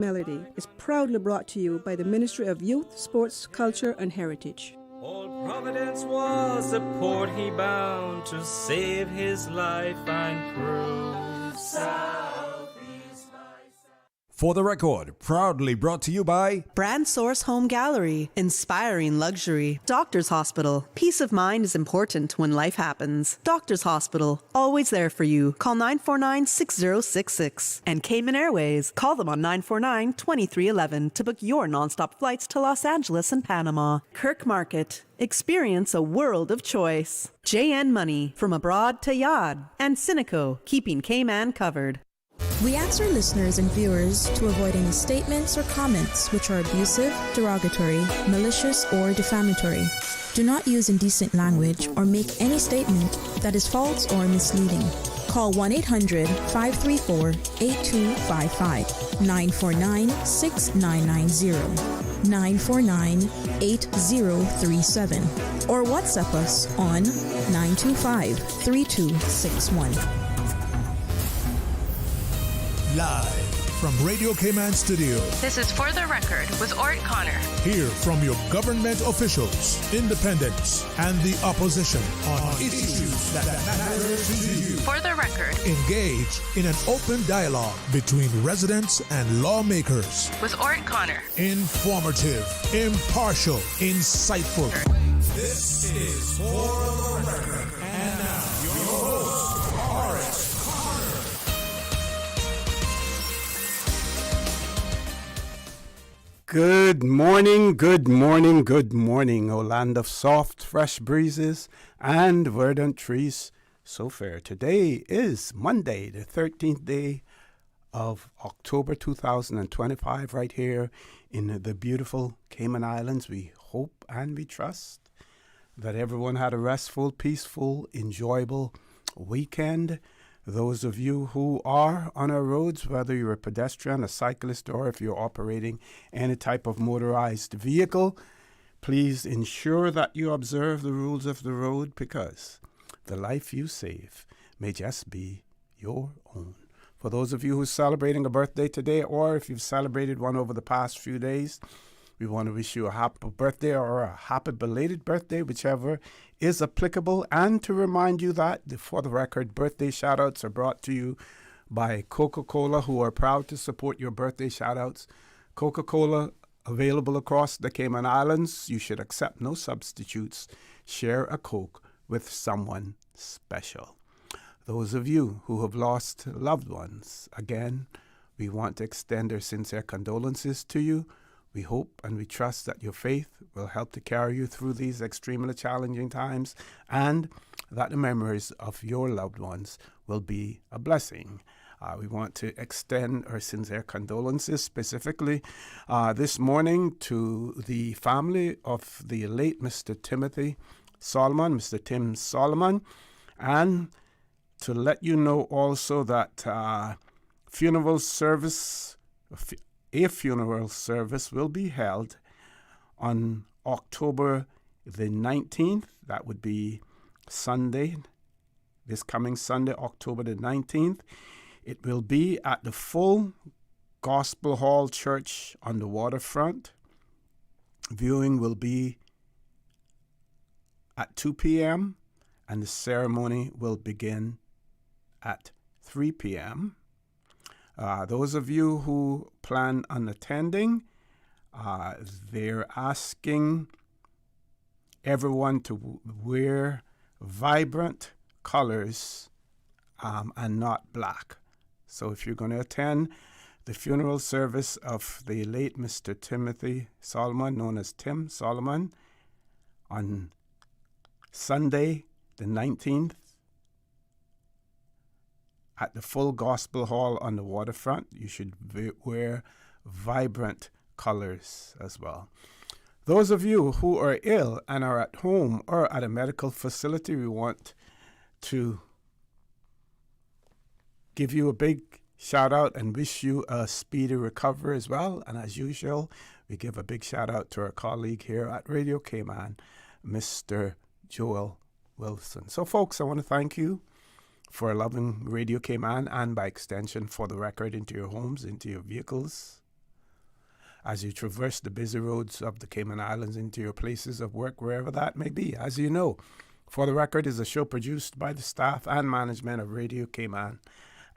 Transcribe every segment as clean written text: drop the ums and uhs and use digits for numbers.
Melody is proudly brought to you by the Ministry of Youth, Sports, Culture and Heritage. Old Providence was a port he bound to save his life and crew. For the record, proudly brought to you by Brand Source Home Gallery, inspiring luxury. Doctor's Hospital, peace of mind is important when life happens. Doctor's Hospital, always there for you. Call 949-6066. And Cayman Airways, call them on 949-2311 to book your nonstop flights to Los Angeles and Panama. Kirk Market, experience a world of choice. JN Money, from abroad to Yad. And Cineco, keeping Cayman covered. We ask our listeners and viewers to avoid any statements or comments which are abusive, derogatory, malicious, or defamatory. Do not use indecent language or make any statement that is false or misleading. Call 1-800-534-8255, 949-6990, 949-8037, or WhatsApp us on 925-3261. Live from Radio Cayman Studio. This is For the Record with ORRETT Connor. Hear from your government officials, independents, and the opposition on issues that matter to you. For the Record. Engage in an open dialogue between residents and lawmakers. With ORRETT Connor. Informative, impartial, insightful. This is For the Record. And now, your host, ORRETT. Good morning, good morning, good morning, O land of soft, fresh breezes and verdant trees so fair. Today is Monday, the 13th day of October 2025, right here in the beautiful Cayman Islands. We hope and we trust that everyone had a restful, peaceful, enjoyable weekend. Those of you who are on our roads, whether you're a pedestrian, a cyclist, or if you're operating any type of motorized vehicle, please ensure that you observe the rules of the road, because the life you save may just be your own. For those of you who are celebrating a birthday today, or if you've celebrated one over the past few days, we want to wish you a happy birthday or a happy belated birthday, whichever is applicable. And to remind you that, For the Record, birthday shout-outs are brought to you by Coca-Cola, who are proud to support your birthday shout-outs. Coca-Cola, available across the Cayman Islands. You should accept no substitutes. Share a Coke with someone special. Those of you who have lost loved ones, again, we want to extend our sincere condolences to you. We hope and we trust that your faith will help to carry you through these extremely challenging times, and that the memories of your loved ones will be a blessing. We want to extend our sincere condolences specifically this morning to the family of the late Mr. Timothy Solomon, Mr. Tim Solomon, and to let you know also that a funeral service will be held on October the 19th. That would be Sunday, this coming Sunday, October the 19th. It will be at the Full Gospel Hall Church on the waterfront. Viewing will be at 2 p.m. and the ceremony will begin at 3 p.m. Those of you who plan on attending, they're asking everyone to wear vibrant colors and not black. So if you're going to attend the funeral service of the late Mr. Timothy Solomon, known as Tim Solomon, on Sunday the 19th, at the Full Gospel Hall on the waterfront, you should wear vibrant colors as well. Those of you who are ill and are at home or at a medical facility, we want to give you a big shout out and wish you a speedy recovery as well. And as usual, we give a big shout out to our colleague here at Radio Cayman, Mr. Joel Wilson. So folks, I want to thank you for loving Radio Cayman, and by extension For the Record, into your homes, into your vehicles. as you traverse the busy roads of the Cayman Islands into your places of work, wherever that may be. As you know, For the Record is a show produced by the staff and management of Radio Cayman,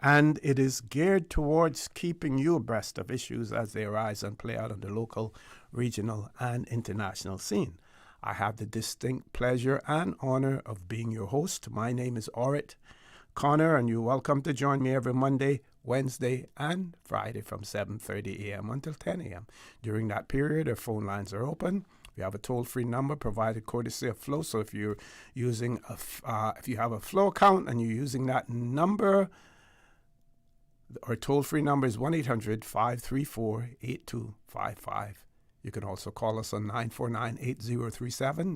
and it is geared towards keeping you abreast of issues as they arise and play out on the local, regional, and international scene. I have the distinct pleasure and honor of being your host. My name is ORRETT Connor, and you're welcome to join me every Monday, Wednesday, and Friday from 7:30 a.m. until 10 a.m. During that period, our phone lines are open. We have a toll-free number provided courtesy of Flow. So if you're using if you have a Flow account and you're using that number, our toll-free number is 1-800-534-8255. You can also call us on 949-8037,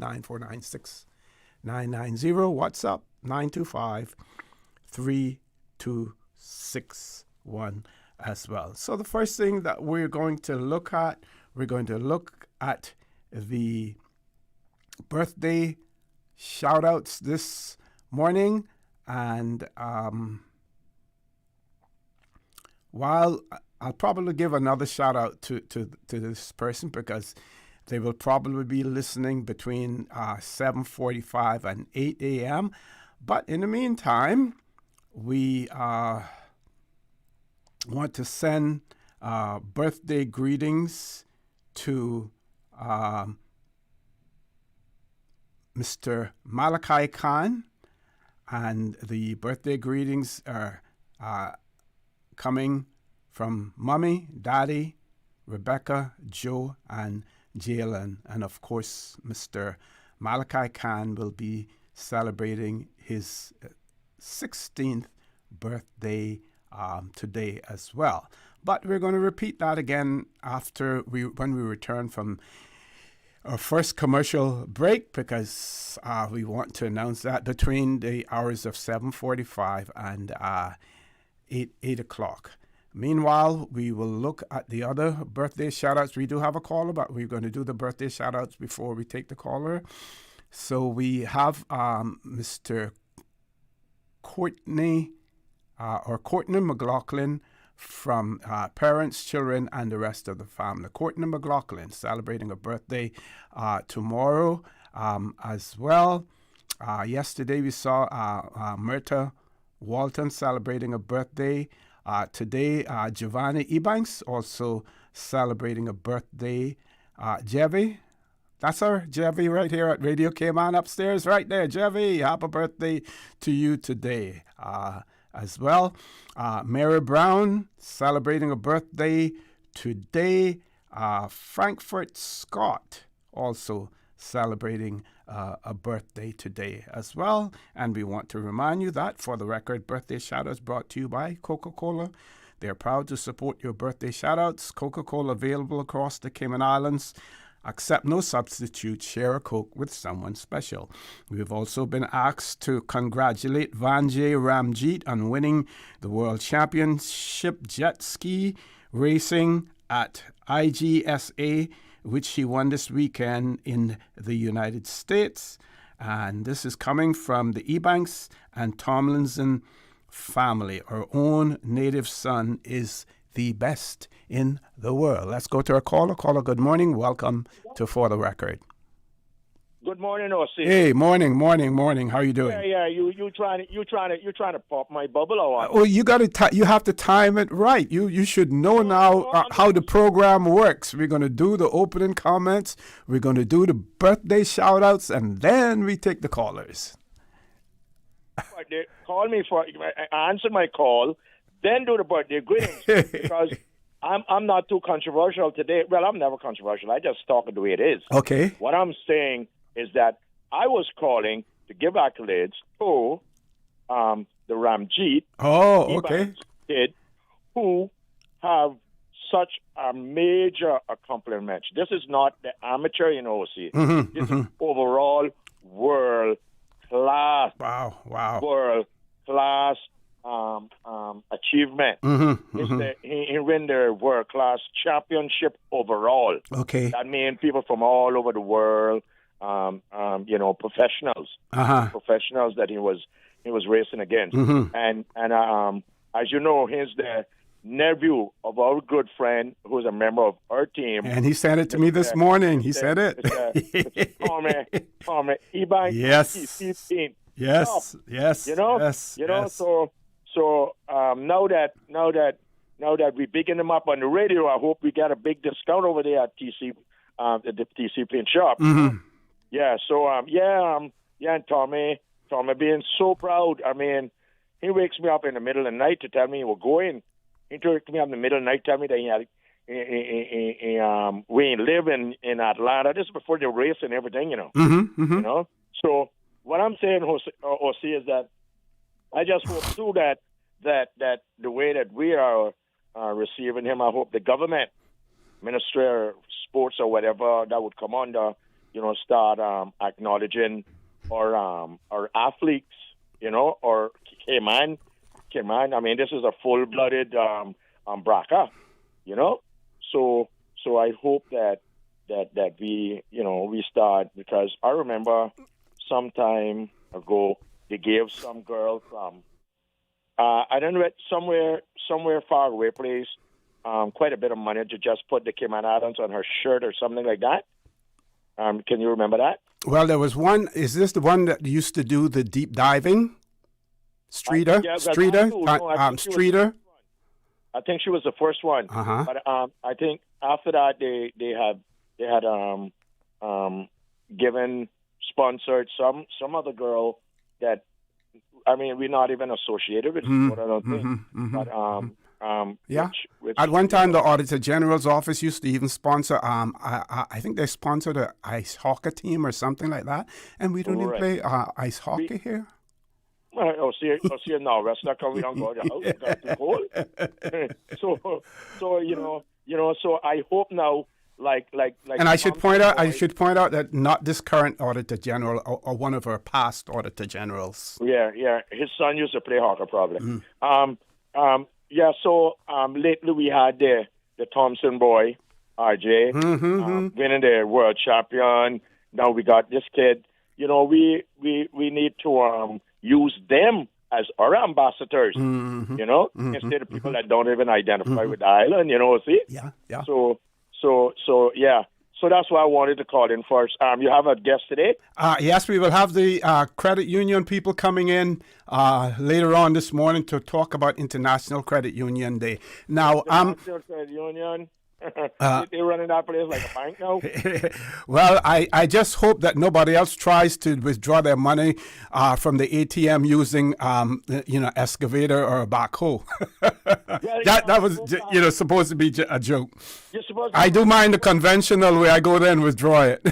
949-6990. WhatsApp 925-3261 as well. So the first thing that we're going to look at the birthday shout-outs this morning. And while I'll probably give another shout-out to this person because they will probably be listening between 7:45 and 8 a.m. But in the meantime, we want to send birthday greetings to Mr. Malachi Khan, and the birthday greetings are coming from Mommy, Daddy, Rebecca, Joe, and Jalen. And of course, Mr. Malachi Khan will be celebrating his 16th birthday today as well. But we're going to repeat that again when we return from our first commercial break, because we want to announce that between the hours of 7:45 and 8 o'clock. Meanwhile, we will look at the other birthday shout-outs. We do have a caller, but we're going to do the birthday shout-outs before we take the caller. So we have Mr. Courtney McLaughlin from parents, children, and the rest of the family. Courtney McLaughlin celebrating a birthday tomorrow as well. Yesterday we saw Myrta Walton celebrating a birthday. Today, Giovanni Ebanks also celebrating a birthday. Jevy, that's our Jevy right here at Radio Cayman upstairs, right there. Jevy, happy birthday to you today as well. Mary Brown celebrating a birthday today. Frankfurt Scott also celebrating a birthday today as well. And we want to remind you that For the Record birthday shout-outs brought to you by Coca-Cola. They're proud to support your birthday shout-outs. Coca-Cola available across the Cayman Islands. Accept no substitute. Share a Coke with someone special. We've also been asked to congratulate Vanjay Ramjeet on winning the World Championship Jet Ski Racing at IGSA, which he won this weekend in the United States. And this is coming from the Ebanks and Tomlinson family. Our own native son is the best in the world. Let's go to our caller. Caller, good morning. Welcome to For the Record. Good morning, O.C. Hey, morning. How are you doing? Yeah. You trying to pop my bubble or what? Well, you have to time it right. You should know now how the program works. We're going to do the opening comments. We're going to do the birthday shout-outs, and then we take the callers. They call me I answer my call, then do the birthday greetings because I'm not too controversial today. Well, I'm never controversial. I just talk it the way it is. Okay. What I'm saying is that I was calling to give accolades to the Ramjeet kid who have such a major accomplishment. This is not the amateur, OC. This is overall world class. Wow. World class achievement. He win the world class championship overall. Okay. That means people from all over the world. Professionals, professionals that he was racing against, and as you know, he's the nephew of our good friend who's a member of our team. And he sent it to me this morning. He said it. Tommy Ebank. Yes. Yes. Yes. You know. Yes. You know. Yes. So now that we picking them up on the radio, I hope we get a big discount over there at TC, the TC Paint Shop. Mm-hmm. Yeah. So and Tommy being so proud. I mean, he wakes me up in the middle of the night to tell me we're going. He wakes me up in the middle of the night, tell me that we ain't live in Atlanta. This is before the race and everything, you know. Mm-hmm. Mm-hmm. You know. So what I'm saying, Jose, is that I just hope too that the way that we are receiving him, I hope the government, Ministry of Sports or whatever that would come under, you know, start acknowledging our athletes, you know, or Cayman. I mean, this is a full-blooded BRCA, you know. So I hope that we, you know, we start, because I remember some time ago they gave some girl from I don't know, somewhere far away place, quite a bit of money to just put the Cayman Islands on her shirt or something like that. Can you remember that? Well, there was one. Is this the one that used to do the deep diving? Streeter? Streeter? I think she was the first one. Uh-huh. But I think after that they had sponsored some other girl that, I mean, we're not even associated with, but I don't think. But yeah. Which, at one time, the Auditor General's office used to even sponsor. I think they sponsored an ice hockey team or something like that, and we don't even play ice hockey here. Well, I'll see it now. That's not because we don't go to the house. It got too cold. So you know. So I hope now. And I should point out that not this current Auditor General or one of our past Auditor Generals. Yeah. His son used to play hockey, probably. So lately we had the Thompson boy, RJ, winning the world champion. Now we got this kid. You know, we need to use them as our ambassadors. You know, instead of people that don't even identify with the island. You know, see? Yeah. So yeah. So that's why I wanted to call in first. You have a guest today? Yes, we will have the credit union people coming in later on this morning to talk about International Credit Union Day. Now, International Credit Union. They're running that place like a bank now. Well, I just hope that nobody else tries to withdraw their money from the ATM using, excavator or a backhoe. That was, supposed to be a joke. I do mind the conventional way. I go there and withdraw it. Do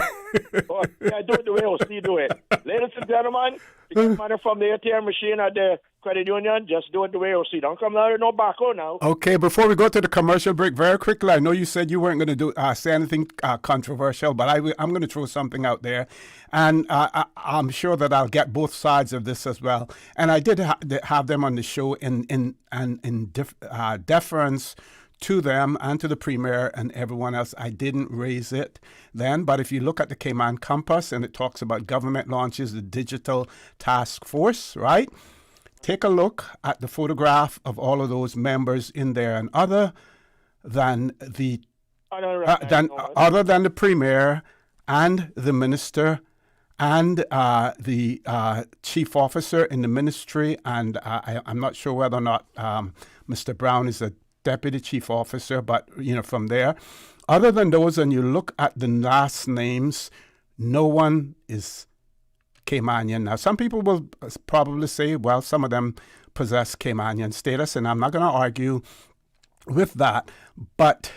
it the way OC do it. Ladies and gentlemen, you get money from the ATM machine at the credit union, just do it the way OC. Don't come out with no backhoe now. Okay, before we go to the commercial break, very quickly, I know you said you weren't going to say anything controversial, but I'm going to throw something out there. And I'm sure that I'll get both sides of this as well. And I did have them on the show in deference to them and to the Premier and everyone else. I didn't raise it then, but if you look at the Cayman Compass and it talks about government launches, the digital task force, right? Take a look at the photograph of all of those members in there, and other than the Premier and the Minister and the chief officer in the ministry, and I'm not sure whether or not Mr. Brown is a deputy chief officer, but from there, other than those, and you look at the last names, no one is Caymanian. Now, some people will probably say, well, some of them possess Caymanian status, and I'm not going to argue with that, but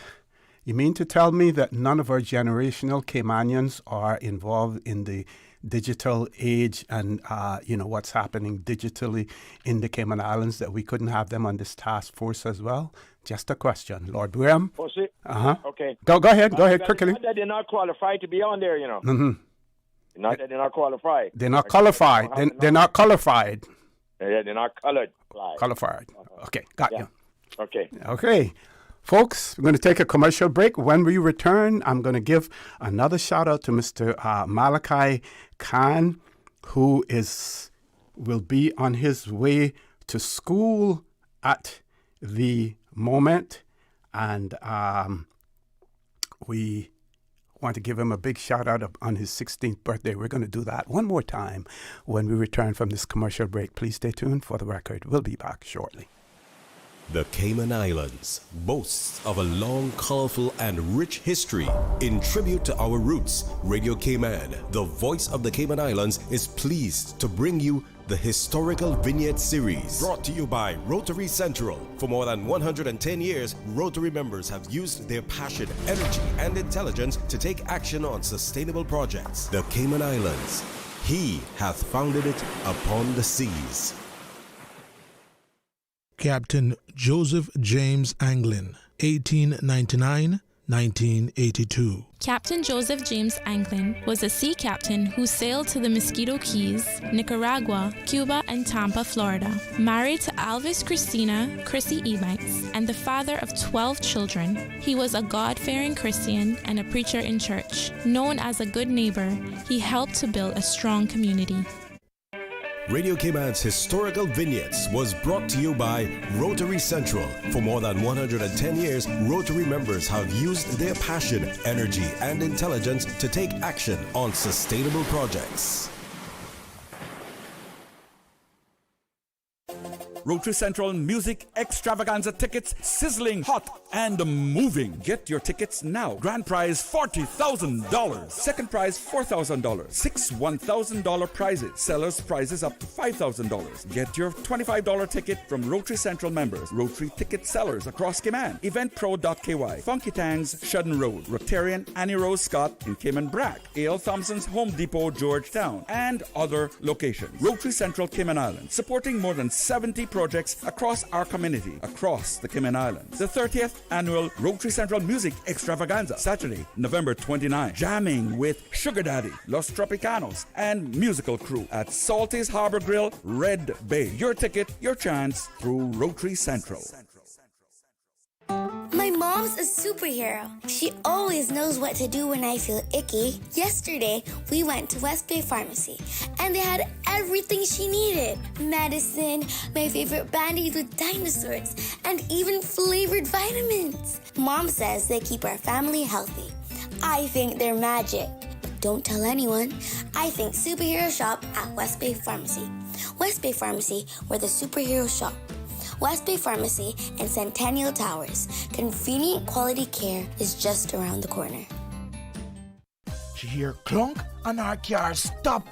you mean to tell me that none of our generational Caymanians are involved in the digital age and, what's happening digitally in the Cayman Islands, that we couldn't have them on this task force as well? Just a question. Lord William? Okay. Go ahead quickly. Not that they're not qualified to be on there, Not that they're not qualified. They're not qualified. They're not qualified. Yeah, they're not colored. Qualified. Okay, got you. Okay. Folks, we're going to take a commercial break. When we return, I'm going to give another shout out to Mr. Malachi Khan, who will be on his way to school at the moment. And we want to give him a big shout out on his 16th birthday. We're going to do that one more time when we return from this commercial break. Please stay tuned for the record. We'll be back shortly. The Cayman Islands boasts of a long, colorful, and rich history. In tribute to our roots, Radio Cayman, the voice of the Cayman Islands, is pleased to bring you the Historical Vignette Series, brought to you by Rotary Central. For more than 110 years, Rotary members have used their passion, energy, and intelligence to take action on sustainable projects. The Cayman Islands, He hath founded it upon the seas. Captain Joseph James Anglin, 1899-1982. Captain Joseph James Anglin was a sea captain who sailed to the Mosquito Keys, Nicaragua, Cuba, and Tampa, Florida. Married to Alvis Christina Chrissy Ebanks and the father of 12 children, he was a God-fearing Christian and a preacher in church. Known as a good neighbor, he helped to build a strong community. Radio Cayman's Historical Vignettes was brought to you by Rotary Central. For more than 110 years, Rotary members have used their passion, energy, and intelligence to take action on sustainable projects. Rotary Central Music Extravaganza tickets, sizzling hot and moving. Get your tickets now. Grand prize $40,000. Second prize $4,000. 6 $1,000 prizes. Sellers prizes up to $5,000. Get your $25 ticket from Rotary Central members. Rotary ticket sellers across Cayman. Eventpro.ky. Funky Tangs, Shudden Road. Rotarian Annie Rose Scott in Cayman Brack. A.L. Thompson's Home Depot, Georgetown. And other locations. Rotary Central Cayman Islands. Supporting more than 70 projects across our community, across the Cayman Islands. The 30th annual Rotary Central Music Extravaganza, Saturday, November 29. Jamming with Sugar Daddy, Los Tropicanos, and musical crew at Salty's Harbor Grill, Red Bay. Your ticket, your chance through Rotary Central. My mom's a superhero. She always knows what to do when I feel icky. Yesterday, we went to West Bay Pharmacy, and they had everything she needed. Medicine, my favorite band-aids with dinosaurs, and even flavored vitamins. Mom says they keep our family healthy. I think they're magic. But don't tell anyone. I think superhero shop at West Bay Pharmacy. West Bay Pharmacy, where the superheroes shop. West Bay Pharmacy and Centennial Towers. Convenient quality care is just around the corner. She hear clunk and her car stop.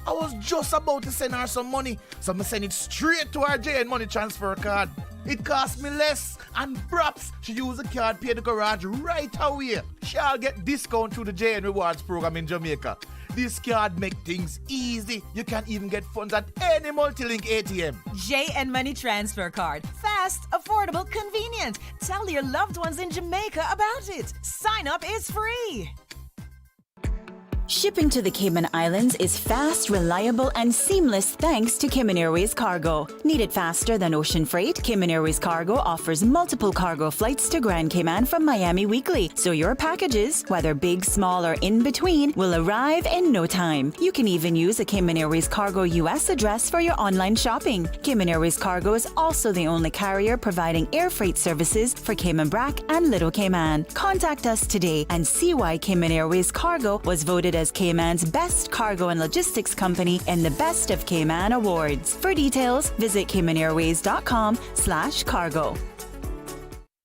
I was just about to send her some money, so I send it straight to her JN Money Transfer card. It cost me less, and perhaps she use the card, pay the garage right away. She'll get discount through the JN Rewards program in Jamaica. This card make things easy. You can even get funds at any multi-link ATM. JN Money Transfer Card. Fast, affordable, convenient. Tell your loved ones in Jamaica about it. Sign up is free. Shipping to the Cayman Islands is fast, reliable, and seamless thanks to Cayman Airways Cargo. Need it faster than ocean freight? Cayman Airways Cargo offers multiple cargo flights to Grand Cayman from Miami weekly, so your packages, whether big, small, or in between, will arrive in no time. You can even use a Cayman Airways Cargo US address for your online shopping. Cayman Airways Cargo is also the only carrier providing air freight services for Cayman Brac and Little Cayman. Contact us today and see why Cayman Airways Cargo was voted as Cayman's best cargo and logistics company in the Best of Cayman Awards. For details, visit CaymanAirways.com/cargo.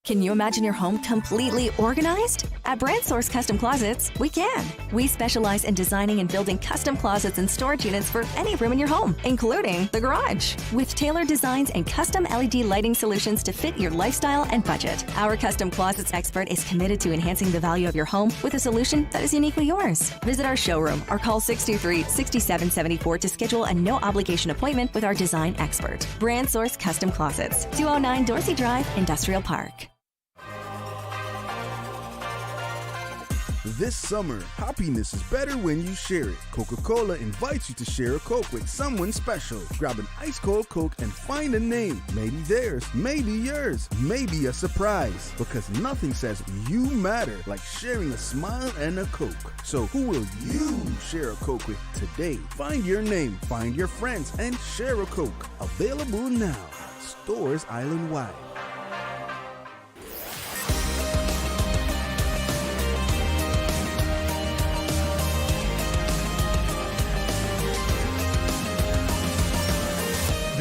Can you imagine your home completely organized? At Brand Source Custom Closets, we can. We specialize in designing and building custom closets and storage units for any room in your home, including the garage, with tailored designs and custom LED lighting solutions to fit your lifestyle and budget. Our custom closets expert is committed to enhancing the value of your home with a solution that is uniquely yours. Visit our showroom or call 623-6774 to schedule a no-obligation appointment with our design expert. Brand Source Custom Closets, 209 Dorsey Drive, Industrial Park. This summer, happiness is better when you share it. Coca-Cola invites you to share a Coke with someone special. Grab an ice-cold Coke and find a name. Maybe theirs, maybe yours, maybe a surprise. Because nothing says you matter like sharing a smile and a Coke. So who will you share a Coke with today? Find your name, find your friends, and share a Coke. Available now. Stores island-wide.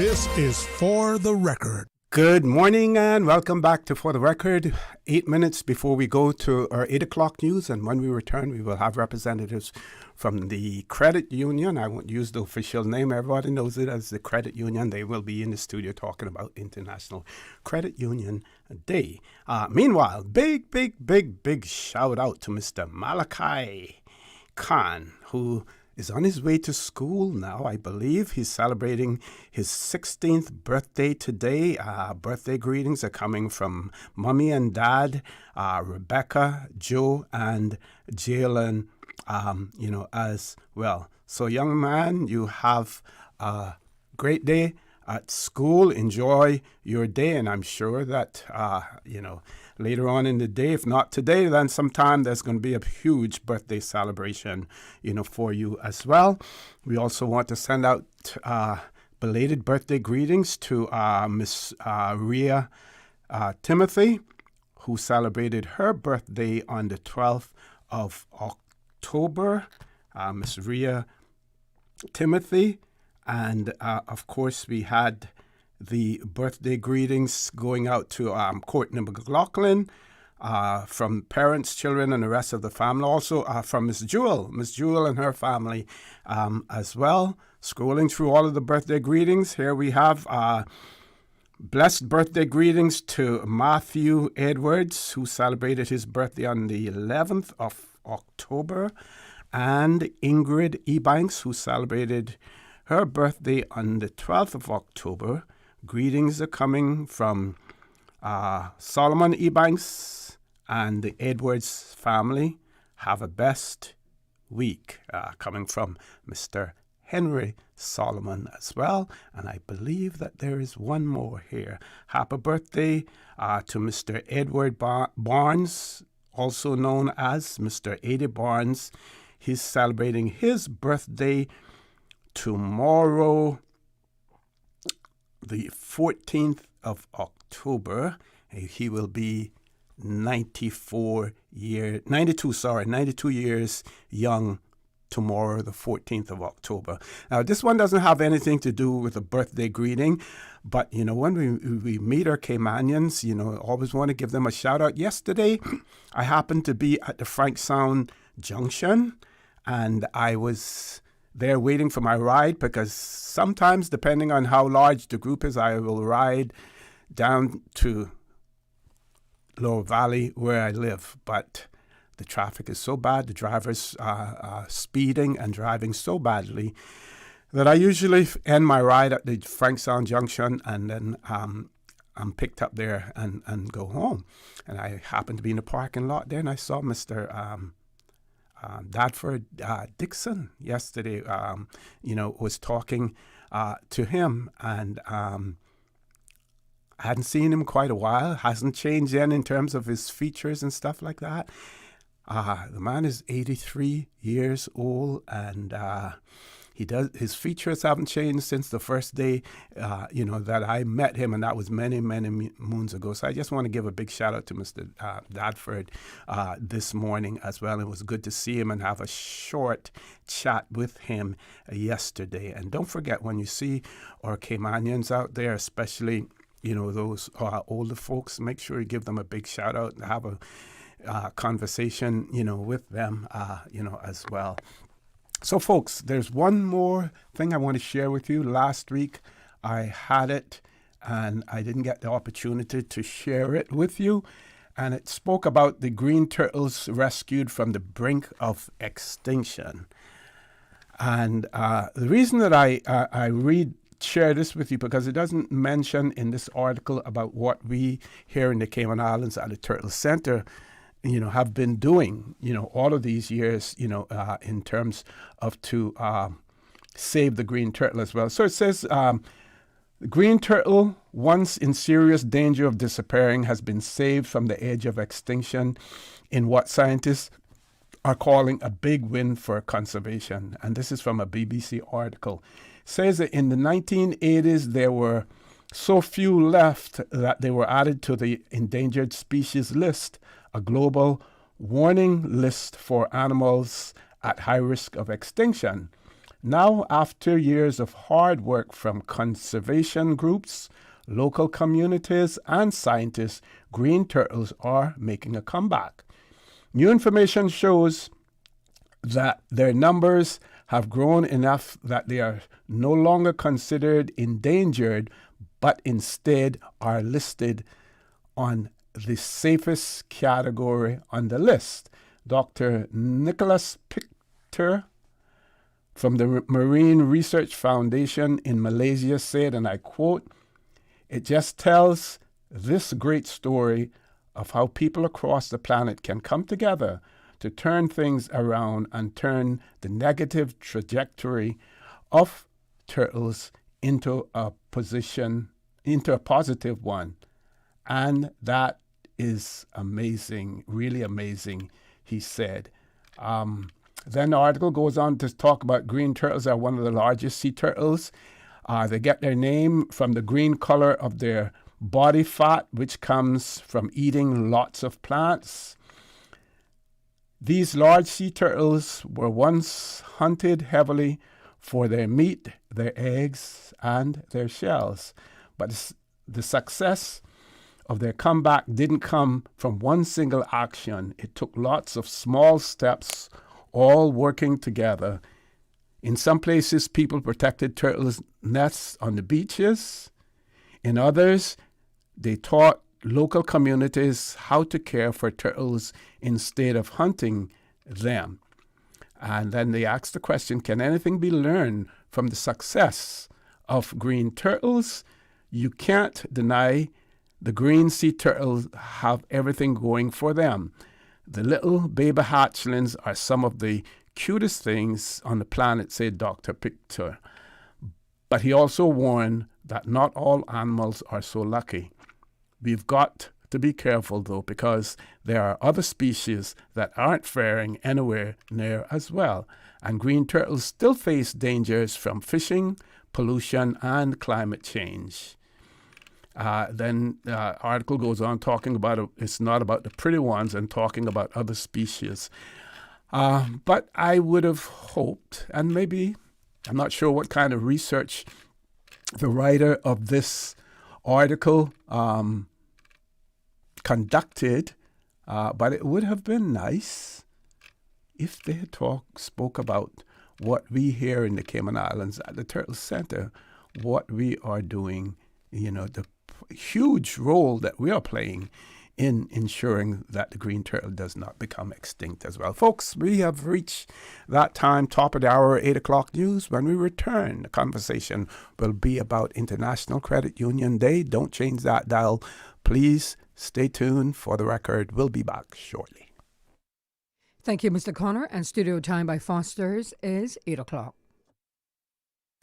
This is For the Record. Good morning and welcome back to For the Record. 8 minutes before we go to our 8 o'clock news, and when we return, we will have representatives from the credit union. I won't use the official name. Everybody knows it as the credit union. They will be in the studio talking about International Credit Union Day. Meanwhile, big shout out to Mr. Malachi Khan, who is on his way to school now, I believe. He's celebrating his 16th birthday today. Birthday greetings are coming from Mommy and Dad, Rebecca, Joe, and Jalen, as well. So, young man, you have a great day at school. Enjoy your day, and I'm sure that, later on in the day, if not today, then sometime there's going to be a huge birthday celebration, for you as well. We also want to send out belated birthday greetings to Miss Rhea Timothy, who celebrated her birthday on the 12th of October. Miss Rhea Timothy. And, of course, we had the birthday greetings going out to Courtney McLaughlin from parents, children, and the rest of the family. Also from Miss Jewel and her family as well. Scrolling through all of the birthday greetings, here we have blessed birthday greetings to Matthew Edwards, who celebrated his birthday on the 11th of October, and Ingrid Ebanks, who celebrated her birthday on the 12th of October. Greetings are coming from Solomon Ebanks and the Edwards family. Have a best week. Coming from Mr. Henry Solomon as well. And I believe that there is one more here. Happy birthday to Mr. Edward Barnes, also known as Mr. Eddie Barnes. He's celebrating his birthday tomorrow, the 14th of October. He will be 92 years young tomorrow, the 14th of October. Now, this one doesn't have anything to do with a birthday greeting, but, when we meet our Caymanians, always want to give them a shout out. Yesterday, I happened to be at the Frank Sound Junction, and I was there waiting for my ride, because sometimes, depending on how large the group is, I will ride down to Lower Valley where I live. But the traffic is so bad, the drivers are speeding and driving so badly, that I usually end my ride at the Frank Sound Junction, and then I'm picked up there and go home. And I happened to be in the parking lot there, and I saw Mr. Dadford Dixon yesterday, was talking to him, and I hadn't seen him quite a while. Hasn't changed then in terms of his features and stuff like that. The man is 83 years old, and his features haven't changed since the first day, that I met him, and that was many moons ago. So I just want to give a big shout out to Mr. Dadford this morning as well. It was good to see him and have a short chat with him yesterday. And don't forget, when you see our Caymanians out there, especially, those older folks, make sure you give them a big shout out and have a conversation, with them, as well. So, folks, there's one more thing I want to share with you. Last week, I had it, and I didn't get the opportunity to share it with you. And it spoke about the green turtles rescued from the brink of extinction. And the reason that I share this with you, because it doesn't mention in this article about what we here in the Cayman Islands at the Turtle Center have been doing, all of these years, in terms of to save the green turtle as well. So it says, the green turtle, once in serious danger of disappearing, has been saved from the edge of extinction in what scientists are calling a big win for conservation. And this is from a BBC article. It says that in the 1980s, there were so few left that they were added to the endangered species list, a global warning list for animals at high risk of extinction. Now, after years of hard work from conservation groups, local communities, and scientists, green turtles are making a comeback. New information shows that their numbers have grown enough that they are no longer considered endangered, but instead are listed on the safest category on the list. Dr. Nicholas Pichter from the Marine Research Foundation in Malaysia said, and I quote, "It just tells this great story of how people across the planet can come together to turn things around and turn the negative trajectory of turtles into a positive one." And that is amazing, really amazing, he said. Then the article goes on to talk about green turtles are one of the largest sea turtles. They get their name from the green color of their body fat, which comes from eating lots of plants. These large sea turtles were once hunted heavily for their meat, their eggs, and their shells. But the success of their comeback didn't come from one single action. It took lots of small steps, all working together. In some places, people protected turtles' nests on the beaches. In others, they taught local communities how to care for turtles instead of hunting them. And then they asked the question, can anything be learned from the success of green turtles? You can't deny the green sea turtles have everything going for them. The little baby hatchlings are some of the cutest things on the planet, said Dr. Pichter. But he also warned that not all animals are so lucky. We've got to be careful, though, because there are other species that aren't faring anywhere near as well. And green turtles still face dangers from fishing, pollution, and climate change. Then the article goes on talking about it's not about the pretty ones and talking about other species. But I would have hoped, and maybe, I'm not sure what kind of research the writer of this article conducted, but it would have been nice if they had spoke about what we here in the Cayman Islands at the Turtle Center, what we are doing, the huge role that we are playing in ensuring that the green turtle does not become extinct as well. Folks, we have reached that time, top of the hour, 8 o'clock news. When we return, the conversation will be about International Credit Union Day. Don't change that dial. Please stay tuned for the record. We'll be back shortly. Thank you, Mr. Connor. And studio time by Foster's is 8 o'clock.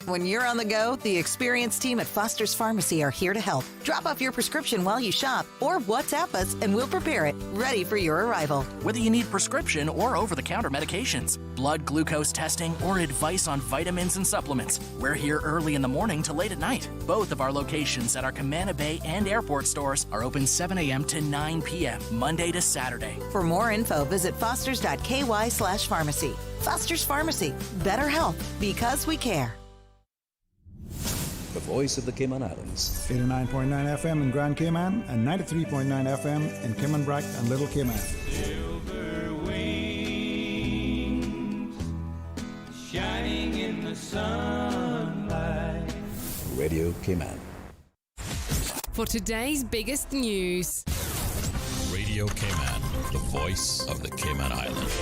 When you're on the go, the experienced team at Foster's Pharmacy are here to help. Drop off your prescription while you shop or WhatsApp us and we'll prepare it, ready for your arrival. Whether you need prescription or over-the-counter medications, blood glucose testing, or advice on vitamins and supplements, we're here early in the morning to late at night. Both of our locations at our Camana Bay and airport stores are open 7 a.m. to 9 p.m., Monday to Saturday. For more info, visit fosters.ky/pharmacy. Foster's Pharmacy. Better health because we care. The voice of the Cayman Islands. 89.9 FM in Grand Cayman and 93.9 FM in Cayman Brac and Little Cayman. Silver wings shining in the sunlight. Radio Cayman. For today's biggest news. Radio Cayman, the voice of the Cayman Islands.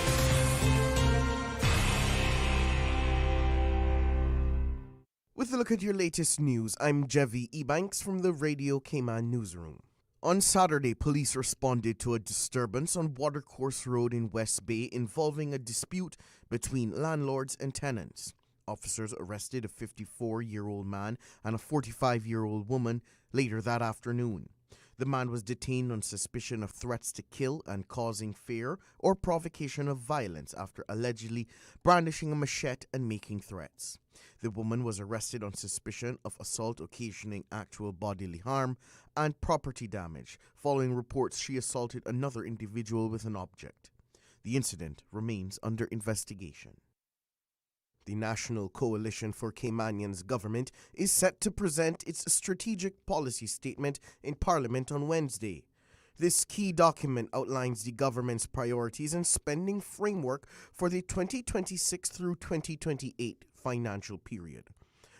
With a look at your latest news, I'm Jevi Ebanks from the Radio Cayman newsroom. On Saturday, police responded to a disturbance on Watercourse Road in West Bay involving a dispute between landlords and tenants. Officers arrested a 54-year-old man and a 45-year-old woman later that afternoon. The man was detained on suspicion of threats to kill and causing fear or provocation of violence after allegedly brandishing a machete and making threats. The woman was arrested on suspicion of assault occasioning actual bodily harm and property damage, following reports she assaulted another individual with an object. The incident remains under investigation. The National Coalition for Caymanians government is set to present its strategic policy statement in Parliament on Wednesday. This key document outlines the government's priorities and spending framework for the 2026 through 2028 financial period.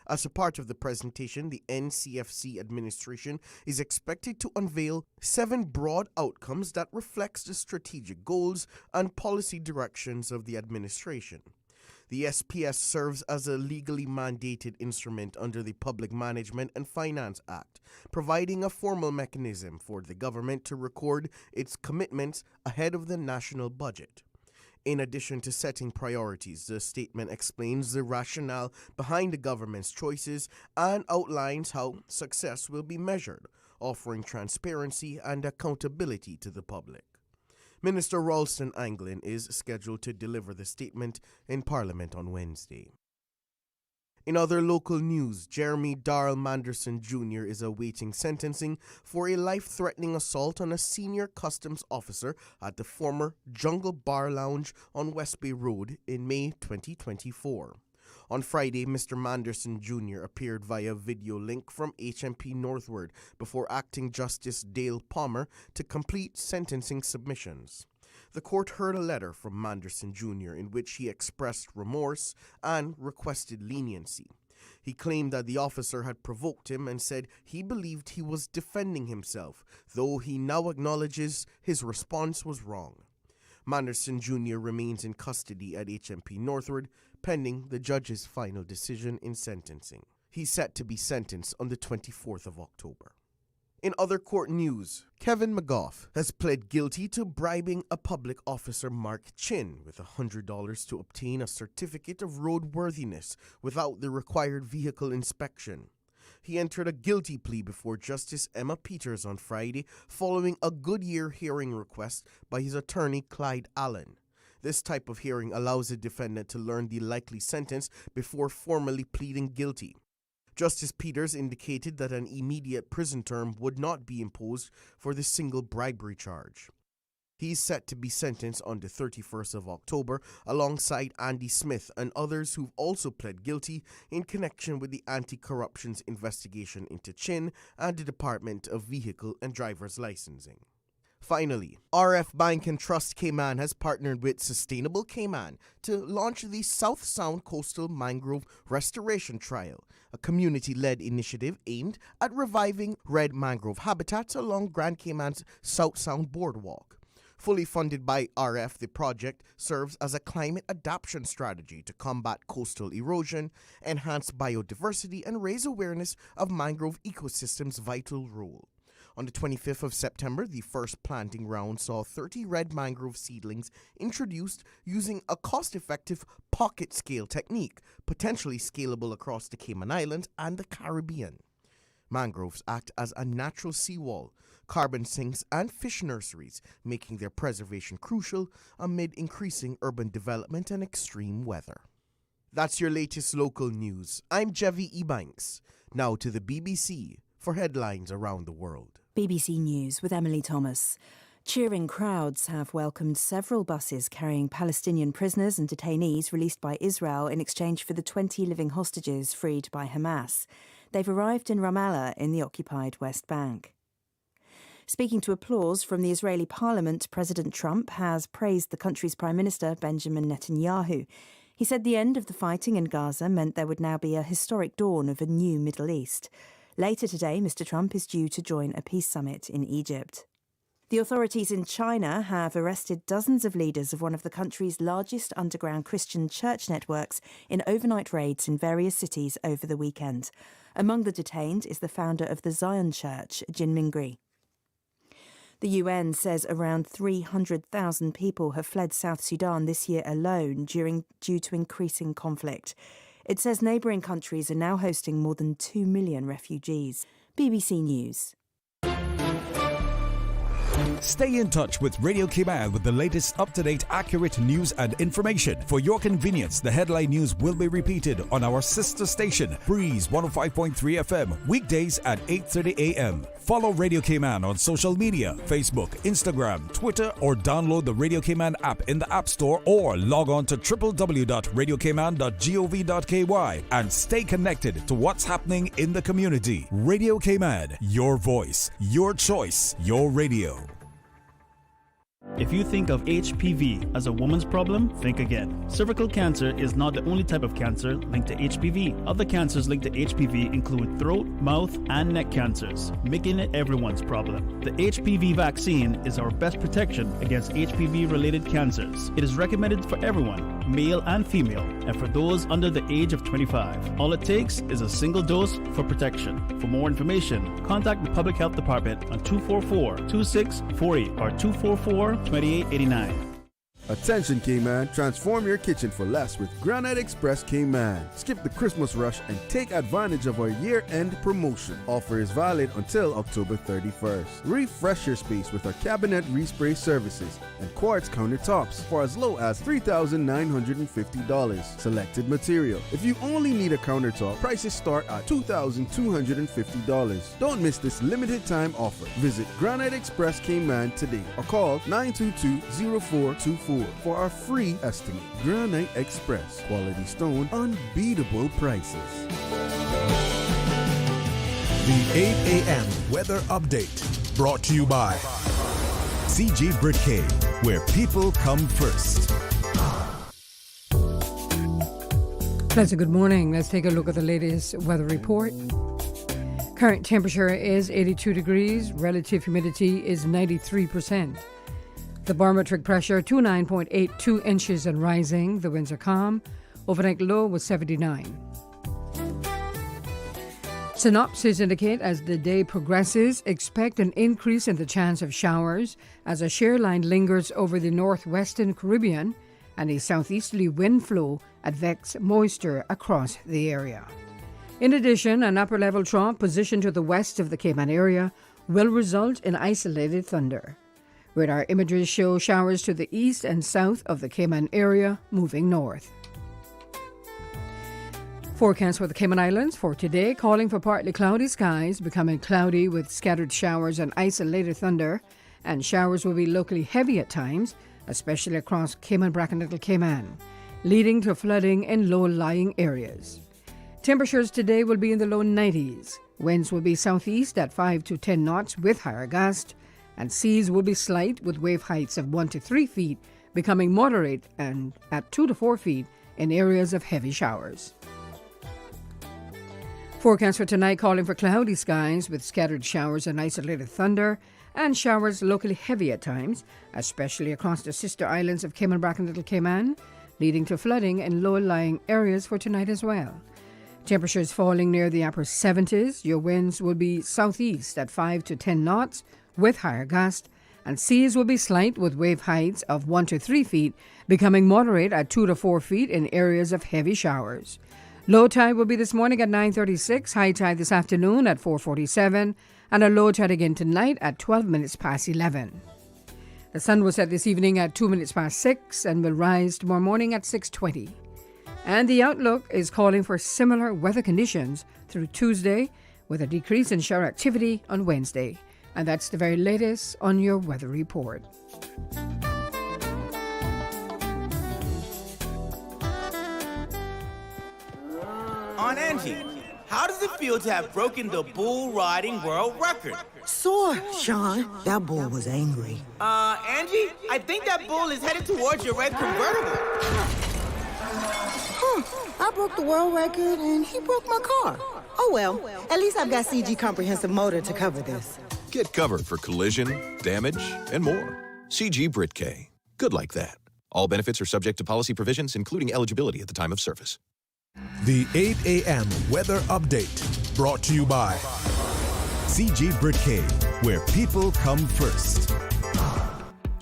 As a part of the presentation, the NCFC administration is expected to unveil 7 broad outcomes that reflects the strategic goals and policy directions of the administration. The SPS serves as a legally mandated instrument under the Public Management and Finance Act, providing a formal mechanism for the government to record its commitments ahead of the national budget. In addition to setting priorities, the statement explains the rationale behind the government's choices and outlines how success will be measured, offering transparency and accountability to the public. Minister Ralston Anglin is scheduled to deliver the statement in Parliament on Wednesday. In other local news, Jeremy Darrell Manderson Jr. is awaiting sentencing for a life-threatening assault on a senior customs officer at the former Jungle Bar Lounge on West Bay Road in May 2024. On Friday, Mr. Manderson Jr. appeared via video link from HMP Northward before acting Justice Dale Palmer to complete sentencing submissions. The court heard a letter from Manderson Jr. in which he expressed remorse and requested leniency. He claimed that the officer had provoked him and said he believed he was defending himself, though he now acknowledges his response was wrong. Manderson Jr. remains in custody at HMP Northward, pending the judge's final decision in sentencing. He's set to be sentenced on the 24th of October. In other court news, Kevin McGough has pled guilty to bribing a public officer, Mark Chin, with $100 to obtain a certificate of roadworthiness without the required vehicle inspection. He entered a guilty plea before Justice Emma Peters on Friday following a Goodyear hearing request by his attorney Clyde Allen. This type of hearing allows the defendant to learn the likely sentence before formally pleading guilty. Justice Peters indicated that an immediate prison term would not be imposed for the single bribery charge. He is set to be sentenced on the 31st of October alongside Andy Smith and others who've also pled guilty in connection with the anti-corruption investigation into Chin and the Department of Vehicle and Driver's Licensing. Finally, RF Bank and Trust Cayman has partnered with Sustainable Cayman to launch the South Sound Coastal Mangrove Restoration Trial, a community-led initiative aimed at reviving red mangrove habitats along Grand Cayman's South Sound Boardwalk. Fully funded by RF, the project serves as a climate adaptation strategy to combat coastal erosion, enhance biodiversity, and raise awareness of mangrove ecosystems' vital role. On the 25th of September, the first planting round saw 30 red mangrove seedlings introduced using a cost-effective pocket-scale technique, potentially scalable across the Cayman Islands and the Caribbean. Mangroves act as a natural seawall, carbon sinks, and fish nurseries, making their preservation crucial amid increasing urban development and extreme weather. That's your latest local news. I'm Jevi Ebanks. Now to the BBC for headlines around the world. BBC News with Emily Thomas. Cheering crowds have welcomed several buses carrying Palestinian prisoners and detainees released by Israel in exchange for the 20 living hostages freed by Hamas. They've arrived in Ramallah in the occupied West Bank. Speaking to applause from the Israeli parliament, President Trump has praised the country's Prime Minister, Benjamin Netanyahu. He said the end of the fighting in Gaza meant there would now be a historic dawn of a new Middle East. Later today, Mr. Trump is due to join a peace summit in Egypt. The authorities in China have arrested dozens of leaders of one of the country's largest underground Christian church networks in overnight raids in various cities over the weekend. Among the detained is the founder of the Zion Church, Jin Mingri. The UN says around 300,000 people have fled South Sudan this year alone due to increasing conflict. It says neighbouring countries are now hosting more than 2 million refugees. BBC News. Stay in touch with Radio Cayman with the latest up-to-date, accurate news and information. For your convenience, the headline news will be repeated on our sister station, Breeze 105.3 FM, weekdays at 8:30 a.m. Follow Radio Cayman on social media, Facebook, Instagram, Twitter, or download the Radio Cayman app in the App Store or log on to www.radiocayman.gov.ky and stay connected to what's happening in the community. Radio Cayman, your voice, your choice, your radio. If you think of HPV as a woman's problem, think again. Cervical cancer is not the only type of cancer linked to HPV. Other cancers linked to HPV include throat, mouth, and neck cancers, making it everyone's problem. The HPV vaccine is our best protection against HPV-related cancers. It is recommended for everyone, male and female, and for those under the age of 25. All it takes is a single dose for protection. For more information, contact the Public Health Department on 244-2640 or 244-2889. Attention Cayman, transform your kitchen for less with Granite Express Cayman. Skip the Christmas rush and take advantage of our year-end promotion. Offer is valid until October 31st. Refresh your space with our cabinet respray services and quartz countertops for as low as $3,950. Selected material. If you only need a countertop, prices start at $2,250. Don't miss this limited time offer. Visit Granite Express Cayman today or call 922-0424 for our free estimate. Granite Express, quality stone, unbeatable prices. The 8 a.m. weather update brought to you by CG Britcay, where people come first. Pleasant good morning. Let's take a look at the latest weather report. Current temperature is 82 degrees. Relative humidity is 93%. The barometric pressure 29.82 inches and rising. The winds are calm. Overnight low was 79. Synopses indicate as the day progresses, expect an increase in the chance of showers as a shear line lingers over the northwestern Caribbean and a southeasterly wind flow advests moisture across the area. In addition, an upper level trough positioned to the west of the Cayman area will result in isolated thunder. Radar images show showers to the east and south of the Cayman area moving north. Forecast for the Cayman Islands for today, calling for partly cloudy skies, becoming cloudy with scattered showers and isolated thunder, and showers will be locally heavy at times, especially across Cayman-Bracknell Cayman, leading to flooding in low-lying areas. Temperatures today will be in the low 90s. Winds will be southeast at 5 to 10 knots with higher gusts, and seas will be slight with wave heights of 1 to 3 feet, becoming moderate and at 2 to 4 feet in areas of heavy showers. Forecast for tonight calling for cloudy skies with scattered showers and isolated thunder, and showers locally heavy at times, especially across the sister islands of Cayman-Bracknell Cayman, leading to flooding in low-lying areas for tonight as well. Temperatures falling near the upper 70s. Your winds will be southeast at 5 to 10 knots with higher gusts, and seas will be slight with wave heights of 1 to 3 feet, becoming moderate at 2 to 4 feet in areas of heavy showers. Low tide will be this morning at 9:36, high tide this afternoon at 4:47, and a low tide again tonight at 12 minutes past 11. The sun will set this evening at 2 minutes past 6 and will rise tomorrow morning at 6:20. And the outlook is calling for similar weather conditions through Tuesday, with a decrease in shower activity on Wednesday. And that's the very latest on your weather report. Aunt Angie, how does it feel to have broken the bull riding world record? Sore, Sean. That bull was angry. Angie, I think that bull is headed towards your red convertible. I broke the world record and he broke my car. Oh well, at least I've got CG Comprehensive Motor to cover this. Get covered for collision, damage, and more. CG Britcay. Good like that. All benefits are subject to policy provisions, including eligibility at the time of service. The 8 a.m. weather update brought to you by CG Britcay, where people come first.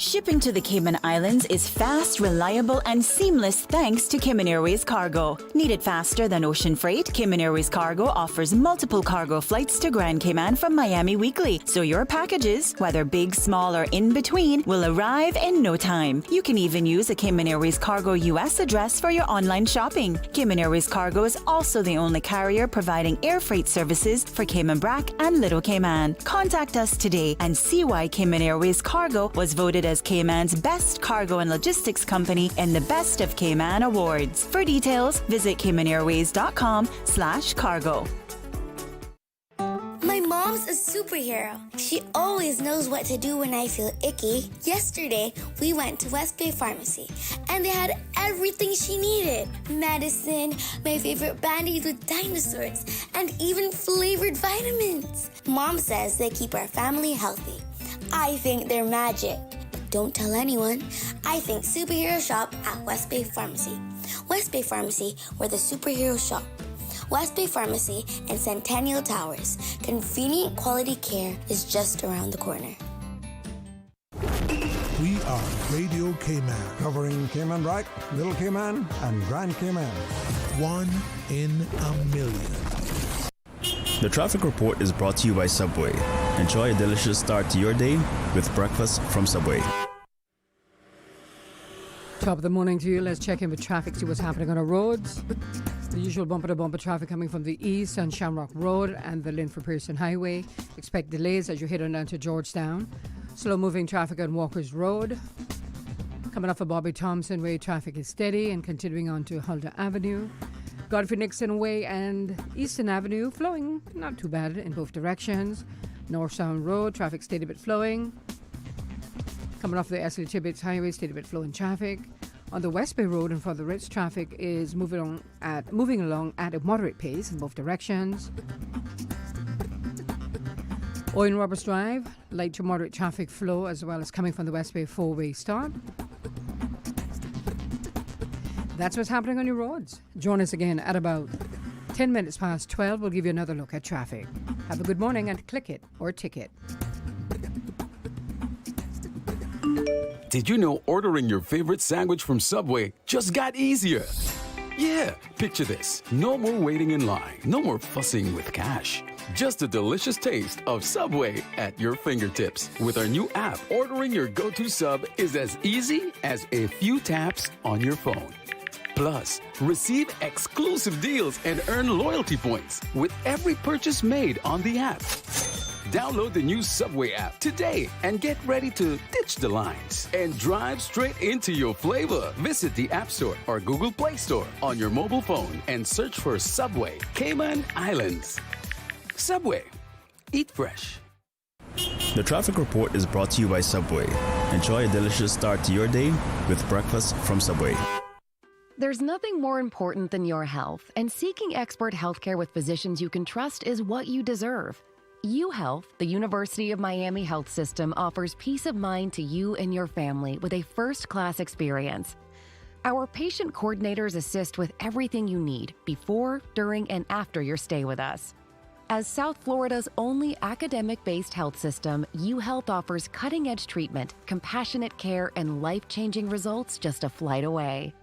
Shipping to the Cayman Islands is fast, reliable, and seamless thanks to Cayman Airways Cargo. Need it faster than ocean freight? Cayman Airways Cargo offers multiple cargo flights to Grand Cayman from Miami weekly, so your packages, whether big, small, or in between, will arrive in no time. You can even use a Cayman Airways Cargo US address for your online shopping. Cayman Airways Cargo is also the only carrier providing air freight services for Cayman Brac and Little Cayman. Contact us today and see why Cayman Airways Cargo was voted as Cayman's best cargo and logistics company in the Best of Cayman Awards. For details, visit caymanairways.com/cargo. My mom's a superhero. She always knows what to do when I feel icky. Yesterday, we went to West Bay Pharmacy, and they had everything she needed. Medicine, my favorite Band-Aids with dinosaurs, and even flavored vitamins. Mom says they keep our family healthy. I think they're magic. Don't tell anyone. I think superhero shop at West Bay Pharmacy. West Bay Pharmacy, where the superheroes shop. West Bay Pharmacy and Centennial Towers. Convenient quality care is just around the corner. We are Radio Cayman. Covering Cayman Brac, Little Cayman, and Grand Cayman. One in a million. The traffic report is brought to you by Subway. Enjoy a delicious start to your day with breakfast from Subway. Top of the morning to you. Let's check in with traffic, see what's happening on our roads. The usual bumper-to-bumper traffic coming from the east on Shamrock Road and the Linford Pearson Highway. Expect delays as you head on down to Georgetown. Slow-moving traffic on Walker's Road. Coming off of Bobby Thompson Way, traffic is steady and continuing on to Huldah Avenue. Godfrey Nixon Way and Eastern Avenue flowing not too bad in both directions. North Sound Road, traffic steady but flowing. Coming off the Esley Tibbetts Highway, steady but flowing traffic. On the West Bay Road and for the Ritz, traffic is moving along at a moderate pace in both directions. Owen Roberts Drive, light to moderate traffic flow as well as coming from the West Bay four-way stop. That's what's happening on your roads. Join us again at about 10 minutes past 12. We'll give you another look at traffic. Have a good morning and click it or ticket. Did you know ordering your favorite sandwich from Subway just got easier? Yeah, picture this. No more waiting in line. No more fussing with cash. Just a delicious taste of Subway at your fingertips. With our new app, ordering your go-to sub is as easy as a few taps on your phone. Plus, receive exclusive deals and earn loyalty points with every purchase made on the app. Download the new Subway app today and get ready to ditch the lines and drive straight into your flavor. Visit the App Store or Google Play Store on your mobile phone and search for Subway Cayman Islands. Subway. Eat fresh. The traffic report is brought to you by Subway. Enjoy a delicious start to your day with breakfast from Subway. There's nothing more important than your health, and seeking expert healthcare with physicians you can trust is what you deserve. UHealth, the University of Miami Health System, offers peace of mind to you and your family with a first-class experience. Our patient coordinators assist with everything you need before, during, and after your stay with us. As South Florida's only academic-based health system, UHealth offers cutting-edge treatment, compassionate care, and life-changing results just a flight away.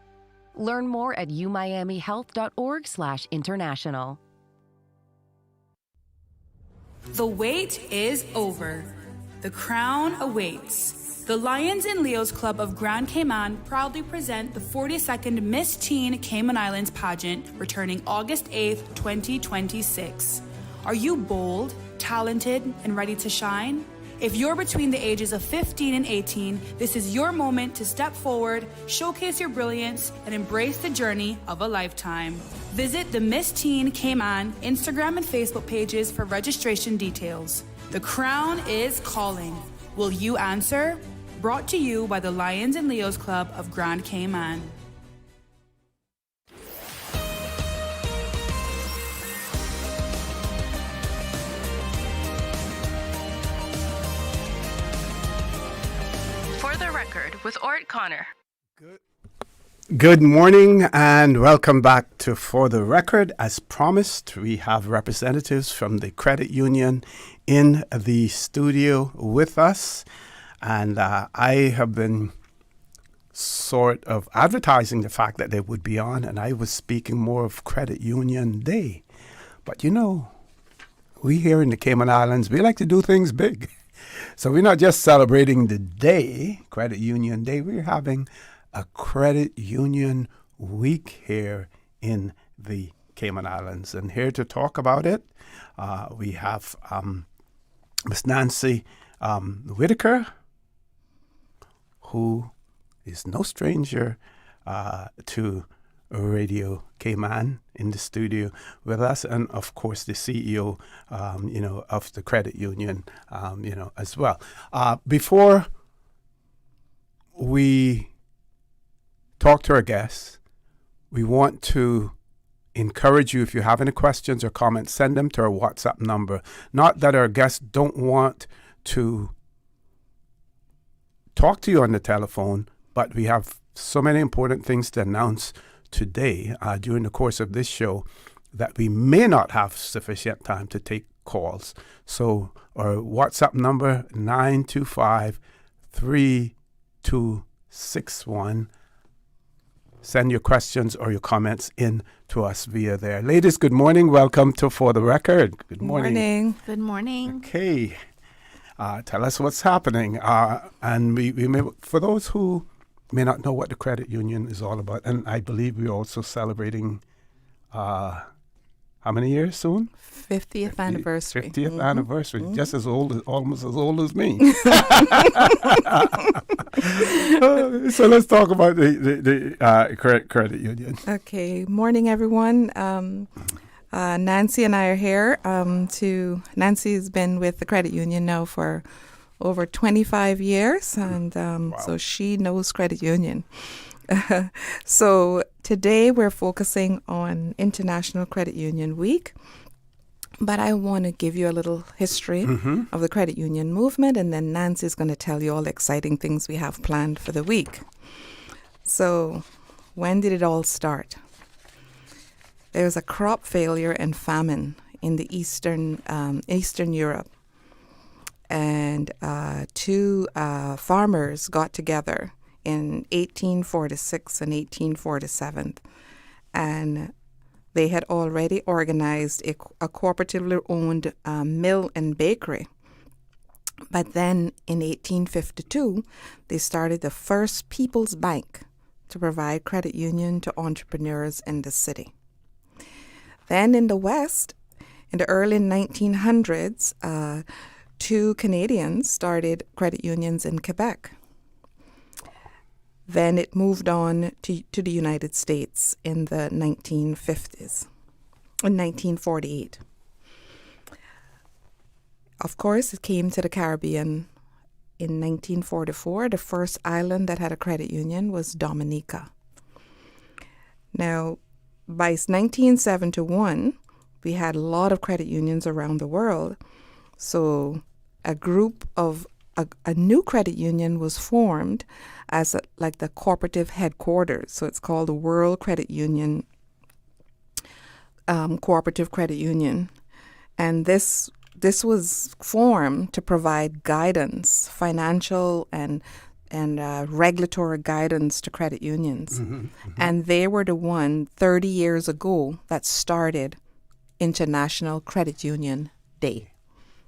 Learn more at umiamihealth.org/international. The wait is over. The crown awaits. The Lions and Leos Club of Grand Cayman proudly present the 42nd Miss Teen Cayman Islands pageant returning August 8th, 2026. Are you bold, talented, and ready to shine? If you're between the ages of 15 and 18, this is your moment to step forward, showcase your brilliance, and embrace the journey of a lifetime. Visit the Miss Teen Cayman Instagram and Facebook pages for registration details. The crown is calling. Will you answer? Brought to you by the Lions and Leos Club of Grand Cayman. For the record, with ORRETT Connor. Good morning and welcome back to For the Record. As promised, we have representatives from the credit union in the studio with us. And I have been sort of advertising the fact that they would be on, and I was speaking more of Credit Union Day. But you know, we here in the Cayman Islands, we like to do things big. So we're not just celebrating the day, Credit Union Day, we're having a Credit Union Week here in the Cayman Islands. And here to talk about it, we have Miss Nancy Whitaker, who is no stranger to Radio Cayman, in the studio with us, and of course the CEO, of the credit union, as well. Before we talk to our guests, we want to encourage you, if you have any questions or comments, send them to our WhatsApp number. Not that our guests don't want to talk to you on the telephone, but we have so many important things to announce today during the course of this show that we may not have sufficient time to take calls. So our WhatsApp number, 925-3261. Send your questions or your comments in to us via there. Ladies, good morning. Welcome to For the Record. Good morning. Good morning. Okay. Tell us what's happening. And we may, for those who may not know what the credit union is all about, and I believe we're also celebrating how many years soon? 50th anniversary. 50th anniversary. Just as old, almost as old as me. So let's talk about the credit union. Okay. Morning, everyone. Nancy and I are here. Nancy's been with the credit union now for over 25 years, and so she knows credit union. So today we're focusing on International Credit Union Week, but I want to give you a little history of the credit union movement, and then Nancy's going to tell you all the exciting things we have planned for the week. So when did it all start? There was a crop failure and famine in the Eastern Europe. And two farmers got together in 1846 and 1847, and they had already organized a cooperatively owned mill and bakery. But then in 1852, they started the first People's Bank to provide credit union to entrepreneurs in the city. Then in the West, in the early 1900s, two Canadians started credit unions in Quebec. Then it moved on to the United States in the 1950s, in 1948. Of course, it came to the Caribbean in 1944. The first island that had a credit union was Dominica. Now, by 1971, we had a lot of credit unions around the world. So a new credit union was formed as like the cooperative headquarters. So it's called the World Credit Union, Cooperative Credit Union. And this was formed to provide guidance, financial and regulatory guidance to credit unions. And they were the one 30 years ago that started International Credit Union Day.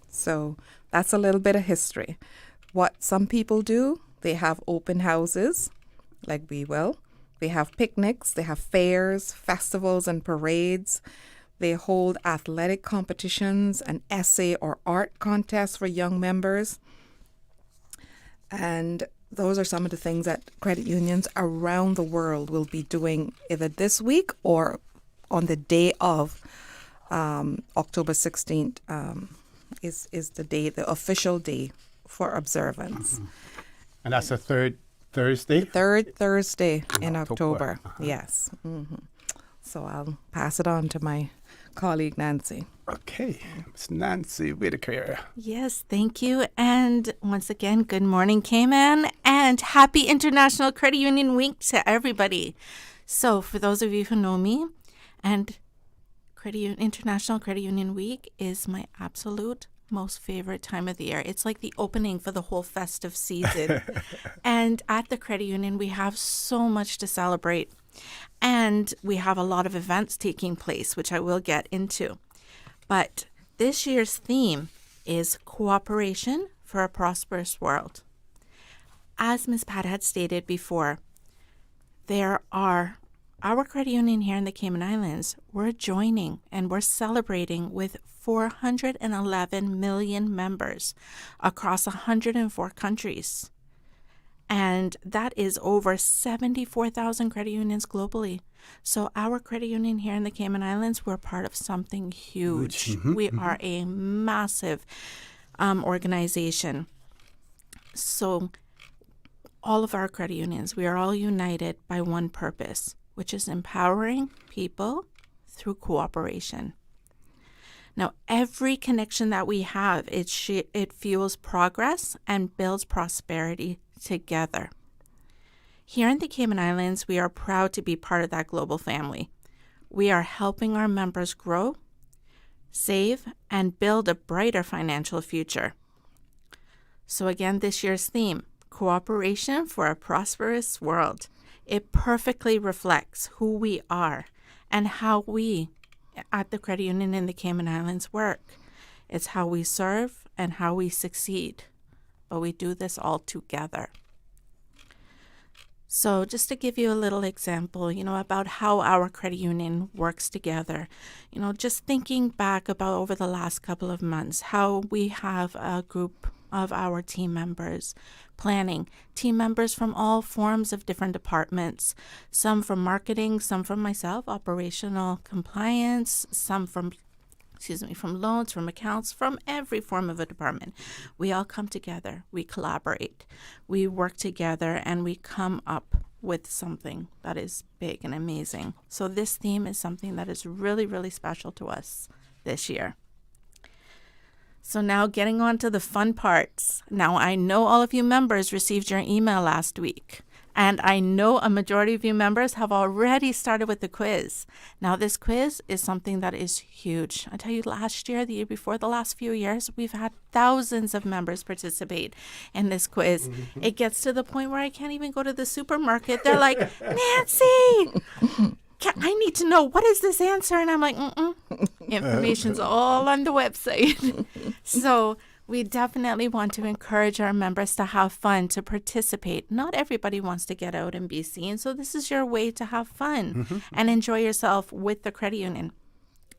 So that's a little bit of history. What some people do, they have open houses, like we will. They have picnics, they have fairs, festivals, and parades. They hold athletic competitions, an essay or art contest for young members. And those are some of the things that credit unions around the world will be doing either this week or on the day of October 16th. Is the day, the official day for observance. And that's the third Thursday? Third Thursday in October. Yes. So I'll pass it on to my colleague, Nancy. Okay. It's Nancy Whitaker. Yes, thank you. And once again, good morning, Cayman, and happy International Credit Union Week to everybody. So for those of you who know me, and International Credit Union Week is my absolute most favorite time of the year. It's like the opening for the whole festive season. And at the credit union, we have so much to celebrate. And we have a lot of events taking place, which I will get into. But this year's theme is Cooperation for a Prosperous World. As Ms. Pat had stated before, our credit union here in the Cayman Islands, we're joining and we're celebrating with 411 million members across 104 countries. And that is over 74,000 credit unions globally. So our credit union here in the Cayman Islands, we're part of something huge. We are a massive organization. So all of our credit unions, we are all united by one purpose, which is empowering people through cooperation. Now, every connection that we have, it fuels progress and builds prosperity together. Here in the Cayman Islands, we are proud to be part of that global family. We are helping our members grow, save, and build a brighter financial future. So again, this year's theme, Cooperation for a Prosperous World. It perfectly reflects who we are and how we at the credit union in the Cayman Islands work. It's how we serve and how we succeed, but we do this all together. So just to give you a little example, about how our credit union works together, just thinking back about over the last couple of months, how we have a group of our team members planning, team members from all forms of different departments, some from marketing, some from myself, operational compliance, some from loans, from accounts, from every form of a department. We all come together, we collaborate, we work together, and we come up with something that is big and amazing. So this theme is something that is really, really special to us this year. So now getting on to the fun parts. Now, I know all of you members received your email last week, and I know a majority of you members have already started with the quiz. Now, this quiz is something that is huge. I tell you, last year, the year before, the last few years, we've had thousands of members participate in this quiz. It gets to the point where I can't even go to the supermarket. They're like, Nancy, I need to know, what is this answer? And I'm like, information's all on the website. So we definitely want to encourage our members to have fun, to participate. Not everybody wants to get out and be seen. So this is your way to have fun and enjoy yourself with the credit union.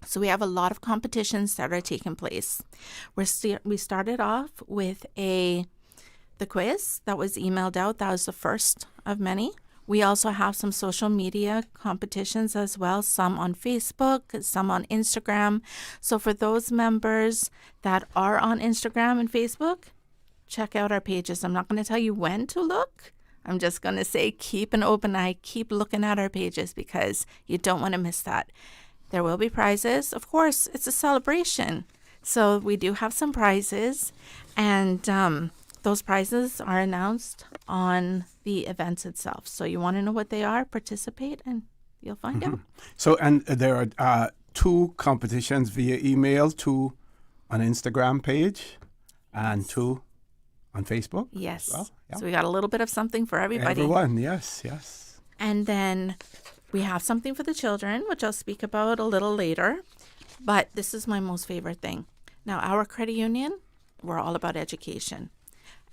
So we have a lot of competitions that are taking place. We started off with the quiz that was emailed out. That was the first of many. We also have some social media competitions as well, some on Facebook, some on Instagram. So for those members that are on Instagram and Facebook, check out our pages. I'm not going to tell you when to look. I'm just going to say keep an open eye, keep looking at our pages because you don't want to miss that. There will be prizes. Of course, it's a celebration. So we do have some prizes, and those prizes are announced on the events itself. So you want to know what they are, participate, and you'll find out. So, and there are 2 competitions via email, 2 on Instagram page, and 2 on Facebook. Yes. Well, yeah. So we got a little bit of something for everybody. Everyone, yes. And then we have something for the children, which I'll speak about a little later. But this is my most favorite thing. Now, our credit union, we're all about education.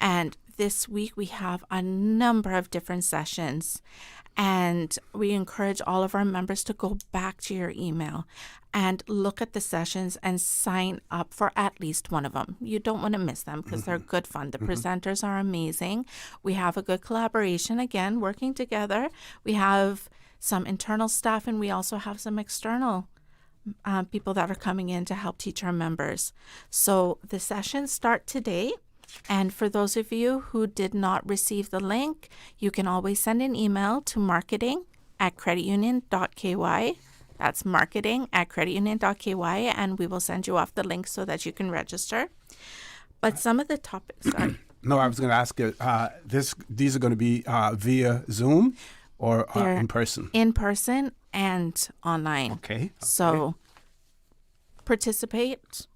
And this week we have a number of different sessions, and we encourage all of our members to go back to your email and look at the sessions and sign up for at least one of them. You don't want to miss them because they're good fun. The presenters are amazing. We have a good collaboration, again, working together. We have some internal staff, and we also have some external people that are coming in to help teach our members. So the sessions start today. And for those of you who did not receive the link, you can always send an email to marketing@creditunion.ky. That's marketing@creditunion.ky, and we will send you off the link so that you can register. But some of the topics are... No, I was going to ask you, these are going to be via Zoom or in person? In person and online. Okay. So participate.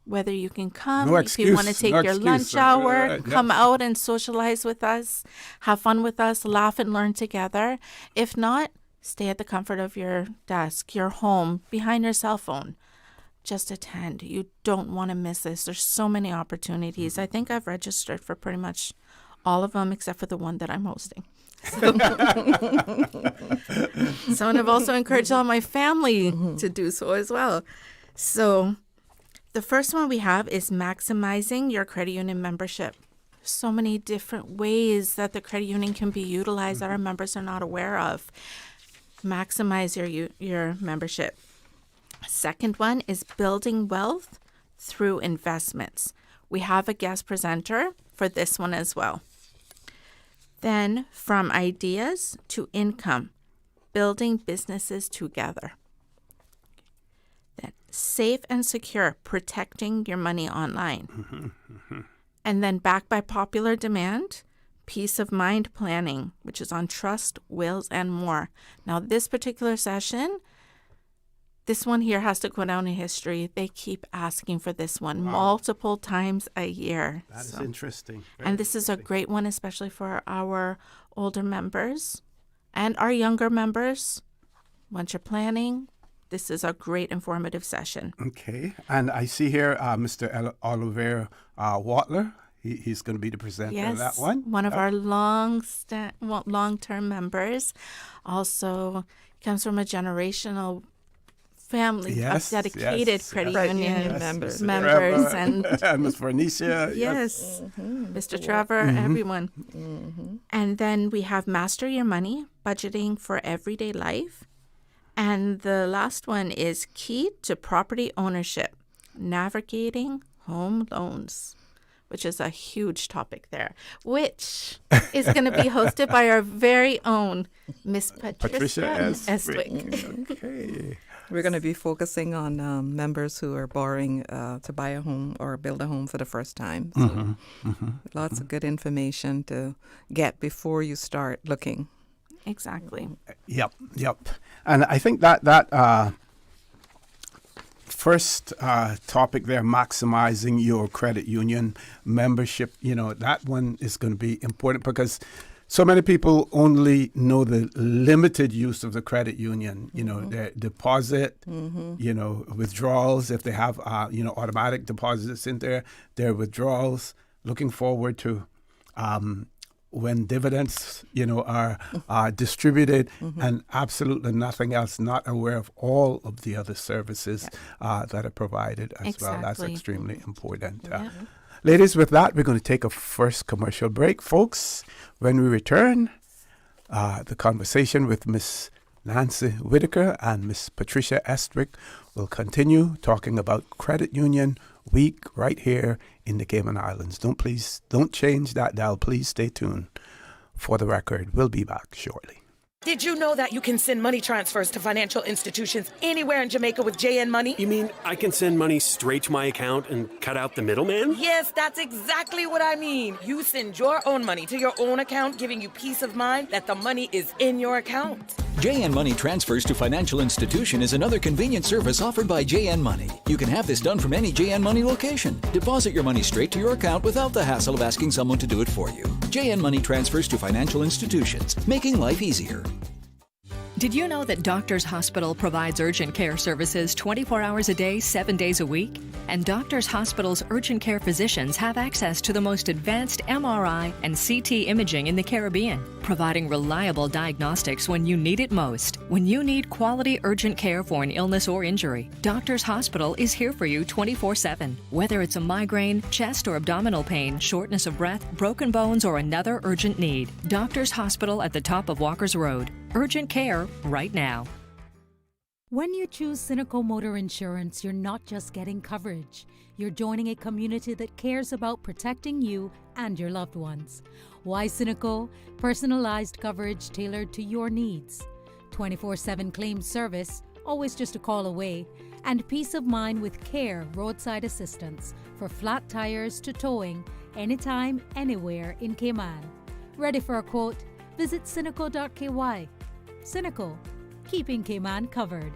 whether you can come, No if you want to excuse, take no your excuse. lunch hour, Right, come yes. out and socialize with us, have fun with us, laugh and learn together. If not, stay at the comfort of your desk, your home, behind your cell phone. Just attend. You don't want to miss this. There's so many opportunities. I think I've registered for pretty much all of them except for the one that I'm hosting. So, and I've also encouraged all my family to do so as well. So the first one we have is maximizing your credit union membership. So many different ways that the credit union can be utilized that our members are not aware of. Maximize your membership. Second one is building wealth through investments. We have a guest presenter for this one as well. Then from ideas to income, building businesses together. Then safe and secure, protecting your money online. And then backed by popular demand, peace of mind planning, which is on trust, wills, and more. Now this particular session, this one here has to go down in history. They keep asking for this one multiple times a year. That is interesting. And this is a great one, especially for our older members and our younger members. Once you're planning, this is a great informative session. Okay. And I see here Mr. Oliver Watler. He's going to be the presenter of that one. One of our long-term members. Also comes from a generational family of dedicated credit union members and Ms. Vernicia. Yes, Mr. Trevor, everyone. And then we have Master Your Money, budgeting for everyday life. And the last one is Key to Property Ownership, navigating home loans, which is a huge topic there, which is going to be hosted by our very own Miss Patricia Estwick. Okay. We're going to be focusing on members who are borrowing to buy a home or build a home for the first time. So lots of good information to get before you start looking. Exactly. Yep. And I think that first topic there, maximizing your credit union membership, that one is going to be important because so many people only know the limited use of the credit union, their deposit, withdrawals, if they have, automatic deposits in there, their withdrawals, looking forward to when dividends, are distributed and absolutely nothing else, not aware of all of the other services that are provided as well. That's extremely important. Ladies, with that, we're going to take a first commercial break. Folks, when we return, the conversation with Miss Nancy Whitaker and Miss Patricia Estwick will continue talking about Credit Union Week right here in the Cayman Islands. Don't change that dial. Please stay tuned. For the record, we'll be back shortly. Did you know that you can send money transfers to financial institutions anywhere in Jamaica with JN Money? You mean I can send money straight to my account and cut out the middleman? Yes, that's exactly what I mean. You send your own money to your own account, giving you peace of mind that the money is in your account. JN Money Transfers to Financial Institution is another convenient service offered by JN Money. You can have this done from any JN Money location. Deposit your money straight to your account without the hassle of asking someone to do it for you. JN Money Transfers to Financial Institutions, making life easier. Did you know that Doctors Hospital provides urgent care services 24 hours a day, 7 days a week? And Doctors Hospital's urgent care physicians have access to the most advanced MRI and CT imaging in the Caribbean, providing reliable diagnostics when you need it most. When you need quality urgent care for an illness or injury, Doctors Hospital is here for you 24/7. Whether it's a migraine, chest or abdominal pain, shortness of breath, broken bones, or another urgent need, Doctors Hospital at the top of Walker's Road. Urgent care right now. When you choose Cynical Motor Insurance, you're not just getting coverage. You're joining a community that cares about protecting you and your loved ones. Why Cynical? Personalized coverage tailored to your needs. 24/7 claim service, always just a call away. And peace of mind with CARE roadside assistance for flat tires to towing, anytime, anywhere in Cayman. Ready for a quote? Visit cynical.ky. Cynical, keeping Cayman covered.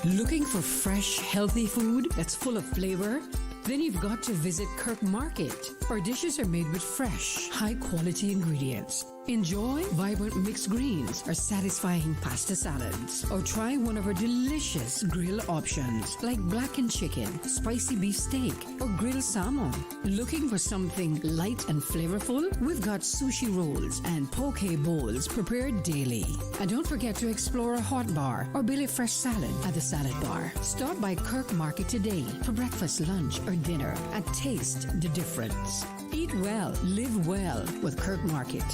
Looking for fresh, healthy food that's full of flavor? Then you've got to visit Kirk Market. Our dishes are made with fresh, high-quality ingredients. Enjoy vibrant mixed greens or satisfying pasta salads. Or try one of our delicious grill options like blackened chicken, spicy beef steak, or grilled salmon. Looking for something light and flavorful? We've got sushi rolls and poke bowls prepared daily. And don't forget to explore a hot bar or Billy Fresh salad at the salad bar. Stop by Kirk Market today for breakfast, lunch, or dinner and taste the difference. Eat well, live well with Kirk Market.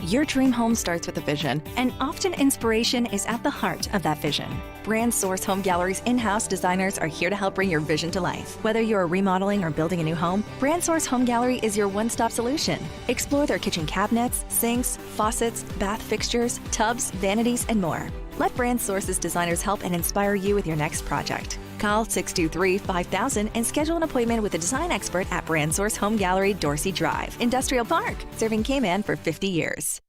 Your dream home starts with a vision, and often inspiration is at the heart of that vision. Brand Source Home Gallery's in-house designers are here to help bring your vision to life. Whether you're remodeling or building a new home, Brand Source Home Gallery is your one-stop solution. Explore their kitchen cabinets, sinks, faucets, bath fixtures, tubs, vanities, and more. Let Brand Source's designers help and inspire you with your next project. Call 623-5000 and schedule an appointment with a design expert at Brand Source Home Gallery, Dorsey Drive, Industrial Park, serving Cayman for 50 years.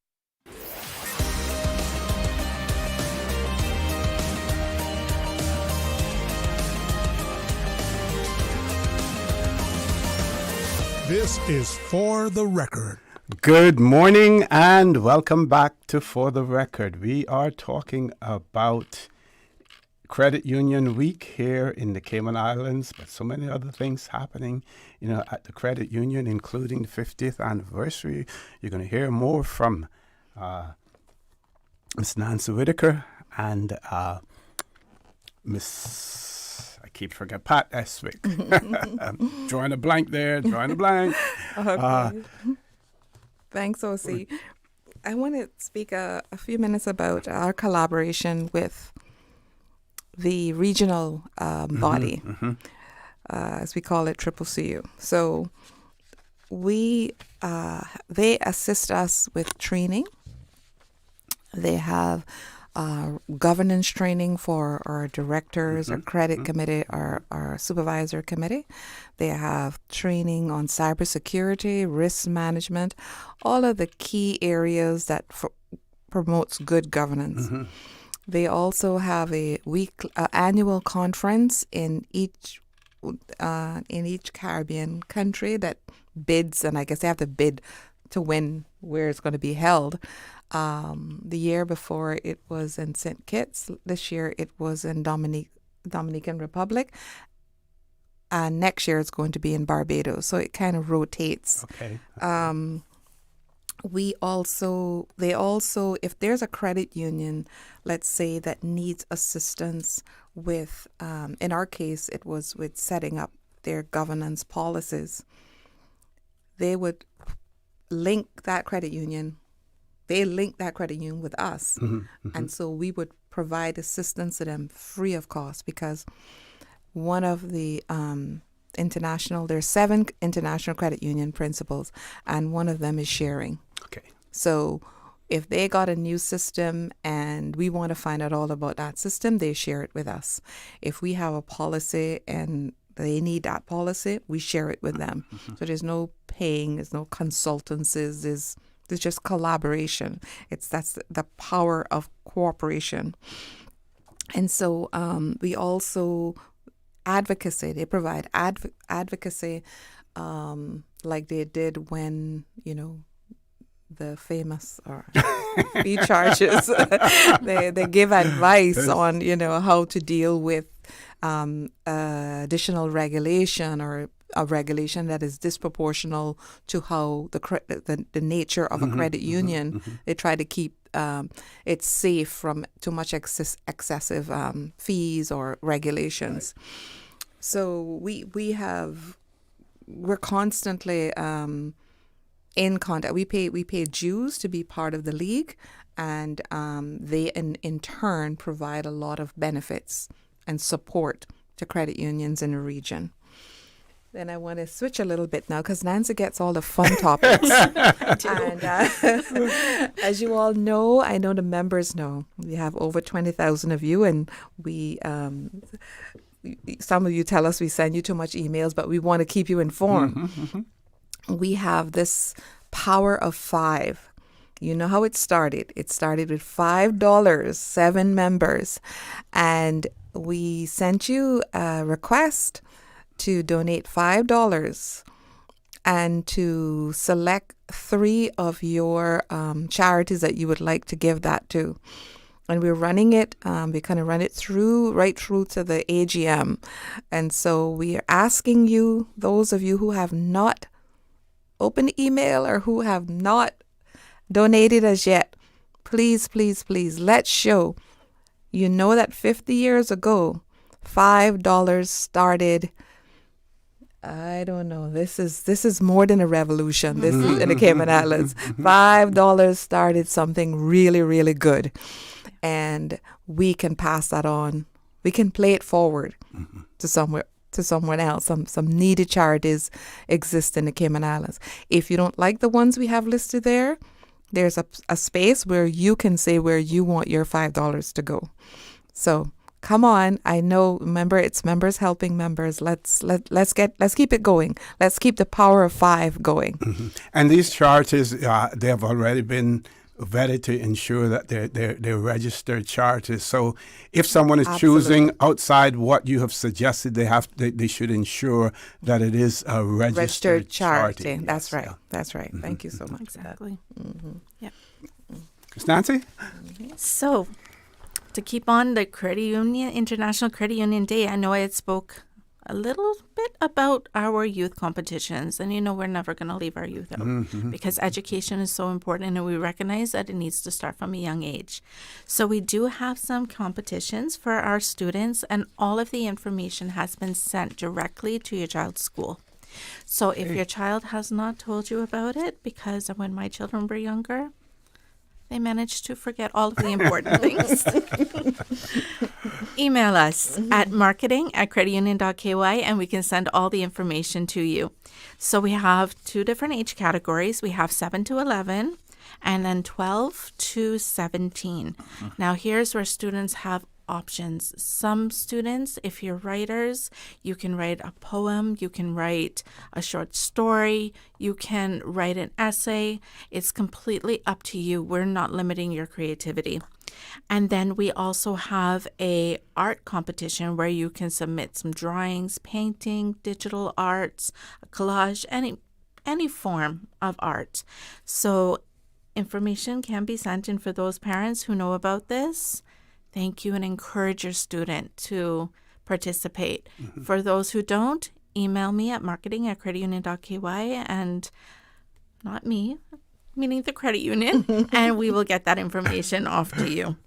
This is For the Record. Good morning and welcome back to For the Record. We are talking about Credit Union Week here in the Cayman Islands, but so many other things happening, at the Credit Union, including the 50th anniversary. You're going to hear more from Miss Nancy Whitaker and Miss, I keep forgetting, Pat Eswick. Drawing a blank there, drawing a blank. Okay. Thanks, OC. I want to speak a few minutes about our collaboration with the regional body, as we call it, CCCU. So they assist us with training. They have governance training for our directors, our credit committee, our supervisor committee. They have training on cybersecurity, risk management, all of the key areas that promotes good governance. They also have a annual conference in each Caribbean country that bids, and I guess they have to bid to win where it's going to be held. The year before it was in St. Kitts. This year it was in Dominican Republic. And next year it's going to be in Barbados. So it kind of rotates. Okay. They also, if there's a credit union, let's say, that needs assistance with, in our case, it was with setting up their governance policies, they would link that credit union. They link that credit union with us. And so we would provide assistance to them free of cost, because one of the there's 7 international credit union principles, and one of them is sharing. Okay. So if they got a new system and we want to find out all about that system, they share it with us. If we have a policy and they need that policy, we share it with them. So there's no paying, there's no consultancies, there's just collaboration. That's the power of cooperation. And so we also advocacy. They provide advocacy like they did when, the famous fee charges. they give advice on, how to deal with additional regulation or a regulation that is disproportional to how the nature of a credit union. They try to keep it safe from too much excessive fees or regulations. Right. So we're constantly in contact. We pay dues to be part of the league, and they in turn provide a lot of benefits and support to credit unions in the region. Then I want to switch a little bit now, because Nancy gets all the fun topics. And as you all know, I know the members know, we have over 20,000 of you, and we some of you tell us we send you too much emails, but we want to keep you informed. We have this power of 5 You know how it started. It started with $5, 7 members. And we sent you a request to donate $5 and to select 3 of your charities that you would like to give that to. And we're running it, we kind of run it right through to the AGM. And so we are asking you, those of you who have not opened email or who have not donated as yet, please, please, please, let's show. You know that 50 years ago, $5 started, I don't know, this is more than a revolution. This is in the Cayman Islands. $5 started something really, really good. And we can pass that on. We can play it forward to someone else. Some needed charities exist in the Cayman Islands. If you don't like the ones we have listed there, there's a space where you can say where you want your $5 to go. So come on. I know, remember, it's members helping members. Let's keep it going. Let's keep the power of 5 going. And these charities, they have already been vetted to ensure that they're registered charities. So if someone is choosing outside what you have suggested, they should ensure that it is a registered charity. That's right. That's right. Thank you so much. Exactly. Yeah. Ms. Nancy? So to keep on the International Credit Union Day, I know I had spoke a little bit about our youth competitions. And, we're never going to leave our youth out because education is so important, and we recognize that it needs to start from a young age. So we do have some competitions for our students, and all of the information has been sent directly to your child's school. So if your child has not told you about it, because when my children were younger, they managed to forget all of the important things. Email us at marketing@creditunion.ky and we can send all the information to you. So we have 2 different age categories. We have 7 to 11 and then 12 to 17. Now here's where students have options. Some students, if you're writers, you can write a poem, you can write a short story, you can write an essay. It's completely up to you. We're not limiting your creativity. And then we also have a art competition where you can submit some drawings, painting, digital arts, a collage, any form of art. So information can be sent in for those parents who know about this. Thank you, and encourage your student to participate. For those who don't, email me at marketing@creditunion.ky, and not me, meaning the credit union, and we will get that information off to you.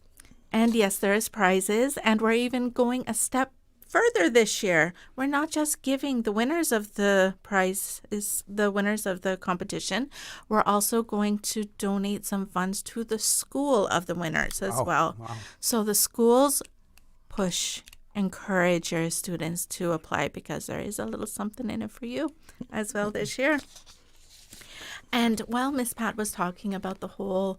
And yes, there is prizes, and we're even going a step further this year. We're not just giving the winners of the prize, is the winners of the competition. We're also going to donate some funds to the school of the winners as well. Wow. So the schools encourage your students to apply, because there is a little something in it for you as well this year. And while Miss Pat was talking about the whole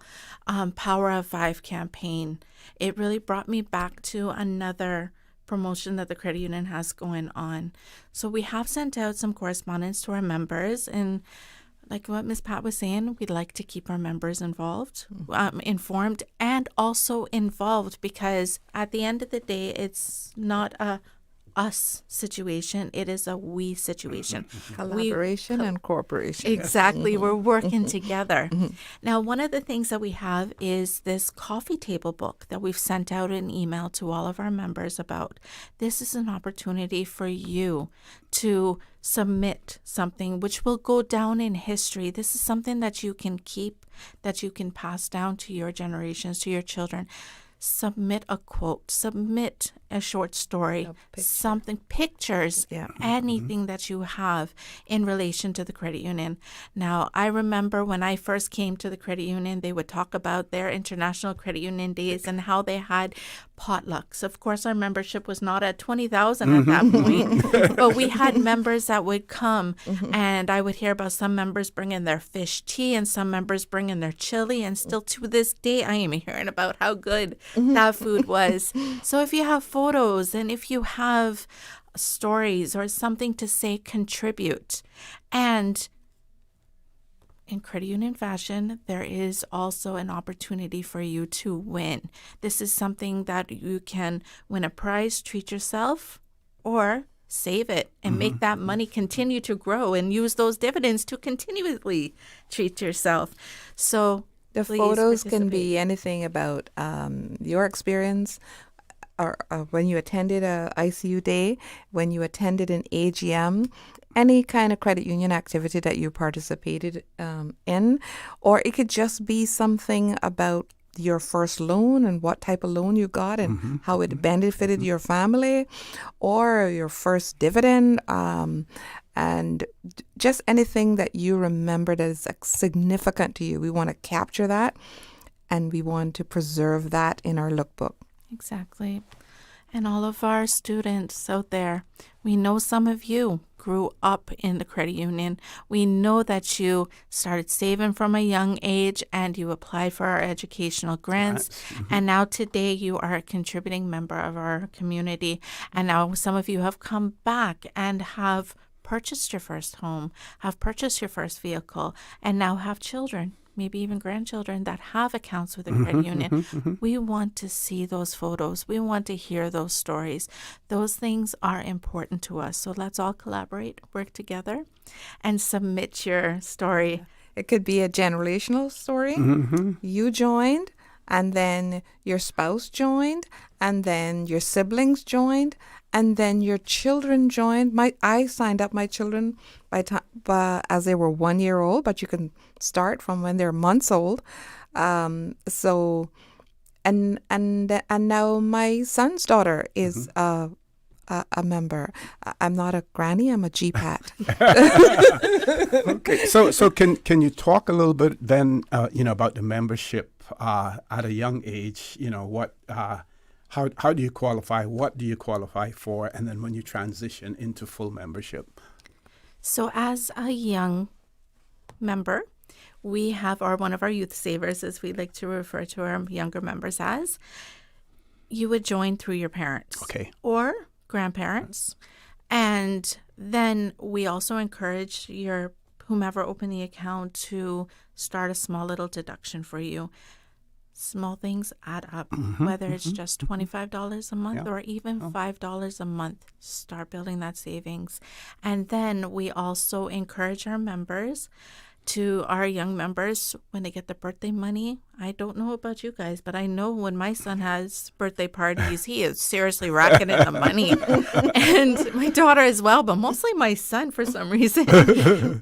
Power of 5 campaign, it really brought me back to another promotion that the credit union has going on. So we have sent out some correspondence to our members, and like what Ms. Pat was saying, we'd like to keep our members involved, informed, and also involved, because at the end of the day, it's not a us situation, it is a we situation. Collaboration and cooperation. Exactly. We're working together. Now, one of the things that we have is this coffee table book that we've sent out an email to all of our members about. This is an opportunity for you to submit something which will go down in history. This is something that you can keep, that you can pass down to your generations, to your children. Submit a quote, submit a short story, pictures, anything that you have in relation to the credit union. Now, I remember when I first came to the credit union, they would talk about their International Credit Union Days and how they had potlucks. Of course, our membership was not at 20,000 at that point, but we had members that would come, and I would hear about some members bringing their fish tea and some members bringing their chili, and still to this day, I am hearing about how good that food was. So if you have photos and if you have stories or something to say, contribute. And in credit union fashion, there is also an opportunity for you to win. This is something that you can win a prize, treat yourself, or save it and make that money continue to grow and use those dividends to continually treat yourself. So the please photos can participate. be anything about your experience, or when you attended a ICU day, when you attended an AGM, any kind of credit union activity that you participated in, or it could just be something about your first loan and what type of loan you got and how it benefited your family, or your first dividend, and just anything that you remember that is significant to you. We want to capture that, and we want to preserve that in our lookbook. Exactly. And all of our students out there, we know some of you grew up in the credit union. We know that you started saving from a young age and you applied for our educational grants. And now today you are a contributing member of our community. And now some of you have come back and have purchased your first home, have purchased your first vehicle, and now have children, maybe even grandchildren that have accounts with the credit union. We want to see those photos. We want to hear those stories. Those things are important to us. So let's all collaborate, work together, and submit your story. It could be a generational story. You joined, and then your spouse joined, and then your siblings joined, and then your children joined. I signed up my children as they were 1 year old, but you can start from when they're months old. So, and now my son's daughter is a member. I'm not a granny. I'm a GPAT. Okay, so can you talk a little bit then, about the membership at a young age? What. How do you qualify? What do you qualify for? And then when you transition into full membership? So as a young member, we have one of our youth savers, as we like to refer to our younger members as. You would join through your parents or grandparents. And then we also encourage whomever opened the account to start a small little deduction for you. Small things add up, whether it's just $25 a month or even $5 a month. Start building that savings. And then we also encourage our young members, when they get the birthday money. I don't know about you guys, but I know when my son has birthday parties, he is seriously racking in the money. And my daughter as well, but mostly my son for some reason.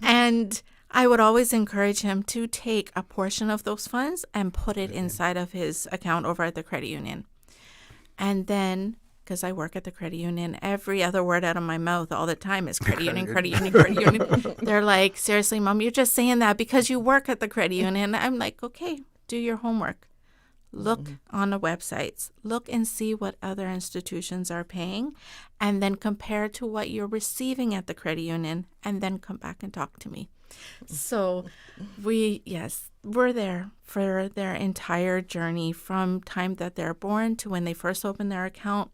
And I would always encourage him to take a portion of those funds and put it inside of his account over at the credit union. And then, because I work at the credit union, every other word out of my mouth all the time is credit union, credit union, credit union. They're like, seriously, Mom, you're just saying that because you work at the credit union. I'm like, okay, do your homework. Look on the websites. Look and see what other institutions are paying, and then compare to what you're receiving at the credit union, and then come back and talk to me. So we're there for their entire journey, from time that they're born to when they first open their account,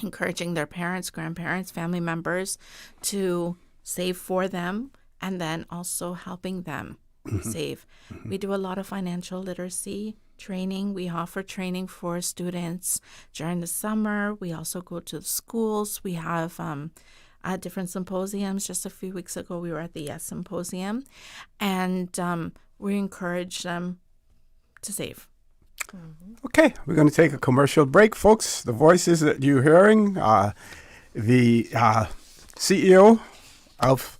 encouraging their parents, grandparents, family members to save for them, and then also helping them save. We do a lot of financial literacy training. We offer training for students during the summer. We also go to the schools. We have different symposiums. Just a few weeks ago, we were at the Yes Symposium, and we encourage them to save. Okay, we're going to take a commercial break, folks. The voices that you're hearing, the CEO of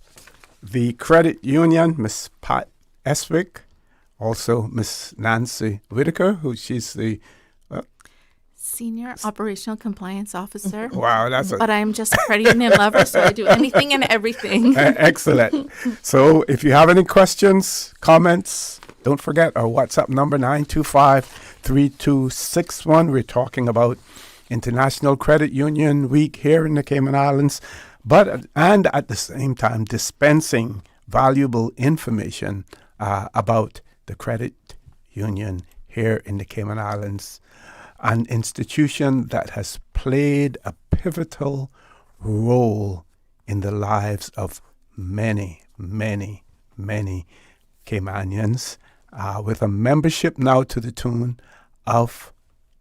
the credit union, Miss Pat Eswick, also Miss Nancy Whitaker, she's the Senior Operational Compliance Officer. Wow, but I'm just a credit union lover, so I do anything and everything. Excellent. So if you have any questions, comments, don't forget our WhatsApp number, 925-3261. We're talking about International Credit Union Week here in the Cayman Islands, and at the same time dispensing valuable information about the credit union here in the Cayman Islands, an institution that has played a pivotal role in the lives of many, many, many Caymanians, with a membership now to the tune of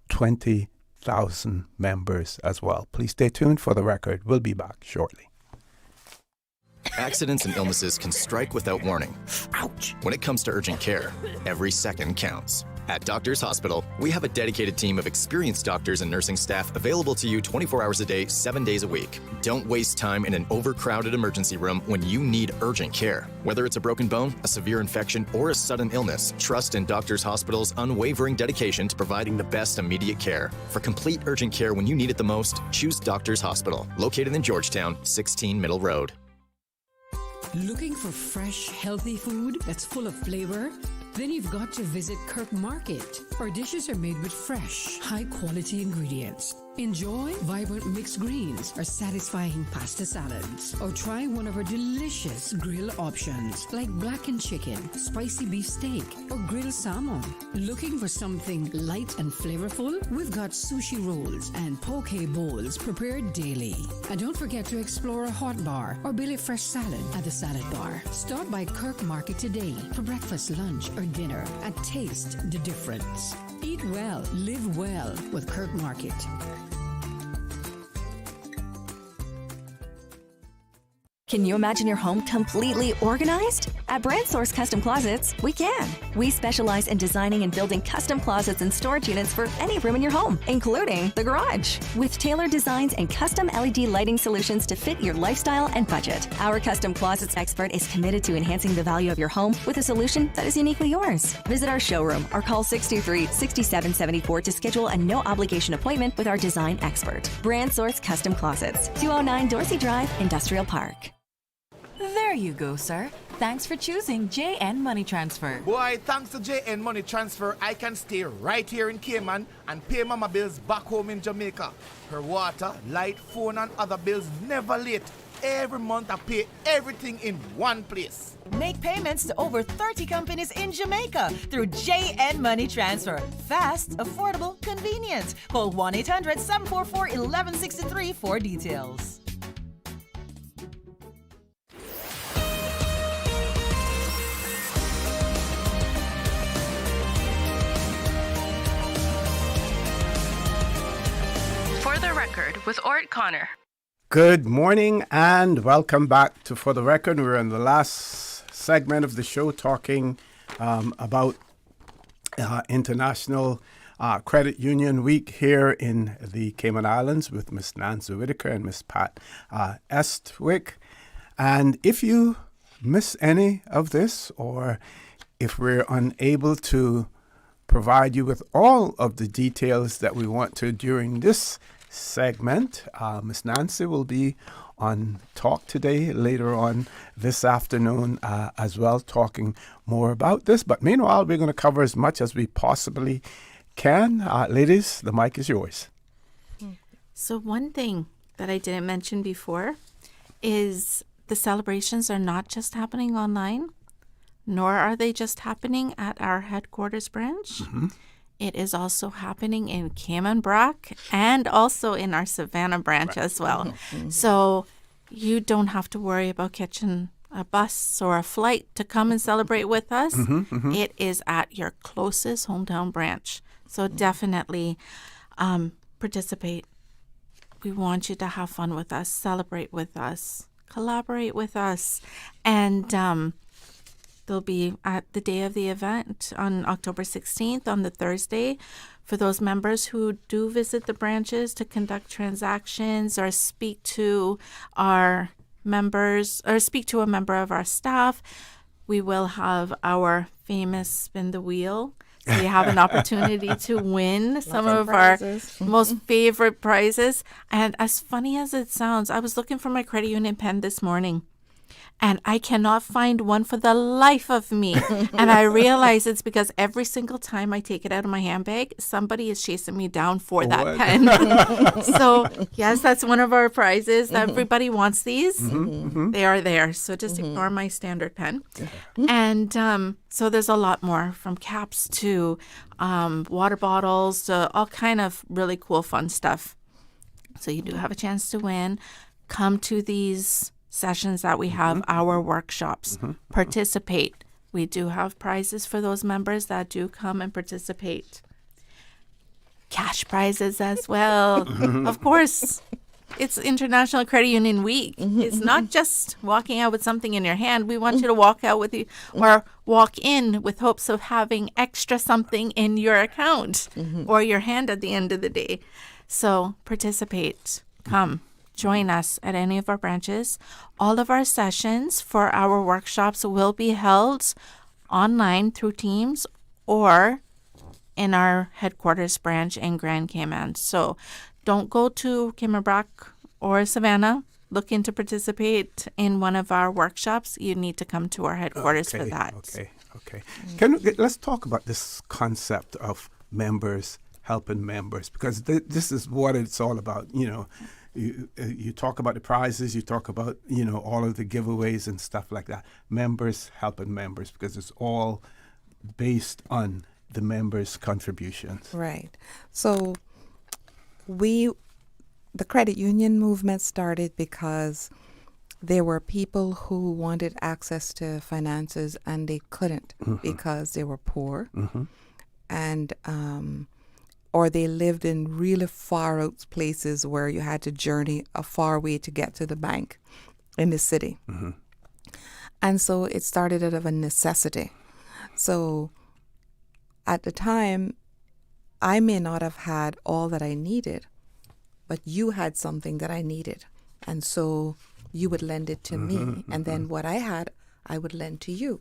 20,000 members as well. Please stay tuned for the record. We'll be back shortly. Accidents and illnesses can strike without warning. Ouch! When it comes to urgent care, every second counts. At Doctors Hospital, we have a dedicated team of experienced doctors and nursing staff available to you 24 hours a day, 7 days a week. Don't waste time in an overcrowded emergency room when you need urgent care. Whether it's a broken bone, a severe infection, or a sudden illness, trust in Doctors Hospital's unwavering dedication to providing the best immediate care. For complete urgent care when you need it the most, choose Doctors Hospital, located in Georgetown, 16 Middle Road. Looking for fresh, healthy food that's full of flavor? Then you've got to visit Kirk Market. Our dishes are made with fresh, high-quality ingredients. Enjoy vibrant mixed greens or satisfying pasta salads. Or try one of our delicious grill options like blackened chicken, spicy beef steak, or grilled salmon. Looking for something light and flavorful? We've got sushi rolls and poke bowls prepared daily. And don't forget to explore a hot bar or Billy Fresh salad at the salad bar. Stop by Kirk Market today for breakfast, lunch, or dinner and taste the difference. Eat well, live well with Kirk Market. Can you imagine your home completely organized? At Brand Source Custom Closets, we can. We specialize in designing and building custom closets and storage units for any room in your home, including the garage. With tailored designs and custom LED lighting solutions to fit your lifestyle and budget. Our custom closets expert is committed to enhancing the value of your home with a solution that is uniquely yours. Visit our showroom or call 623-6774 to schedule a no-obligation appointment with our design expert. Brand Source Custom Closets, 209 Dorsey Drive, Industrial Park. There you go, sir. Thanks for choosing JN Money Transfer. Boy, thanks to JN Money Transfer, I can stay right here in Cayman and pay mama bills back home in Jamaica. Her water, light, phone, and other bills never late. Every month I pay everything in one place. Make payments to over 30 companies in Jamaica through JN Money Transfer. Fast, affordable, convenient. Call 1-800-744-1163 for details. For the Record with ORRETT Connor. Good morning and welcome back to For the Record. We're in the last segment of the show talking about International Credit Union Week here in the Cayman Islands with Miss Nancy Whitaker and Miss Pat Estwick. And if you miss any of this, or if we're unable to provide you with all of the details that we want to during this segment, Miss Nancy will be on Talk Today later on this afternoon as well, talking more about this. But meanwhile, we're going to cover as much as we possibly can. Ladies, the mic is yours. So one thing that I didn't mention before is the celebrations are not just happening online, nor are they just happening at our headquarters branch. Mm-hmm. It is also happening in Cayman Brac and also in our Savannah branch as well. Mm-hmm. So you don't have to worry about catching a bus or a flight to come and celebrate with us. Mm-hmm, mm-hmm. It is at your closest hometown branch. So definitely participate. We want you to have fun with us, celebrate with us, collaborate with us. And they'll be at the day of the event on October 16th, on the Thursday, for those members who do visit the branches to conduct transactions or speak to our members or speak to a member of our staff. We will have our famous spin the wheel. So you have an opportunity to win some of our most favorite prizes. And as funny as it sounds, I was looking for my credit union pen this morning, and I cannot find one for the life of me. And I realize it's because every single time I take it out of my handbag, somebody is chasing me down for that pen. So, yes, that's one of our prizes. Everybody wants these. They are there. So just ignore my standard pen. And so there's a lot more, from caps to water bottles to all kind of really cool, fun stuff. So you do have a chance to win. Come to these sessions that we have, our workshops. Participate. We do have prizes for those members that do come and participate. Cash prizes as well. Of course, it's International Credit Union Week. It's not just walking out with something in your hand. We want you to walk out with you or walk in with hopes of having extra something in your account or your hand at the end of the day. So participate. Come. Join us at any of our branches. All of our sessions for our workshops will be held online through Teams or in our headquarters branch in Grand Cayman. So don't go to Kimmerbrook or Savannah looking to participate in one of our workshops. You need to come to our headquarters for that. Okay. Let's talk about this concept of members helping members, because this is what it's all about. You talk about the prizes, you talk about, all of the giveaways and stuff like that. Members helping members, because it's all based on the members' contributions. Right. So the credit union movement started because there were people who wanted access to finances and they couldn't because they were poor. And or they lived in really far out places where you had to journey a far way to get to the bank in the city. And so it started out of a necessity. So at the time, I may not have had all that I needed, but you had something that I needed. And so you would lend it to me. And then what I had, I would lend to you.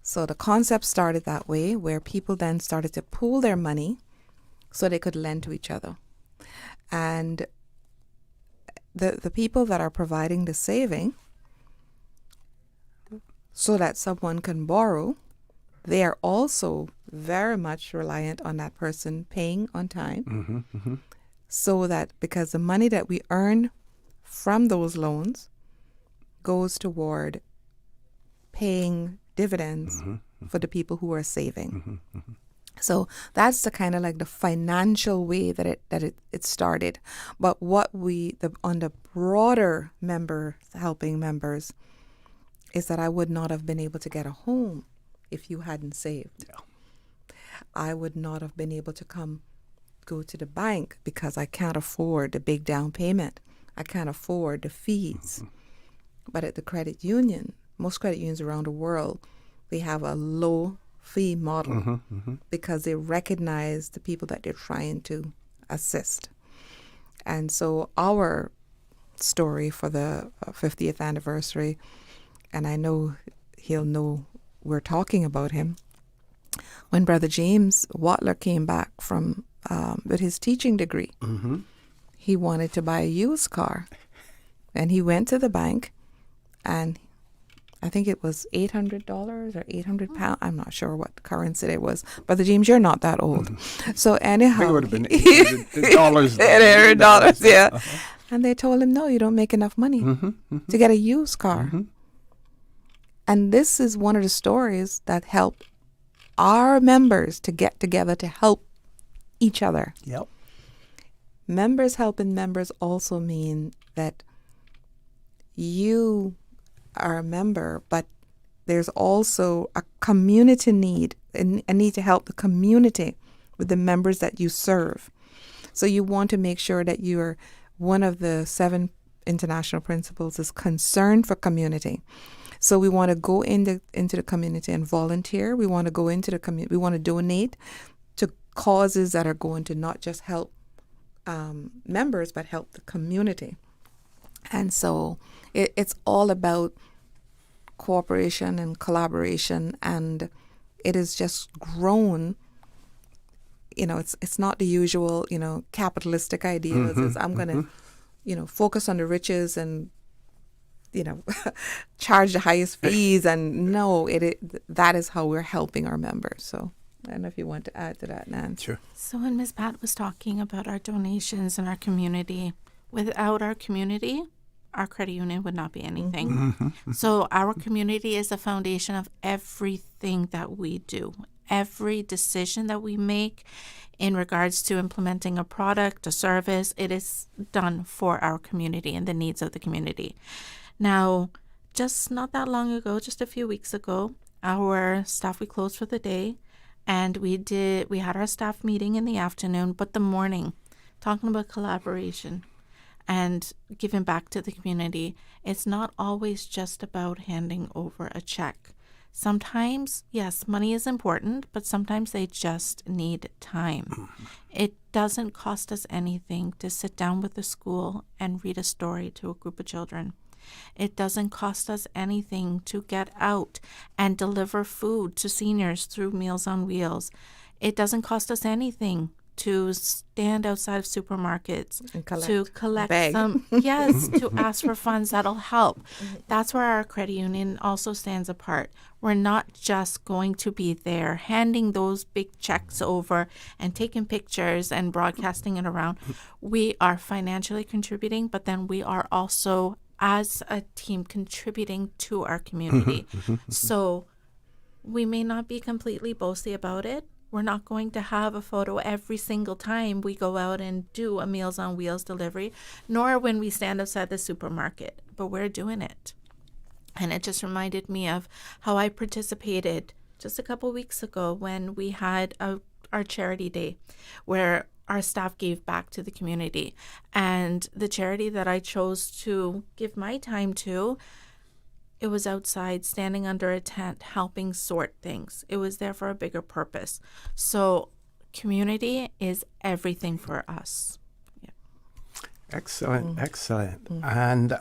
So the concept started that way, where people then started to pool their money so they could lend to each other. And the people that are providing the saving so that someone can borrow, they are also very much reliant on that person paying on time. So that because the money that we earn from those loans goes toward paying dividends for the people who are saving. So that's the kind of like the financial way that it started. But what on the broader helping members is that I would not have been able to get a home if you hadn't saved. I would not have been able to go to the bank because I can't afford the big down payment. I can't afford the fees. But at the credit union, most credit unions around the world, they have a low fee model because they recognize the people that they're trying to assist. And so our story for the 50th anniversary, and I know he'll know we're talking about him, when Brother James Watler came back from with his teaching degree, he wanted to buy a used car. And he went to the bank, and I think it was $800 or £800. I'm not sure what currency it was. Brother James, you're not that old. So anyhow, it would have been $800. $800, yeah. And they told him, no, you don't make enough money to get a used car. And this is one of the stories that helped our members to get together to help each other. Yep. Members helping members also mean that you are a member, but there's also a community need, a need to help the community with the members that you serve. So you want to make sure that you're one of the 7 international principles is concern for community. So we want to go into the community and volunteer. We want to go into the community. We want to donate to causes that are going to not just help members, but help the community. And so it's all about cooperation and collaboration, and it has just grown. It's not the usual, capitalistic ideas. It's I'm going to, focus on the riches and, charge the highest fees. And no, that is how we're helping our members. So I don't know if you want to add to that, Nan. Sure. So when Ms. Pat was talking about our donations and our community, without our community, our credit union would not be anything. So our community is the foundation of everything that we do. Every decision that we make in regards to implementing a product, a service, it is done for our community and the needs of the community. Now, just not that long ago, just a few weeks ago, our staff, we closed for the day, and we had our staff meeting in the afternoon, but the morning, talking about collaboration and giving back to the community. It's not always just about handing over a check. Sometimes, yes, money is important, but sometimes they just need time. It doesn't cost us anything to sit down with the school and read a story to a group of children. It doesn't cost us anything to get out and deliver food to seniors through Meals on Wheels. It doesn't cost us anything to stand outside of supermarkets and to collect beg. some, yes, to ask for funds that'll help. That's where our credit union also stands apart. We're not just going to be there handing those big checks over and taking pictures and broadcasting it around. We are financially contributing, but then we are also, as a team, contributing to our community. So we may not be completely boasty about it. We're not going to have a photo every single time we go out and do a Meals on Wheels delivery, nor when we stand outside the supermarket, but we're doing it. And it just reminded me of how I participated just a couple weeks ago when we had our charity day, where our staff gave back to the community. And the charity that I chose to give my time to, it was outside, standing under a tent, helping sort things. It was there for a bigger purpose. So community is everything for us. Yeah. Excellent, excellent. And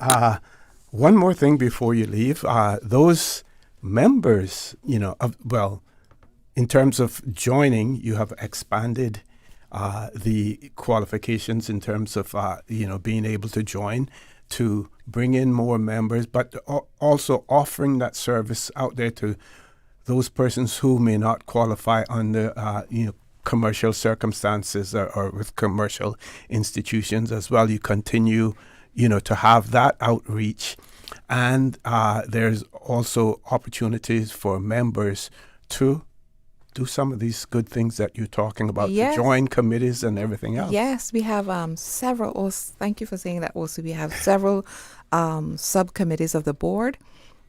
one more thing before you leave. Those members, in terms of joining, you have expanded the qualifications in terms of, being able to join, to bring in more members, but also offering that service out there to those persons who may not qualify under, commercial circumstances or with commercial institutions as well. You continue, to have that outreach. And there's also opportunities for members to do some of these good things that you're talking about, Yes. to join committees and everything else. Yes, we have several. Thank you for saying that. Also, we have several subcommittees of the board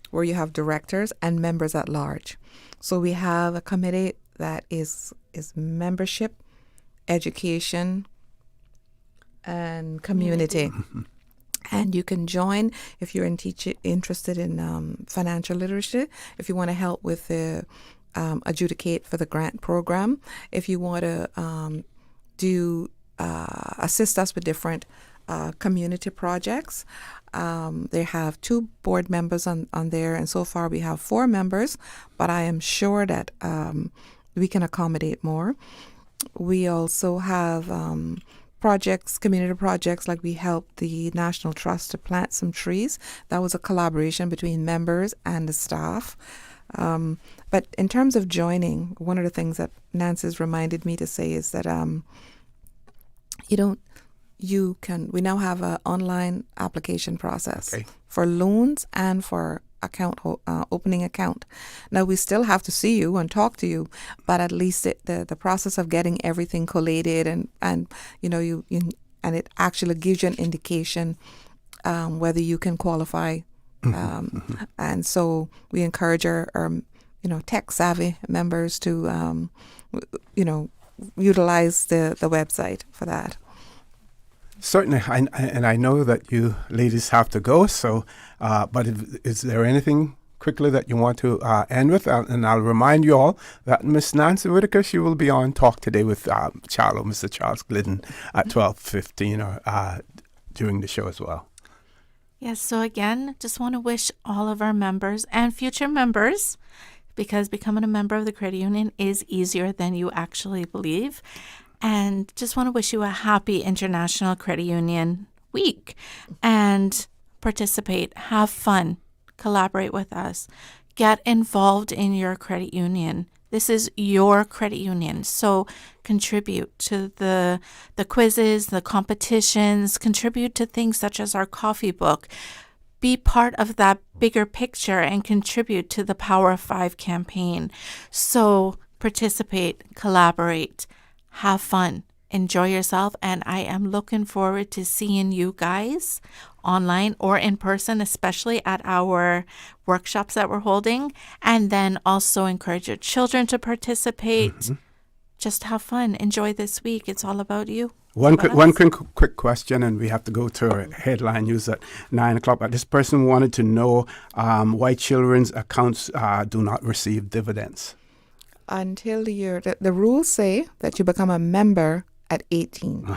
where you have directors and members at large. So we have a committee that is membership, education, and community. And you can join if you're interested in financial literacy, if you want to help with the adjudicate for the grant program, if you want to assist us with different community projects. They have 2 board members on there, and so far we have 4 members, but I am sure that we can accommodate more. We also have projects, community projects, like we helped the National Trust to plant some trees. That was a collaboration between members and the staff. But in terms of joining, one of the things that Nancy's reminded me to say is that we now have an online application process for loans and for opening account. Now we still have to see you and talk to you, but at least the process of getting everything collated and it actually gives you an indication whether you can qualify. And so we encourage our tech savvy members to utilize the website for that. Certainly, and I know that you ladies have to go. So, but is there anything quickly that you want to end with? And I'll remind you all that Miss Nancy Whitaker, she will be on Talk Today with Mr. Charles Glidden at 12:15 or during the show as well. Yes, so again, just want to wish all of our members and future members, because becoming a member of the credit union is easier than you actually believe. And just want to wish you a happy International Credit Union Week. And participate, have fun, collaborate with us, get involved in your credit union. This is your credit union, so contribute to the quizzes, the competitions, contribute to things such as our coffee book. Be part of that bigger picture and contribute to the Power of 5 campaign. So participate, collaborate, have fun, enjoy yourself, and I am looking forward to seeing you guys online or in person, especially at our workshops that we're holding. And then also encourage your children to participate. Just have fun. Enjoy this week. It's all about you. One quick question, and we have to go to headline news at 9 o'clock. But this person wanted to know why children's accounts do not receive dividends. Until the rules say that you become a member at 18.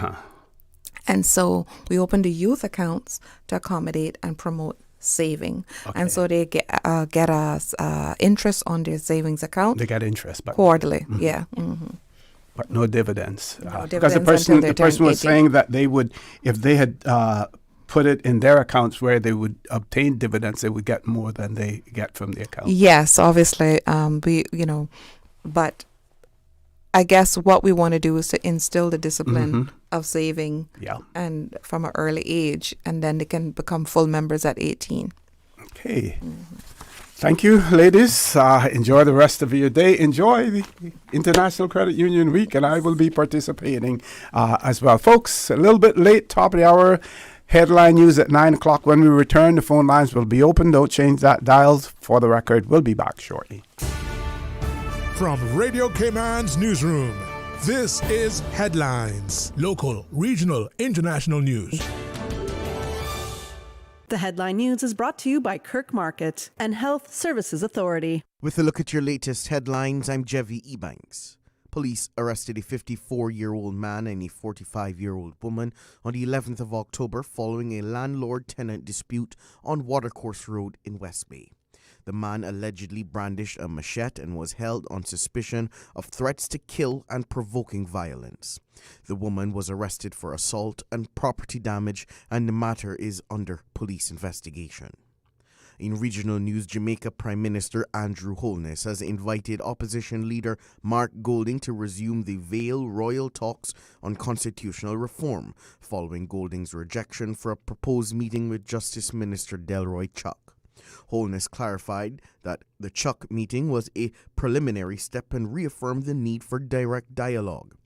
And so we open the youth accounts to accommodate and promote saving. And so they get us interest on their savings account. They get interest, but quarterly. But no dividends. No Because the person was saying that they would, if they had put it in their accounts where they would obtain dividends, they would get more than they get from the account. Yes, obviously. But I guess what we want to do is to instill the discipline of saving and from an early age, and then they can become full members at 18. Okay. Thank you, ladies. Enjoy the rest of your day. Enjoy the International Credit Union Week, and I will be participating as well. Folks, a little bit late, top of the hour. Headline news at 9 o'clock. When we return, the phone lines will be open. Don't change that dials. For the record, we'll be back shortly. From Radio Cayman's newsroom, this is Headlines. Local, regional, international news. The Headline News is brought to you by Kirk Market and Health Services Authority. With a look at your latest headlines, I'm Jevi Ebanks. Police arrested a 54-year-old man and a 45-year-old woman on the 11th of October following a landlord-tenant dispute on Watercourse Road in West Bay. The man allegedly brandished a machete and was held on suspicion of threats to kill and provoking violence. The woman was arrested for assault and property damage, and the matter is under police investigation. In regional news, Jamaica Prime Minister Andrew Holness has invited opposition leader Mark Golding to resume the Vale Royal talks on constitutional reform, following Golding's rejection for a proposed meeting with Justice Minister Delroy Chuck. Holness clarified that the Chuck meeting was a preliminary step and reaffirmed the need for direct dialogue.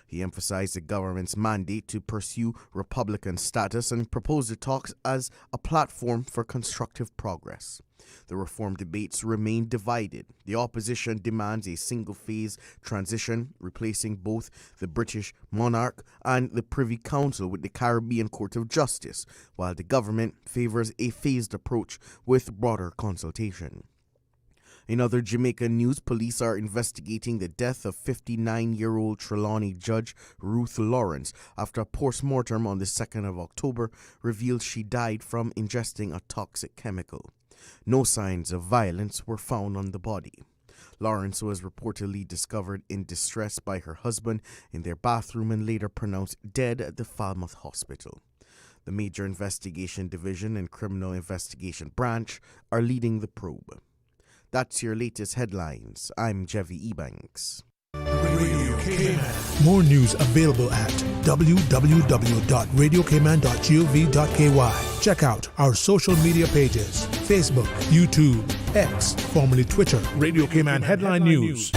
He emphasized the government's mandate to pursue Republican status and proposed the talks as a platform for constructive progress. The reform debates remain divided. The opposition demands a single-phase transition, replacing both the British monarch and the Privy Council with the Caribbean Court of Justice, while the government favors a phased approach with broader consultation. In other Jamaican news, police are investigating the death of 59-year-old Trelawney judge Ruth Lawrence after a post-mortem on the 2nd of October revealed she died from ingesting a toxic chemical. No signs of violence were found on the body. Lawrence was reportedly discovered in distress by her husband in their bathroom and later pronounced dead at the Falmouth Hospital. The Major Investigation Division and Criminal Investigation Branch are leading the probe. That's your latest headlines. I'm Jevi Ebanks. Radio Cayman. More news available at www.radiocayman.gov.ky. Check out our social media pages: Facebook, YouTube, X, formerly Twitter, Radio Cayman Headline News.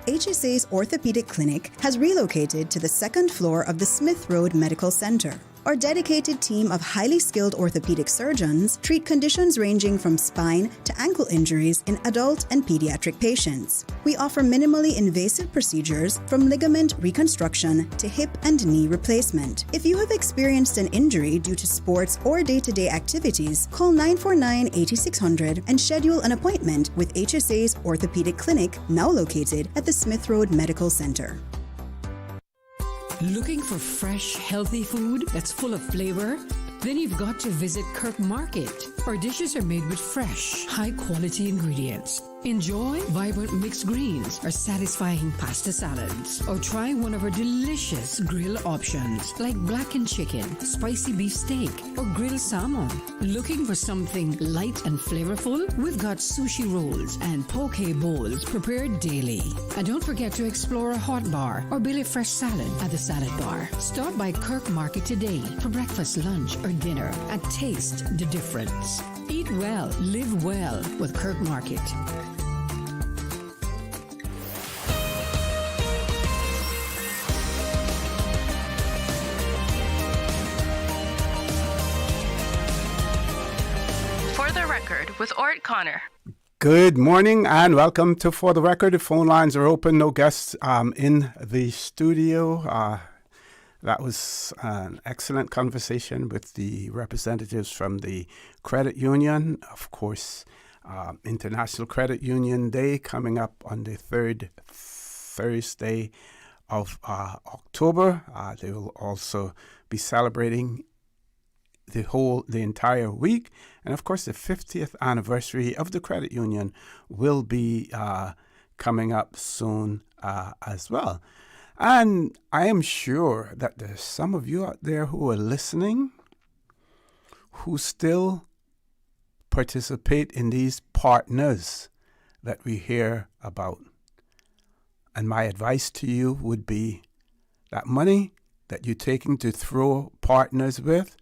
HSA's Orthopedic Clinic has relocated to the second floor of the Smith Road Medical Center. Our dedicated team of highly skilled orthopedic surgeons treat conditions ranging from spine to ankle injuries in adult and pediatric patients. We offer minimally invasive procedures from ligament reconstruction to hip and knee replacement. If you have experienced an injury due to sports or day-to-day activities, call 949-8600 and schedule an appointment with HSA's Orthopedic Clinic, now located at the Smith Road Medical Center. Looking for fresh, healthy food that's full of flavor? Then you've got to visit Kirk Market. Our dishes are made with fresh, high-quality ingredients. Enjoy vibrant mixed greens or satisfying pasta salads. Or try one of our delicious grill options like blackened chicken, spicy beef steak, or grilled salmon. Looking for something light and flavorful? We've got sushi rolls and poke bowls prepared daily. And don't forget to explore a hot bar or Billy Fresh salad at the salad bar. Stop by Kirk Market today for breakfast, lunch, or dinner and taste the difference. Eat well, live well with Kirk Market. Record with ORRETT Connor. Good morning and welcome to For the Record. The phone lines are open. No guests in the studio. That was an excellent conversation with the representatives from the credit union. Of course, International Credit Union Day coming up on the third Thursday of October. They will also be celebrating the entire week. And of course, the 50th anniversary of the credit union will be coming up soon as well. And I am sure that there's some of you out there who are listening who still participate in these partners that we hear about. And my advice to you would be that money that you're taking to throw partners with,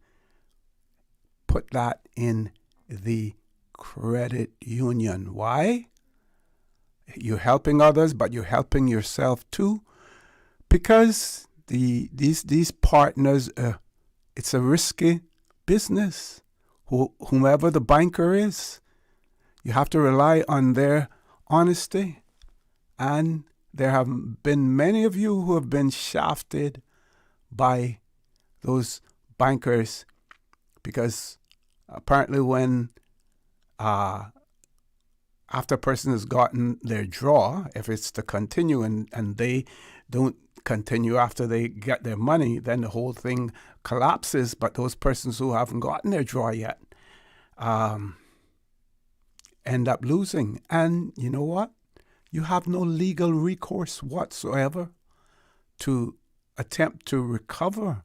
put that in the credit union. Why? You're helping others, but you're helping yourself too, because these partners, it's a risky business. Whomever the banker is, you have to rely on their honesty. And there have been many of you who have been shafted by those bankers, because apparently when after a person has gotten their draw, if it's to continue and they don't continue after they get their money, then the whole thing collapses. But those persons who haven't gotten their draw yet end up losing. And you know what? You have no legal recourse whatsoever to attempt to recover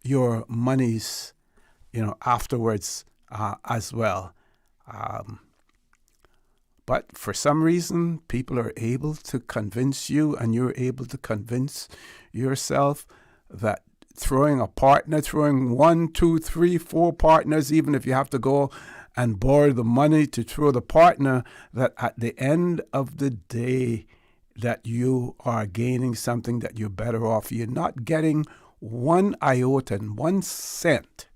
your monies, afterwards as well. But for some reason, people are able to convince you, and you're able to convince yourself that throwing 1, 2, 3, 4 partners, even if you have to go and borrow the money to throw the partner, that at the end of the day, that you are gaining something, that you're better off. You're not getting 1 iota and 1 cent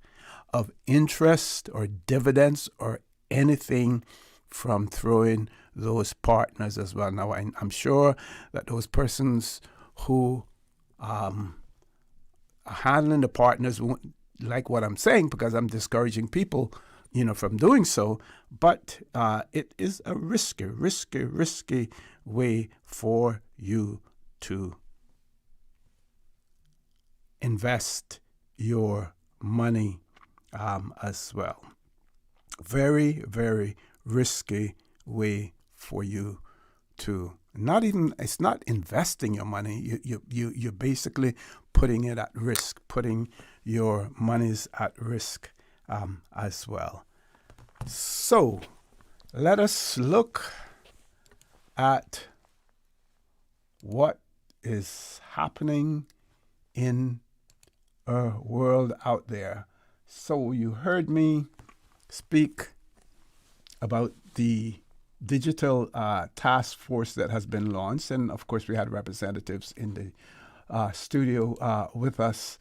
of interest or dividends or anything from throwing those partners as well. Now, I'm sure that those persons who are handling the partners won't like what I'm saying, because I'm discouraging people, from doing so. But it is a risky way for you to invest your money as well. Very, very risky way for you to it's not investing your money. You're basically putting it at risk, putting your monies at risk as well. So let us look at what is happening in a world out there. So you heard me speak about the digital task force that has been launched. And of course, we had representatives in the studio with us,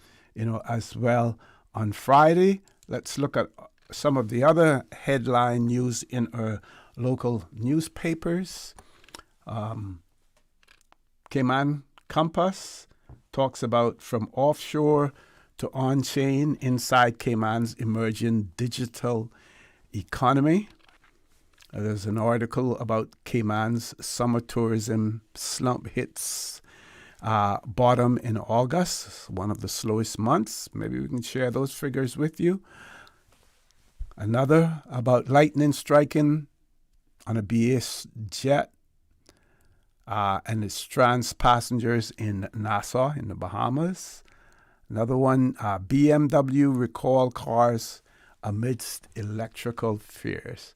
as well on Friday. Let's look at some of the other headline news in our local newspapers. Cayman Compass talks about from offshore to on-chain inside Cayman's emerging digital economy. There's an article about Cayman's summer tourism slump hits bottom in August, one of the slowest months. Maybe we can share those figures with you. Another about lightning striking on a BA jet and it strands passengers in Nassau in the Bahamas. Another one, BMW recall cars amidst electrical fears.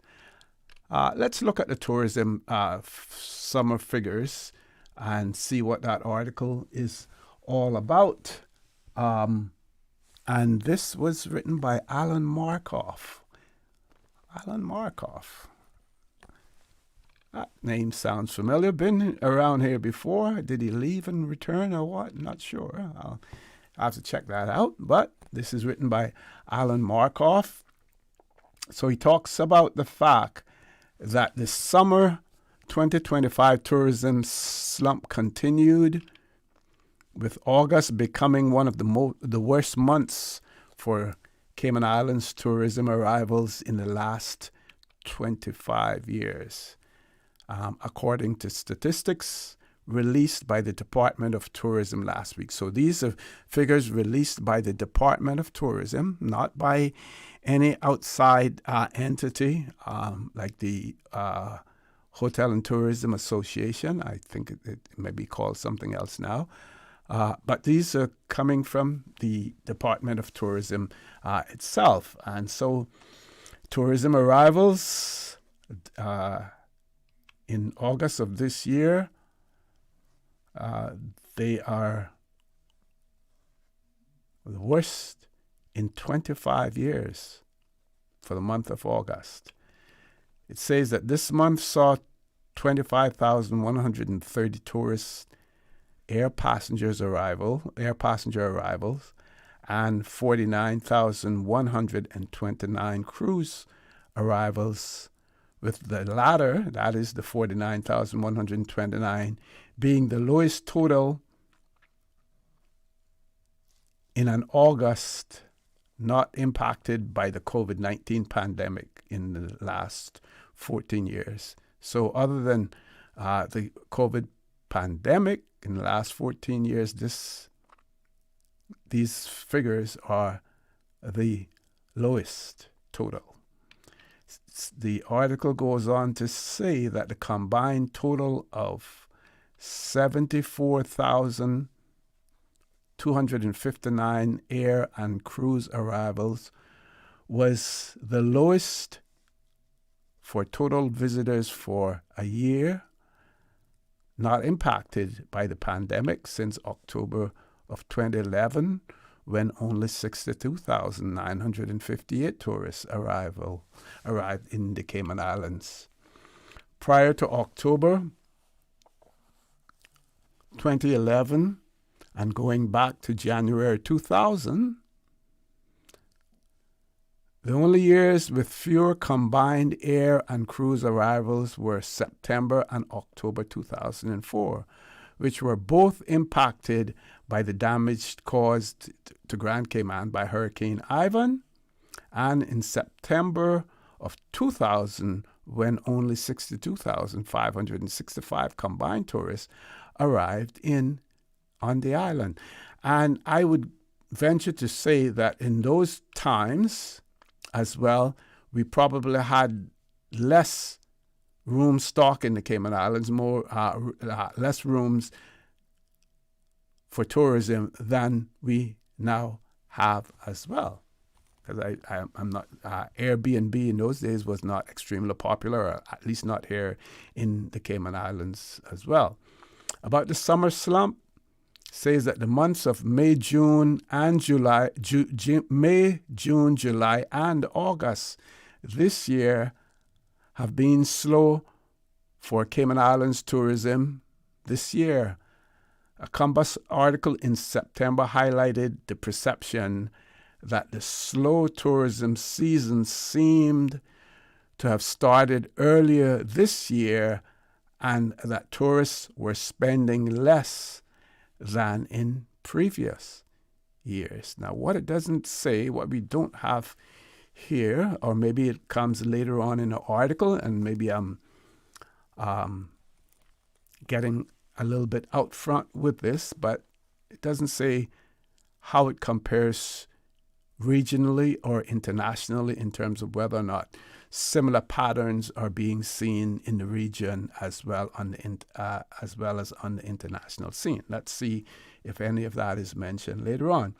Let's look at the tourism summer figures and see what that article is all about. And this was written by Alan Markoff. Alan Markoff. That name sounds familiar. Been around here before. Did he leave and return or what? Not sure. I'll have to check that out. But this is written by Alan Markoff. So he talks about the fact that the summer 2025 tourism slump continued, with August becoming one of the worst months for Cayman Islands tourism arrivals in the last 25 years, according to statistics released by the Department of Tourism last week. So these are figures released by the Department of Tourism, not by any outside entity like the Hotel and Tourism Association. I think it may be called something else now. But these are coming from the Department of Tourism itself. And so tourism arrivals in August of this year, they are the worst in 25 years for the month of August. It says that this month saw 25,130 tourists air passenger arrivals, and 49,129 cruise arrivals, with the latter, that is the 49,129, being the lowest total in an August not impacted by the COVID-19 pandemic in the last 14 years. So other than the COVID pandemic, in the last 14 years, these figures are the lowest total. The article goes on to say that the combined total of 74,259 air and cruise arrivals was the lowest for total visitors for a year not impacted by the pandemic since October of 2011, when only 62,958 tourists arrived in the Cayman Islands. Prior to October 2011 and going back to January 2000, the only years with fewer combined air and cruise arrivals were September and October 2004, which were both impacted by the damage caused to Grand Cayman by Hurricane Ivan, and in September of 2000, when only 62,565 combined tourists arrived on the island. And I would venture to say that in those times as well, we probably had less room stock in the Cayman Islands, less rooms for tourism than we now have as well. Because I'm not, Airbnb in those days was not extremely popular, or at least not here in the Cayman Islands as well. About the summer slump, says that the months of May, June, July, and August this year have been slow for Cayman Islands tourism this year. A Compass article in September highlighted the perception that the slow tourism season seemed to have started earlier this year, and that tourists were spending less than in previous years. Now, what it doesn't say, what we don't have here, or maybe it comes later on in the article, and maybe I'm getting a little bit out front with this, but it doesn't say how it compares regionally or internationally in terms of whether or not similar patterns are being seen in the region as well as on the international scene. Let's see if any of that is mentioned later on.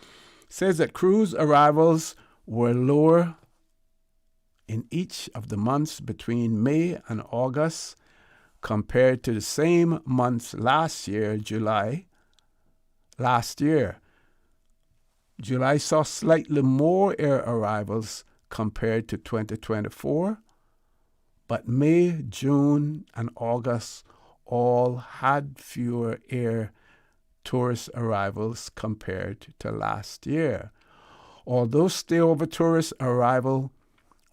It says that cruise arrivals were lower in each of the months between May and August compared to the same months last year, July. July saw slightly more air arrivals compared to 2024, but May, June, and August all had fewer air tourist arrivals compared to last year. Although stayover tourist arrival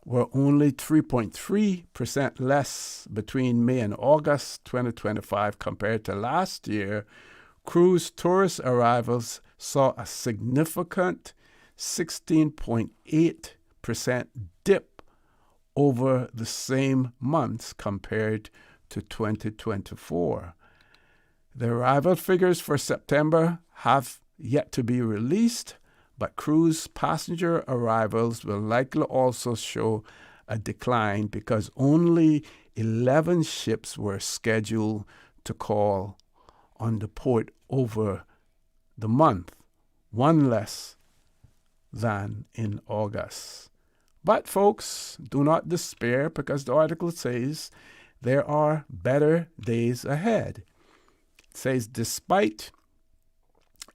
were only 3.3% less between May and August 2025 compared to last year, cruise tourist arrivals saw a significant 16.8% dip over the same months compared to 2024. The arrival figures for September have yet to be released, but cruise passenger arrivals will likely also show a decline because only 11 ships were scheduled to call on the port over the month, one less than in August. But folks, do not despair because the article says there are better days ahead. It says despite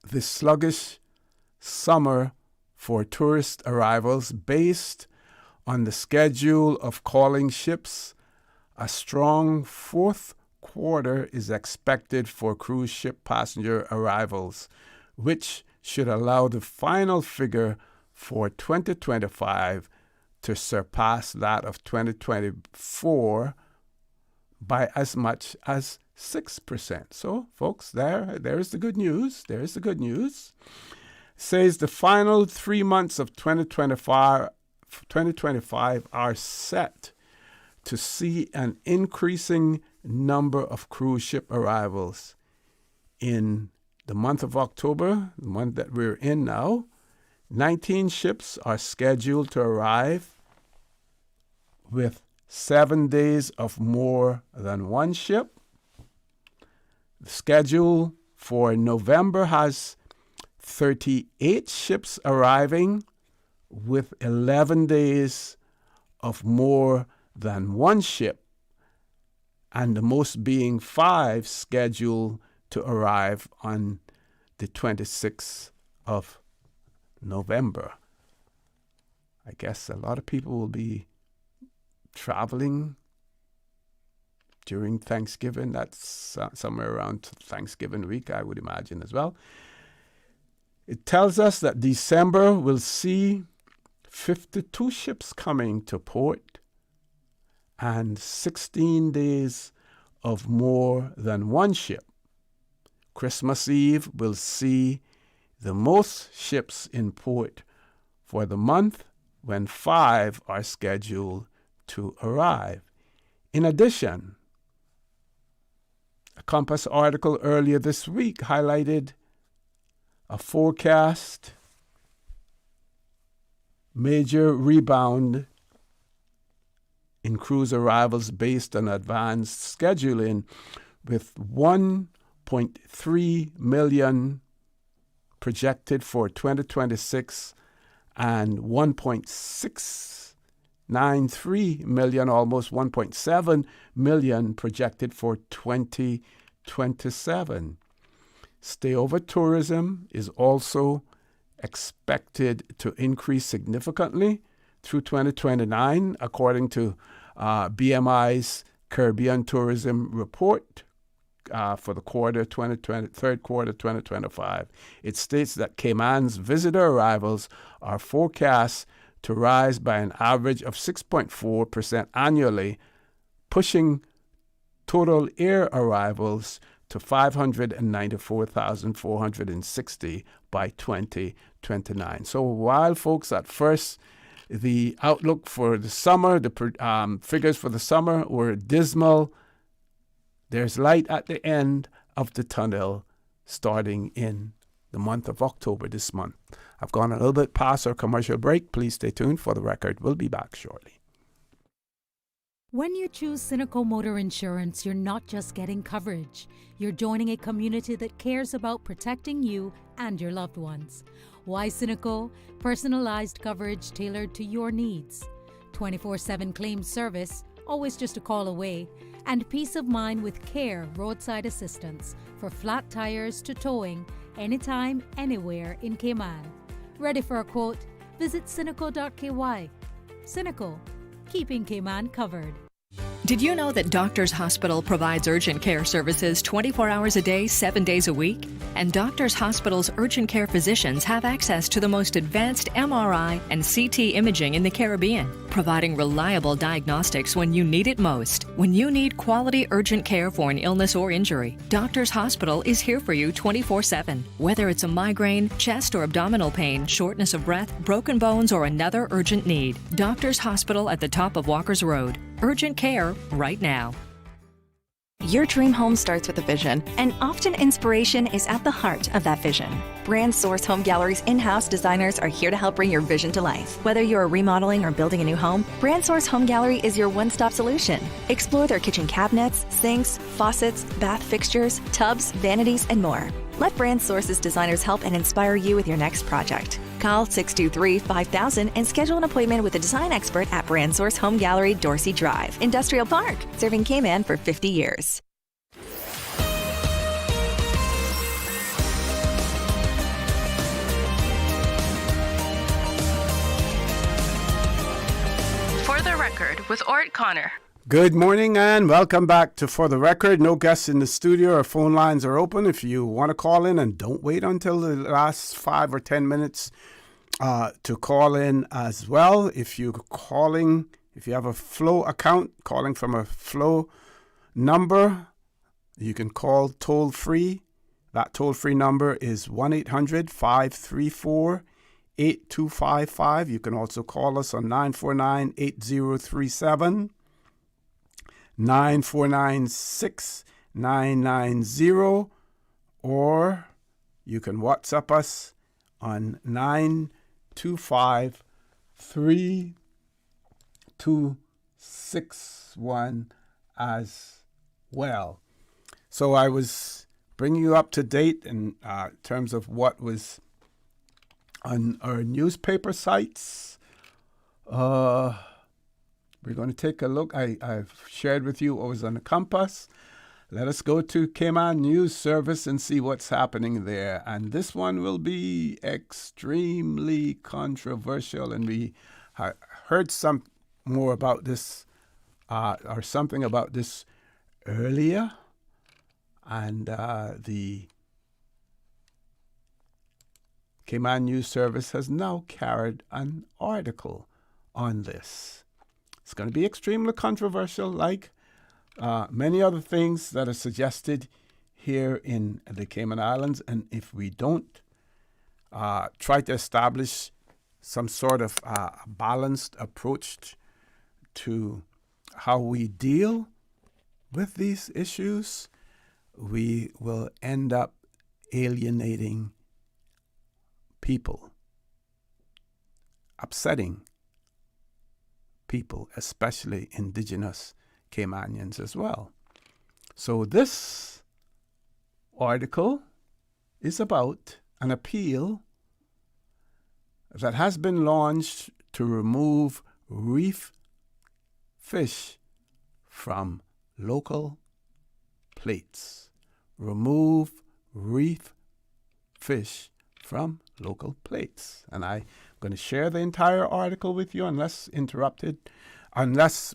the sluggish summer for tourist arrivals based on the schedule of calling ships, a strong fourth quarter is expected for cruise ship passenger arrivals, which should allow the final figure for 2025 to surpass that of 2024 by as much as 6%. So, folks, there's the good news. There's the good news. Says the final 3 months of 2025 are set to see an increasing number of cruise ship arrivals. In the month of October, the month that we're in now, 19 ships are scheduled to arrive with 7 days of more than one ship. The schedule for November has 38 ships arriving with 11 days of more than one ship, and the most being 5 scheduled to arrive on the 26th of November. I guess a lot of people will be traveling during Thanksgiving. That's somewhere around Thanksgiving week, I would imagine as well. It tells us that December will see 52 ships coming to port and 16 days of more than one ship. Christmas Eve will see the most ships in port for the month when 5 are scheduled to arrive. In addition, a Compass article earlier this week highlighted a forecast major rebound in cruise arrivals based on advanced scheduling, with 1.3 million projected for 2026 and 1.693 million, almost 1.7 million projected for 2027. Stayover tourism is also expected to increase significantly through 2029, according to BMI's Caribbean Tourism Report for the third quarter 2025. It states that Cayman's visitor arrivals are forecast to rise by an average of 6.4% annually, pushing total air arrivals to 594,460 by 2029. So while, folks, at first the outlook for the summer, the figures for the summer were dismal, there's light at the end of the tunnel starting in the month of October this month. I've gone a little bit past our commercial break. Please stay tuned for the record. We'll be back shortly. When you choose Cynical Motor Insurance, you're not just getting coverage. You're joining a community that cares about protecting you and your loved ones. Why Cynical? Personalized coverage tailored to your needs. 24/7 claim service, always just a call away. And peace of mind with CARE roadside assistance for flat tires to towing, anytime, anywhere in Cayman. Ready for a quote? Visit cynical.ky. Cynical, keeping Cayman covered. Did you know that Doctors Hospital provides urgent care services 24 hours a day, 7 days a week? And Doctors Hospital's urgent care physicians have access to the most advanced MRI and CT imaging in the Caribbean, providing reliable diagnostics when you need it most. When you need quality urgent care for an illness or injury, Doctors Hospital is here for you 24/7. Whether it's a migraine, chest or abdominal pain, shortness of breath, broken bones, or another urgent need, Doctors Hospital at the top of Walker's Road. Urgent care right now. Your dream home starts with a vision, and often inspiration is at the heart of that vision. Brand Source Home Gallery's in-house designers are here to help bring your vision to life. Whether you're remodeling or building a new home, Brand Source Home Gallery is your one-stop solution. Explore their kitchen cabinets, sinks, faucets, bath fixtures, tubs, vanities, and more. Let Brand Source's designers help and inspire you with your next project. Call 623-5000 and schedule an appointment with a design expert at Brand Source Home Gallery, Dorsey Drive, Industrial Park, serving Cayman for 50 years. For the Record with ORRETT Connor. Good morning and welcome back to For the Record. No guests in the studio. Our phone lines are open if you want to call in, and don't wait until the last 5 or 10 minutes to call in as well. If you have a Flow account, calling from a Flow number, you can call toll free. That toll free number is 1-800-534-8255. You can also call us on 949-8037. 949-6990, or you can WhatsApp us on 925-3261 as well. So I was bringing you up to date in terms of what was on our newspaper sites. We're going to take a look. I've shared with you what was on the Compass. Let us go to Cayman News Service and see what's happening there. And this one will be extremely controversial. And we heard some more about this, or something about this earlier. And the Cayman News Service has now carried an article on this. It's going to be extremely controversial, like many other things that are suggested here in the Cayman Islands. And if we don't try to establish some sort of balanced approach to how we deal with these issues, we will end up alienating people, upsetting people, especially indigenous Caymanians as well. So this article is about an appeal that has been launched to remove reef fish from local plates. Remove reef fish from local plates. And I'm going to share the entire article with you unless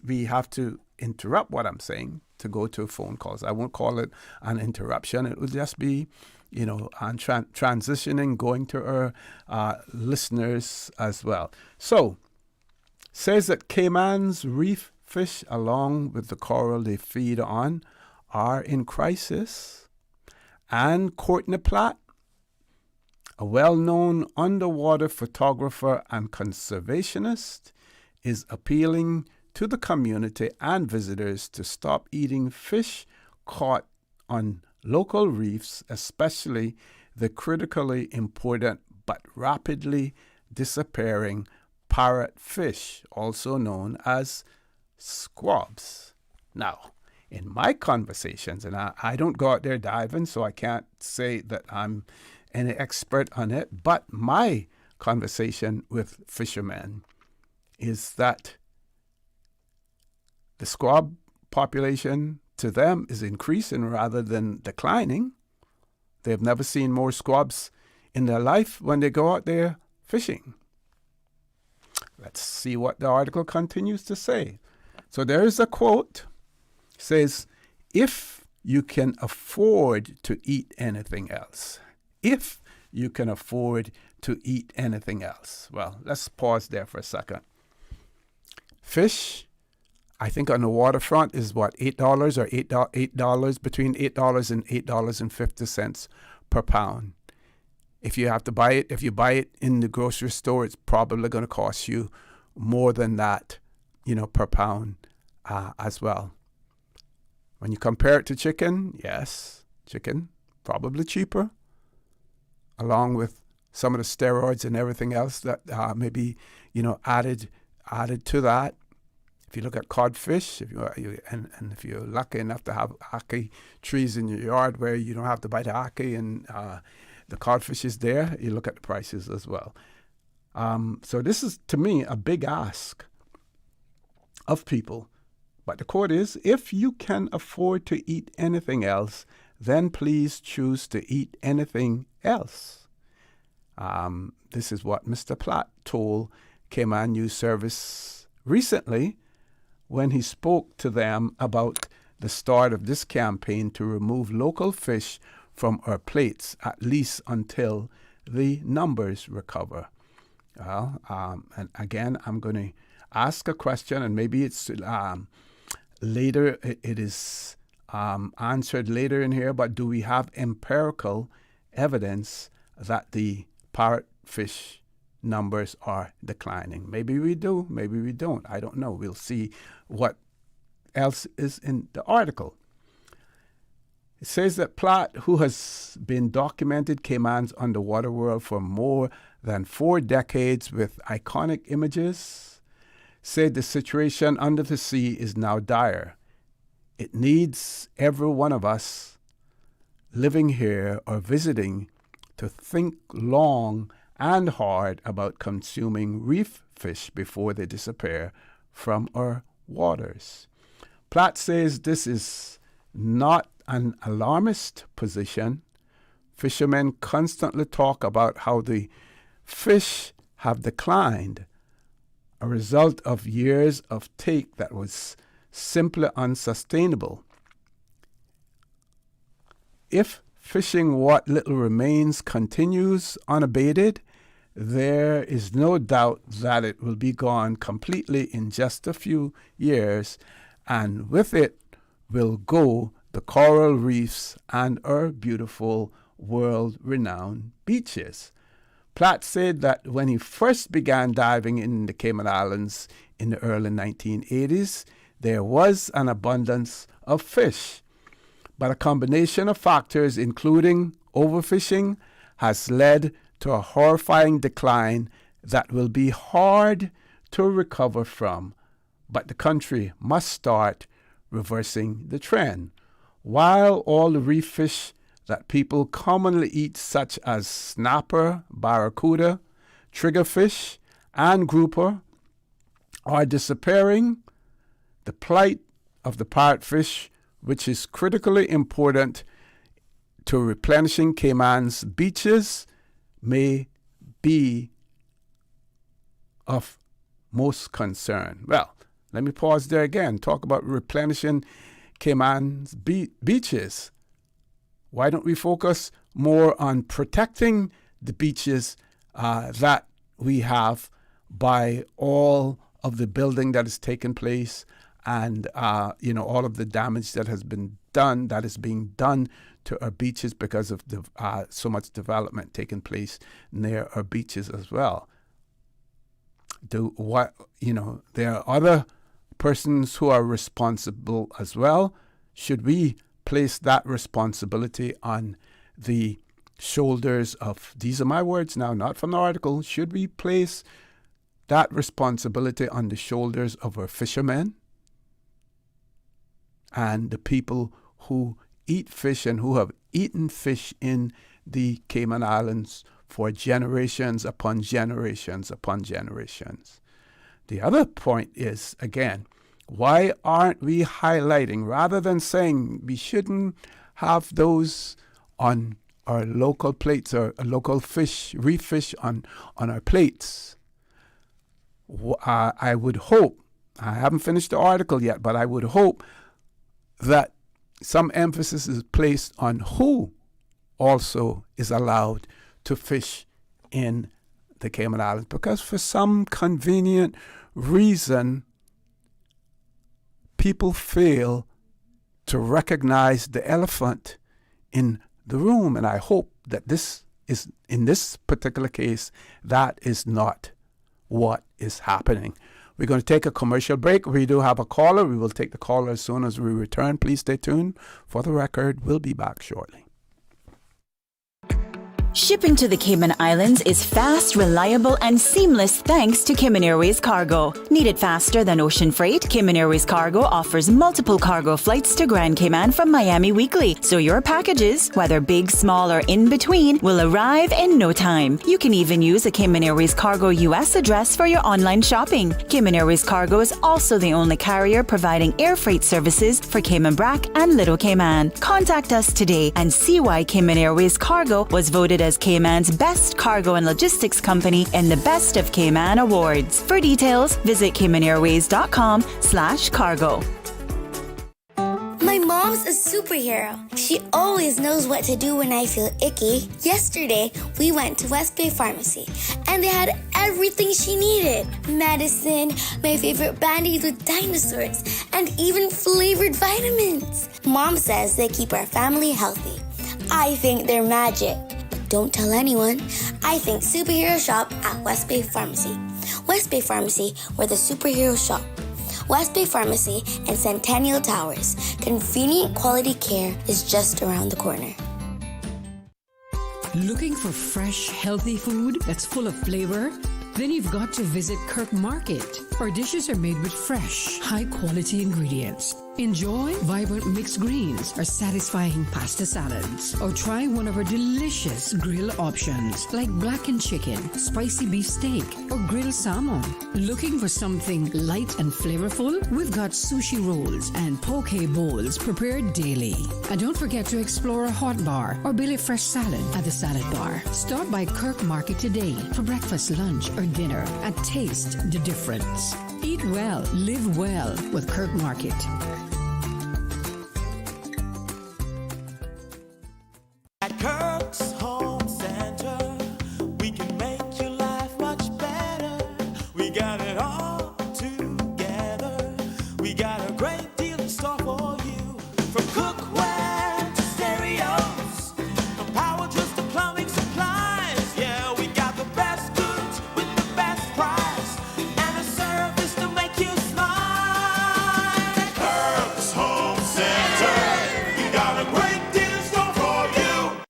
we have to interrupt what I'm saying to go to phone calls. I won't call it an interruption. It will just be, on transitioning, going to our listeners as well. So, says that Cayman's reef fish, along with the coral they feed on, are in crisis. And Courtney Platt, a well-known underwater photographer and conservationist, is appealing to the community and visitors to stop eating fish caught on local reefs, especially the critically important but rapidly disappearing parrotfish, also known as squabs. Now, in my conversations, and I don't go out there diving, so I can't say that I'm any expert on it, but my conversation with fishermen is that the squab population to them is increasing rather than declining. They've never seen more squabs in their life when they go out there fishing. Let's see what the article continues to say. So there is a quote says, if you can afford to eat anything else, if you can afford to eat anything else. Well, let's pause there for a second. Fish, I think on the waterfront is what, $8 or $8, between $8 and $8.50 per pound. If you have to buy it, if you buy it in the grocery store, it's probably going to cost you more than that, per pound as well. When you compare it to chicken, yes, chicken probably cheaper, along with some of the steroids and everything else that maybe added to that. If you look at codfish, if you're lucky enough to have ackee trees in your yard where you don't have to buy the ackee and the codfish is there, you look at the prices as well. So this is, to me, a big ask of people. But the quote is, if you can afford to eat anything else, then please choose to eat anything else. This is what Mr. Platt told Cayman News Service recently when he spoke to them about the start of this campaign to remove local fish from our plates, at least until the numbers recover. Well, and again, I'm going to ask a question, and maybe it's later, it is answered later in here, but do we have empirical evidence that the parrotfish numbers are declining? Maybe we do, maybe we don't. I don't know. We'll see what else is in the article. It says that Platt, who has been documented Cayman's underwater world for more than 4 decades with iconic images, said the situation under the sea is now dire. It needs every one of us living here or visiting to think long and hard about consuming reef fish before they disappear from our waters. Platt says this is not an alarmist position. Fishermen constantly talk about how the fish have declined, a result of years of take that was simply unsustainable. If fishing what little remains continues unabated, there is no doubt that it will be gone completely in just a few years, and with it will go the coral reefs and our beautiful world-renowned beaches. Platt said that when he first began diving in the Cayman Islands in the early 1980s, there was an abundance of fish. But a combination of factors, including overfishing, has led to a horrifying decline that will be hard to recover from. But the country must start reversing the trend. While all the reef fish that people commonly eat, such as snapper, barracuda, triggerfish, and grouper, are disappearing, the plight of the parrotfish, which is critically important to replenishing Cayman's beaches, may be of most concern. Well, let me pause there again. Talk about replenishing Cayman's beaches. Why don't we focus more on protecting the beaches that we have by all of the building that has taken place and all of the damage that has been done, that is being done to our beaches because of the so much development taking place near our beaches as well. There are other persons who are responsible as well. Should we place that responsibility on the shoulders of, these are my words now, not from the article, should we place that responsibility on the shoulders of our fishermen and the people who eat fish and who have eaten fish in the Cayman Islands for generations upon generations upon generations? The other point is, again, why aren't we highlighting, rather than saying we shouldn't have those on our local plates or local fish, reef fish on our plates? I would hope, I haven't finished the article yet, but I would hope that some emphasis is placed on who also is allowed to fish in the Cayman Islands, because for some convenient reason, people fail to recognize the elephant in the room. And I hope that this is, in this particular case, that is not what is happening. We're going to take a commercial break. We do have a caller. We will take the caller as soon as we return. Please stay tuned. For the record, we'll be back shortly. Shipping to the Cayman Islands is fast, reliable, and seamless thanks to Cayman Airways Cargo. Need it faster than ocean freight? Cayman Airways Cargo offers multiple cargo flights to Grand Cayman from Miami weekly, so your packages, whether big, small, or in between, will arrive in no time. You can even use a Cayman Airways Cargo US address for your online shopping. Cayman Airways Cargo is also the only carrier providing air freight services for Cayman Brac and Little Cayman. Contact us today and see why Cayman Airways Cargo was voted as Cayman's best cargo and logistics company in the Best of Cayman Awards. For details, visit CaymanAirways.com/cargo. My mom's a superhero. She always knows what to do when I feel icky. Yesterday, we went to West Bay Pharmacy, and they had everything she needed. Medicine, my favorite Band-Aids with dinosaurs, and even flavored vitamins. Mom says they keep our family healthy. I think they're magic. Don't tell anyone. I think superhero shop at West Bay Pharmacy. West Bay Pharmacy, where the superheroes shop. West Bay Pharmacy and Centennial Towers. Convenient quality care is just around the corner. Looking for fresh, healthy food that's full of flavor? Then you've got to visit Kirk Market. Our dishes are made with fresh, high-quality ingredients. Enjoy vibrant mixed greens or satisfying pasta salads. Or try one of our delicious grill options like blackened chicken, spicy beef steak, or grilled salmon. Looking for something light and flavorful? We've got sushi rolls and poke bowls prepared daily. And don't forget to explore a hot bar or Billy Fresh salad at the salad bar. Stop by Kirk Market today for breakfast, lunch, or dinner and taste the difference. Eat well, live well with Kirk Market. At Kirk's Home Center, we can make your life much better. We got it all together. We got a great deal in store for you. From cookware to stereos, from power tools to plumbing supplies. Yeah, we got the best goods with the best price and a service to make you smile. Kirk's Home Center, we got a great deal in store for you.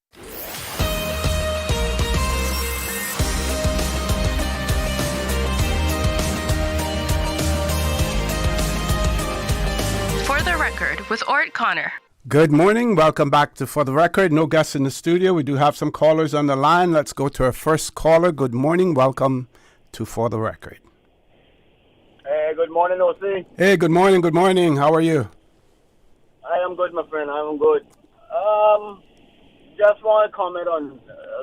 For the record, with ORRETT Connor. Good morning. Welcome back to For the Record. No guests in the studio. We do have some callers on the line. Let's go to our first caller. Good morning. Welcome to For the Record. Hey, good morning, OC. Hey, good morning. Good morning. How are you? I am good, my friend. I am good. Just want to comment on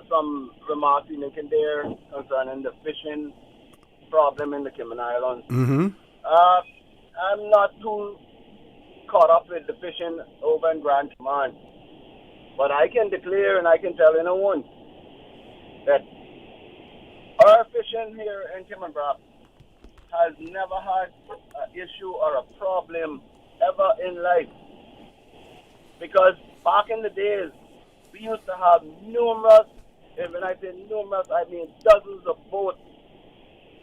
some remarks you making there concerning the fishing problem in the Cayman Islands. Mm-hmm. I'm not too caught up with the fishing over in Grand Cayman, but I can declare and I can tell anyone that our fishing here in Cayman Brac has never had an issue or a problem ever in life. Because back in the days, we used to have numerous, and when I say numerous, I mean dozens of boats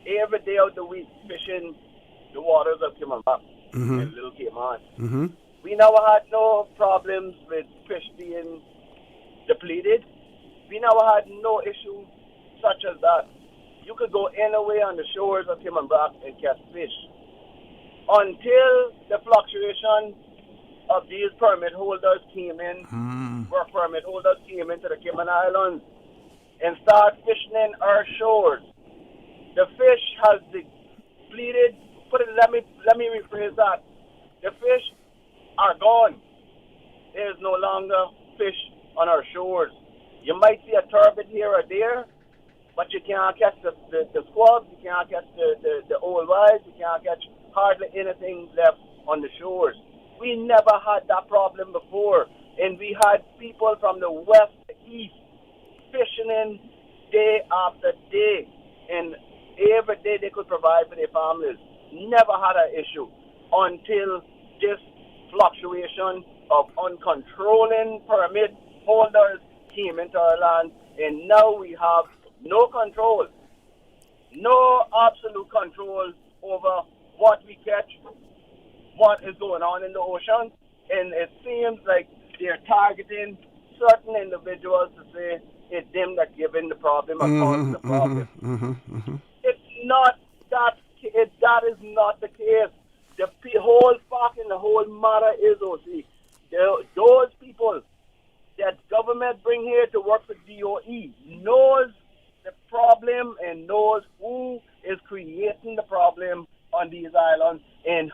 every day of the week fishing the waters of Cayman Brac and Little Cayman. Mm-hmm. We never had no problems with fish being depleted. We never had no issue such as that. You could go anywhere on the shores of Cayman Brac and catch fish. Until the fluctuation of these permit holders came in, where permit holders came into the Cayman Islands and start fishing in our shores. The fish has depleted. Let me rephrase that. The fish are gone. There is no longer fish on our shores. You might see a turbot here or there, but you can't catch the squabs, you can't catch the old wives, you can't catch hardly anything left on the shores. We never had that problem before. And we had people from the west to east fishing in day after day. And every day they could provide for their families. Never had an issue until this fluctuation of uncontrolling permit holders came into our land. And now we have no control, no absolute control over what we catch, what is going on in the ocean. And it seems like they're targeting certain individuals to say it's them that giving the problem or causing the problem. It's not that. That is not the case. The whole fact and the whole matter is, OC, those people that government bring here to work for DOE knows the problem and knows who is creating the problem on these islands, and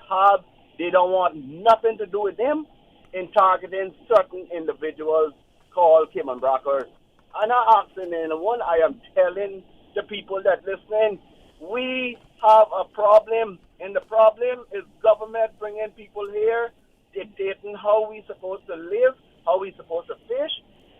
they don't want nothing to do with them in targeting certain individuals called Cayman Brackers. I'm not asking anyone. I am telling the people that listening, we have a problem, and the problem is government bringing people here, dictating how we supposed to live, how we supposed to fish,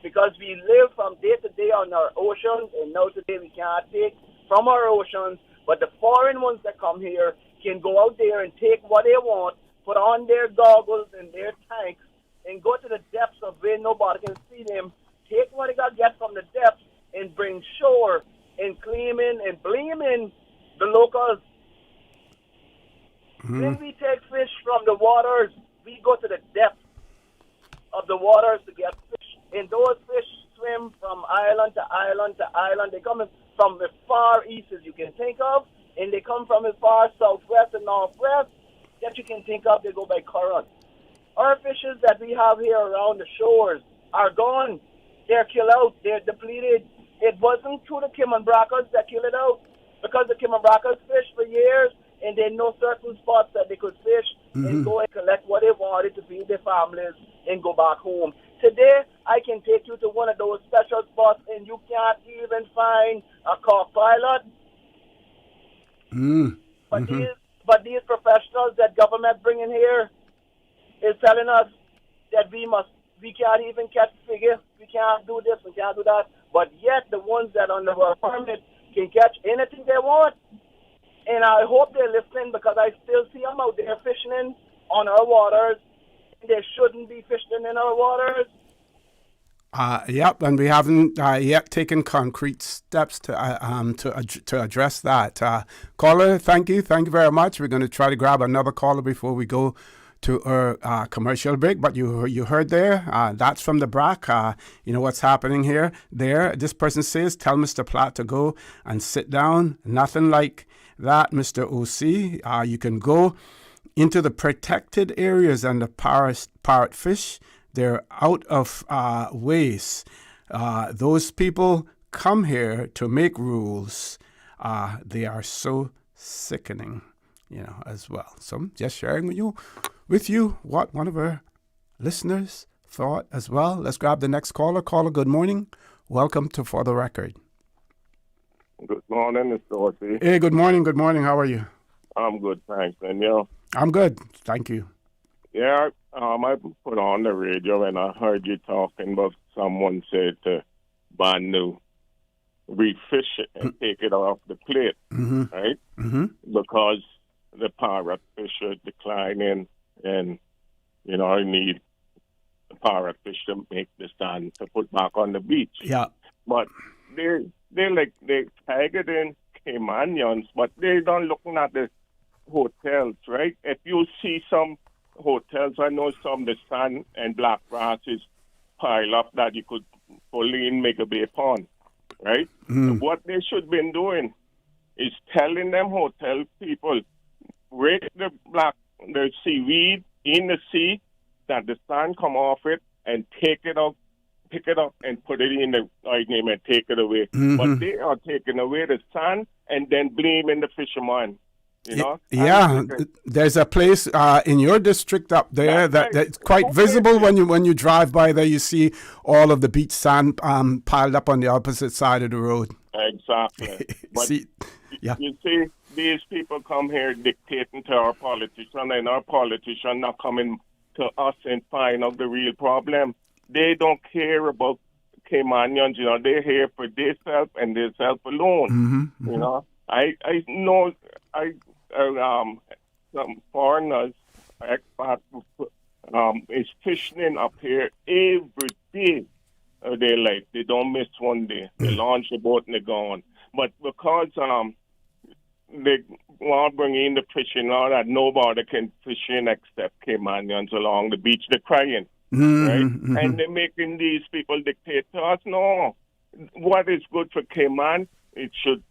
because we live from day to day on our oceans, and now today we can't take from our oceans, but the foreign ones that come here can go out there and take what they want, put on their goggles and their tanks, and go to the depths of where nobody can see them, take what they got get from the depths, and bring shore, and claiming and blaming the locals. When we take fish from the waters, we go to the depths of the waters to get fish. And those fish swim from island to island to island. They come from as far east as you can think of, and they come from as far southwest and northwest that you can think of. They go by current. Our fishes that we have here around the shores are gone. They're killed out. They're depleted. It wasn't through the Cayman Brackers that killed it out, because the Cayman Brackers fished for years, and they know certain spots that they could fish and go and collect what they wanted to feed their families and go back home. Today, I can take you to one of those special spots, and you can't even find a car pilot. But these professionals that government bringing here is telling us that we can't even catch figure, we can't do this, we can't do that. But yet the ones that under our permit can catch anything they want. And I hope they're listening, because I still see them out there fishing on our waters. They shouldn't be fishing in our waters. Yep, and we haven't yet taken concrete steps to address that. Caller, thank you very much. We're going to try to grab another caller before we go to our commercial break. But you heard there, that's from the BRAC. You know what's happening here. This person says, tell Mr. Platt to go and sit down. Nothing like that, Mr. OC. You can go into the protected areas and the parrot fish. They're out of ways. Those people come here to make rules. They are so sickening, as well. So just sharing with you what one of our listeners thought as well. Let's grab the next caller. Caller, good morning. Welcome to For the Record. Good morning, Mr. Orsi. Hey, good morning. Good morning. How are you? I'm good, thanks. And you? I'm good. Thank you. Yeah, I put on the radio and I heard you talking about someone said to Banu, refish it and take it off the plate, right? Because the parrot fish are declining, and you need the parrot fish to make the sand to put back on the beach. Yeah, but they targeting Caymanians, but they don't looking at the hotels, right? If you see some hotels, I know some the sand and black grass is pile up that you could pull in, make a bay pond, right? What they should been doing is telling them hotel people, rake the seaweed in the sea, that the sand come off it, and pick it up and put it in the name and take it away. But they are taking away the sand and then blaming the fisherman. Yeah, there's a place in your district up there that's quite visible when you drive by there. You see all of the beach sand piled up on the opposite side of the road. Exactly. But you see, these people come here dictating to our politicians, and our politicians not coming to us and find out the real problem. They don't care about Caymanians, they're here for themselves and themselves alone. You know, I know some foreigners, expats, is fishing up here every day of their life. They don't miss one day. They launch the boat and they're gone. But because they want to bring in the fishing now that nobody can fish in except Caymanians along the beach, they're crying. Right? And they're making these people dictate to us. No, what is good for Cayman, it should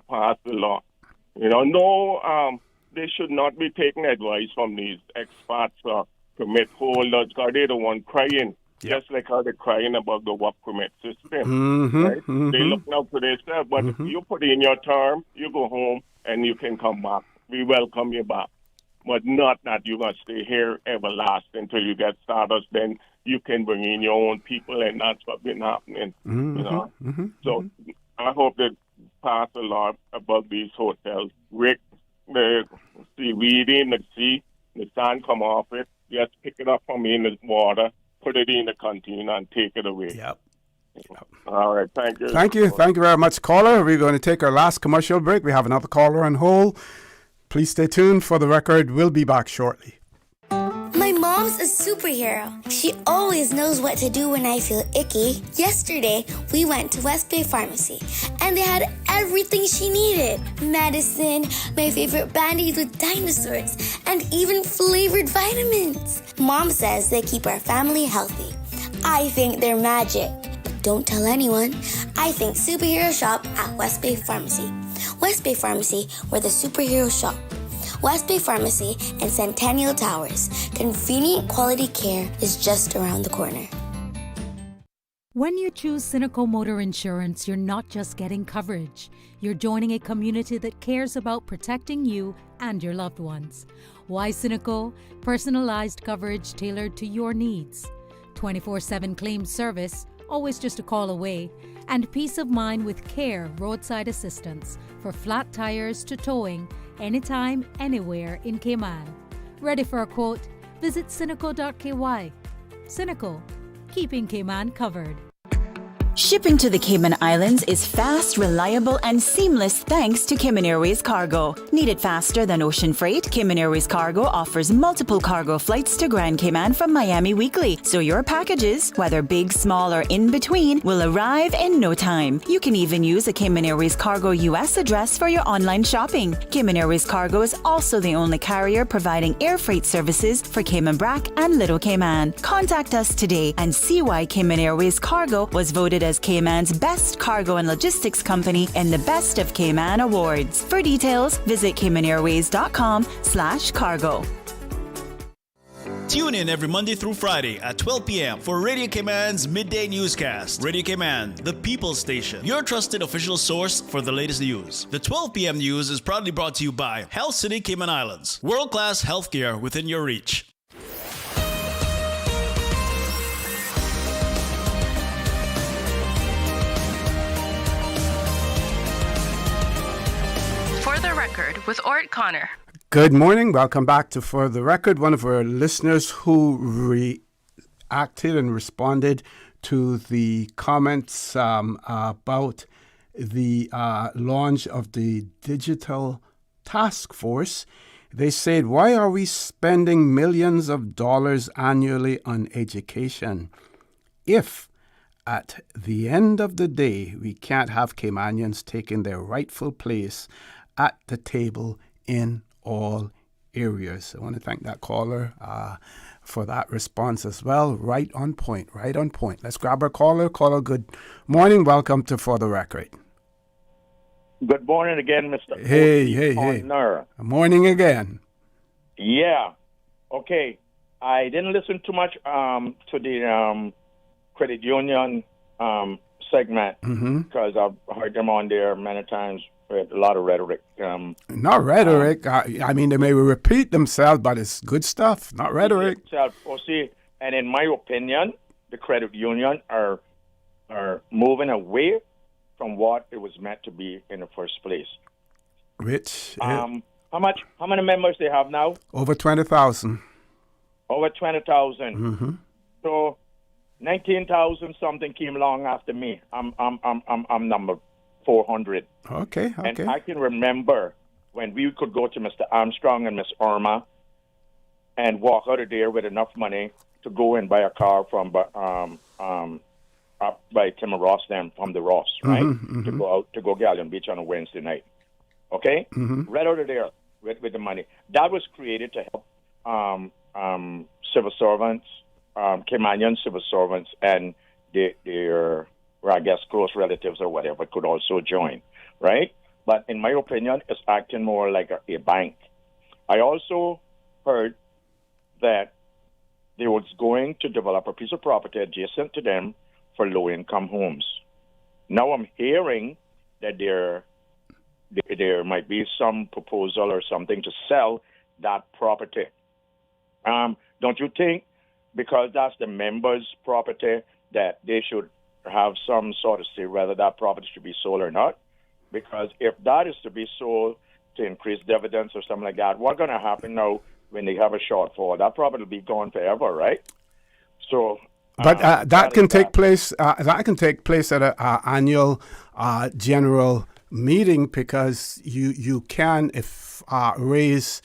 pass the law. They should not be taking advice from these expats or permit holders because they're the one crying, just like how they're crying about the work permit system. Right? They're looking out for themselves. But if you put in your term, you go home and you can come back. We welcome you back. But not that you're going to stay here everlasting until you get status. Then you can bring in your own people, and that's what's been happening. So I hope they pass a law about these hotels. Rick, the seaweed in the sea, the sand come off it. Just pick it up from in the water, put it in the container, and take it away. All right, thank you. Thank you very much, caller. We're going to take our last commercial break. We have another caller on hold. Please stay tuned. For the record, we'll be back shortly. My mom's a superhero. She always knows what to do when I feel icky. Yesterday, we went to West Bay Pharmacy, and they had everything she needed. Medicine, my favorite Band-Aids with dinosaurs, and even flavored vitamins. Mom says they keep our family healthy. I think they're magic. Don't tell anyone. I think superhero shop at West Bay Pharmacy. West Bay Pharmacy, where the superheroes shop. West Bay Pharmacy and Centennial Towers. Convenient quality care is just around the corner. When you choose Cynical Motor Insurance, you're not just getting coverage. You're joining a community that cares about protecting you and your loved ones. Why Cynical? Personalized coverage tailored to your needs. 24/7 claim service, always just a call away. And peace of mind with CARE roadside assistance for flat tires to towing, anytime, anywhere in Cayman. Ready for a quote? Visit cynical.ky. Cynical, keeping Cayman covered. Shipping to the Cayman Islands is fast, reliable, and seamless thanks to Cayman Airways Cargo. Need it faster than ocean freight? Cayman Airways Cargo offers multiple cargo flights to Grand Cayman from Miami weekly, so your packages, whether big, small, or in between, will arrive in no time. You can even use a Cayman Airways Cargo US address for your online shopping. Cayman Airways Cargo is also the only carrier providing air freight services for Cayman Brac and Little Cayman. Contact us today and see why Cayman Airways Cargo was voted as Cayman's best cargo and logistics company in the Best of Cayman Awards. For details, visit CaymanAirways.com/cargo. Tune in every Monday through Friday at 12 p.m. for Radio Cayman's Midday Newscast. Radio Cayman, the people's station, your trusted official source for the latest news. The 12 p.m. news is proudly brought to you by Health City Cayman Islands. World-class healthcare within your reach. For the Record with ORRETT Connor. Good morning. Welcome back to For the Record. One of our listeners who reacted and responded to the comments about the launch of the Digital Task Force. They said, why are we spending millions of dollars annually on education if at the end of the day we can't have Caymanians taking their rightful place at the table in all areas? I want to thank that caller for that response as well. Right on point. Let's grab our caller. Caller, good morning. Welcome to For the Record. Good morning again, Mr. Hey. Morning again. Yeah. Okay. I didn't listen too much to the credit union segment because I've heard them on there many times. A lot of rhetoric. Not rhetoric. I mean, they may repeat themselves, but it's good stuff. Not rhetoric. And in my opinion, the credit union are moving away from what it was meant to be in the first place. Rich. How many members they have now? Over 20,000. Over 20,000. Mm-hmm. So 19,000 something came along after me. I'm number 400. Okay. And I can remember when we could go to Mr. Armstrong and Miss Irma and walk out of there with enough money to go and buy a car from up by Tim Ross then from the Ross, right? Mm-hmm, to go out to go Galleon Beach on a Wednesday night. Okay? Mm-hmm. Right out of there with the money. That was created to help civil servants, Caymanian civil servants and their I guess close relatives or whatever could also join, right? But in my opinion, it's acting more like a bank. I also heard that they was going to develop a piece of property adjacent to them for low-income homes. Now I'm hearing that there might be some proposal or something to sell that property. Don't you think, because that's the members' property, that they should have some sort of say whether that property should be sold or not? Because if that is to be sold to increase dividends or something like that, what's going to happen now when they have a shortfall? That property will be gone forever, right? So, but that can take place. That can take place at an annual general meeting, because you can raise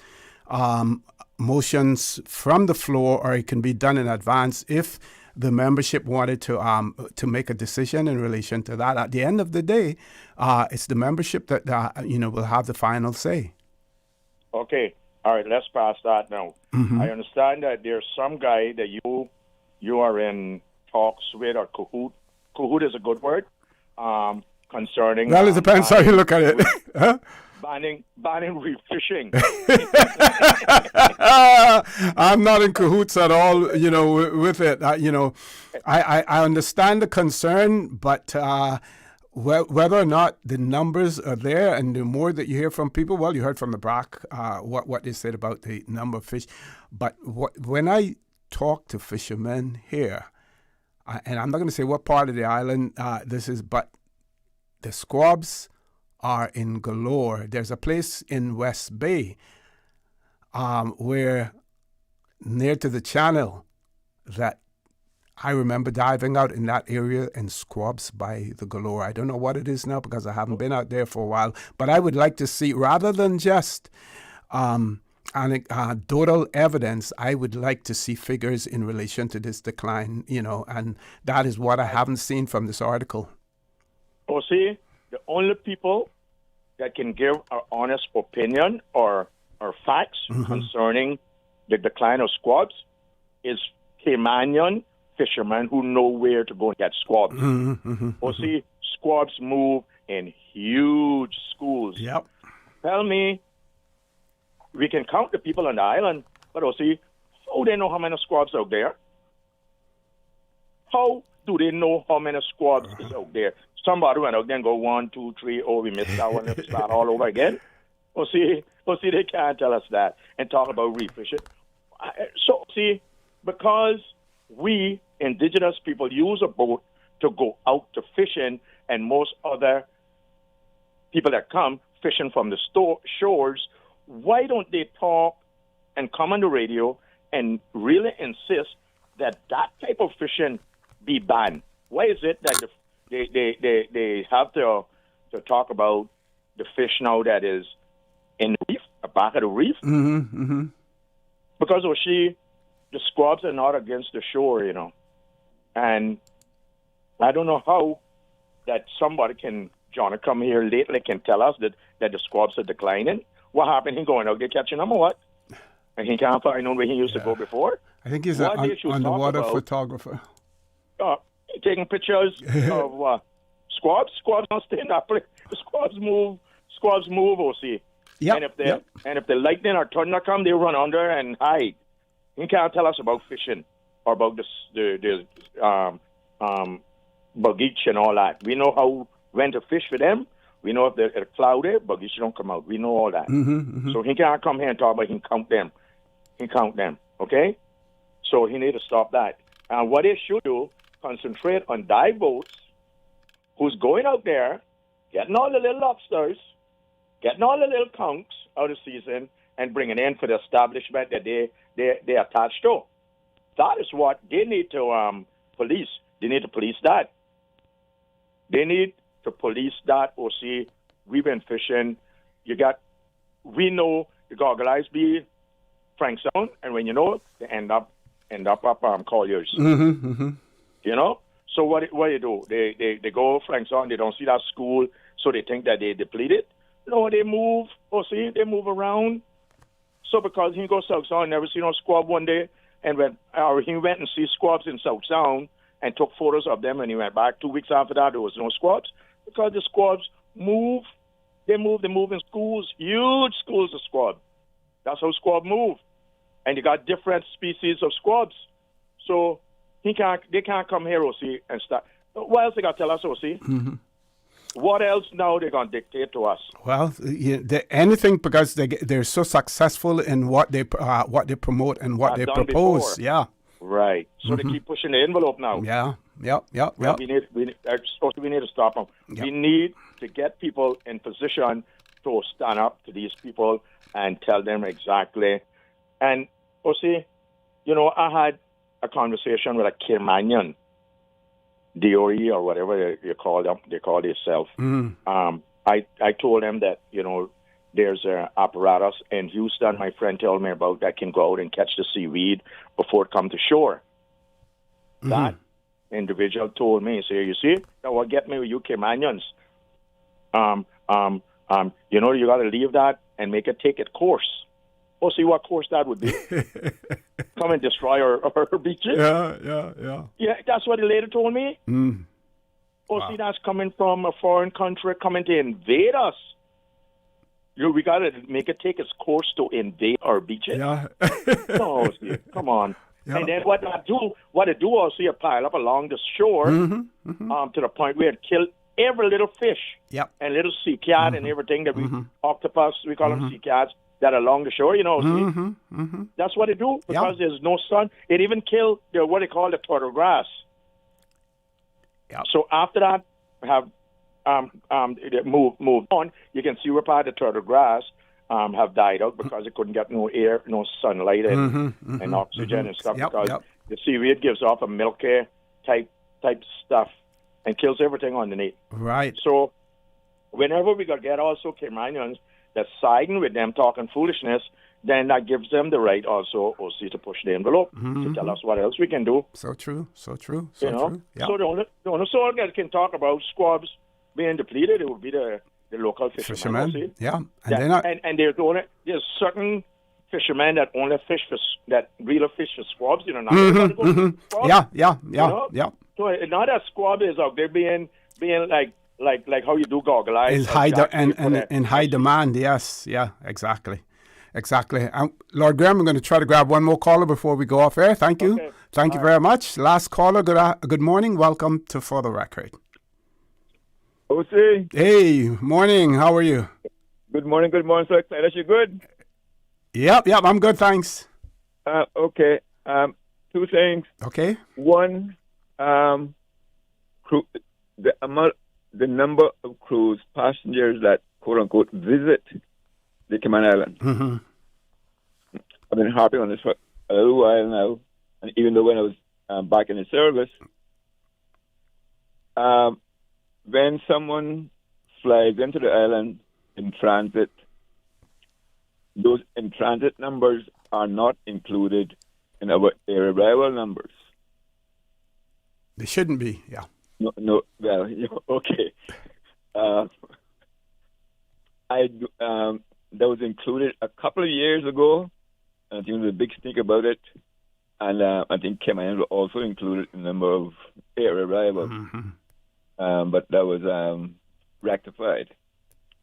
motions from the floor, or it can be done in advance if the membership wanted to make a decision in relation to that. At the end of the day, it's the membership that will have the final say. Okay, all right, let's pass that now. Mm-hmm. I understand that there's some guy that you are in talks with, or cahoot. Cahoot is a good word. Concerning. Well, it depends how you look at it. Huh? Banning reef fishing. I'm not in cahoots at all, with it. I understand the concern, but whether or not the numbers are there, and the more that you hear from people, well, you heard from the BRAC what they said about the number of fish. But when I talk to fishermen here, and I'm not going to say what part of the island this is, but the squabs are in galore. There's a place in West Bay where near to the channel that I remember diving out in that area, and squabs by the galore. I don't know what it is now because I haven't been out there for a while, but I would like to see, rather than just anecdotal evidence, I would like to see figures in relation to this decline, and that is what I haven't seen from this article. Oh, see, the only people that can give an honest opinion or facts concerning the decline of squabs is Caymanian fishermen who know where to go and get squabs. Oh, see, squabs move in huge schools. Yep. Tell me, we can count the people on the island, but see, how do they know how many squabs out there? How do they know how many squabs is out there? Somebody went out there and go 1, 2, 3, we missed that one, let's start all over again. See, they can't tell us that and talk about reef fishing. So, see, because we, indigenous people, use a boat to go out to fishing, and most other people that come fishing from the shores, why don't they talk and come on the radio and really insist that type of fishing be banned? Why is it that they have to talk about the fish now that is in the reef, back of the reef? Because the squabs are not against the shore, and I don't know how that somebody John come here lately can tell us that the squabs are declining. What happened? He going out there catching them or what? And he can't find out where he used to go before? I think he's an underwater photographer. Taking pictures of squabs. Squabs don't stay in that place. The squabs move, see. Yep. And if the lightning or thunder come, they run under and hide. He can't tell us about fishing or about the buggeach and all that. We know when to fish for them. We know if they're cloudy, buggeach don't come out. We know all that. So he can't come here and talk about he count them. Okay? So he need to stop that. And what they should do, concentrate on dive boats who's going out there, getting all the little lobsters, getting all the little conchs out of season, and bringing in for the establishment that they attached to. that is what they need to police. They need to police that. They need to police that. Or see, we've been fishing. We know the Goggle Eyes be Frankstown, and when you know it, they end up Colliers. You know. So what you do? They go Frankstown. They don't see that school, so they think that they depleted. No, they move. Oh, see, they move around. So because he goes South Sound, never see no squab one day, and he went and see squabs in South Sound and took photos of them, and he went back 2 weeks after that. There was no squabs because the squabs move. They move in schools, huge schools of squab. That's how squab move, and you got different species of squabs. So they can't come here, OC, and start. What else they got to tell us, OC? What else now they're going to dictate to us? Well, anything, because they're so successful in what they promote and what they propose. Before. Yeah. Right. So they keep pushing the envelope now. Yeah. Yep. We need to stop them. Yep. We need to get people in position to stand up to these people and tell them exactly. And, see, I had a conversation with a Kirmanian, DOE or whatever they call themselves. I told them that, there's an apparatus in Houston, my friend told me about, that can go out and catch the seaweed before it comes to shore. That individual told me, you see, that will get me with you Caymanians. You got to leave that and make it take its course. Oh, see what course that would be. Come and destroy our beaches. Yeah. Yeah, that's what the lady told me. Wow. See, that's coming from a foreign country coming to invade us. We got to make it take its course to invade our beaches. Yeah. No, see, come on. Yeah. And then what it do, I'll see a pile up along the shore to the point where it kill every little fish. Yep. And little sea cat and everything that we octopus, we call them sea cats, that are along the shore, see? That's what it do, because there's no sun. It even killed what they call the turtle grass. Yep. So after that, have it moved on. You can see where part of the turtle grass have died out because it couldn't get no air, no sunlight, and oxygen and stuff, because the seaweed gives off a milky type stuff and kills everything underneath. Right. So whenever we got get also Caymanians that's siding with them talking foolishness, then that gives them the right also to push the envelope to tell us what else we can do. So true. True. So the only soil that can talk about squabs being depleted, it would be the local fishermen. Yeah. And there's certain fishermen that only fish that really fish for squabs. Not everybody goes for squabs. Yeah. So not that squab is out there being like how you do goggle eyes. In high demand, yes. Yeah, exactly. Lord Graham, I'm going to try to grab one more caller before we go off air. Thank you. Okay. Thank you very much. Last caller, good morning. Welcome to For the Record. OC. Hey, morning. How are you? Good morning. So excited. You good? Yep. I'm good, thanks. Okay. Two things. Okay. One, the number of cruise passengers that quote unquote visit the Cayman Islands. I've been harping on this for a little while now, and even though when I was back in the service, when someone flies into the island in transit, those in transit numbers are not included in our air arrival numbers. They shouldn't be, yeah. No. Well, okay. That was included a couple of years ago. I think there was a big stink about it, and I think Cayman was also included in the number of air arrivals. But that was rectified.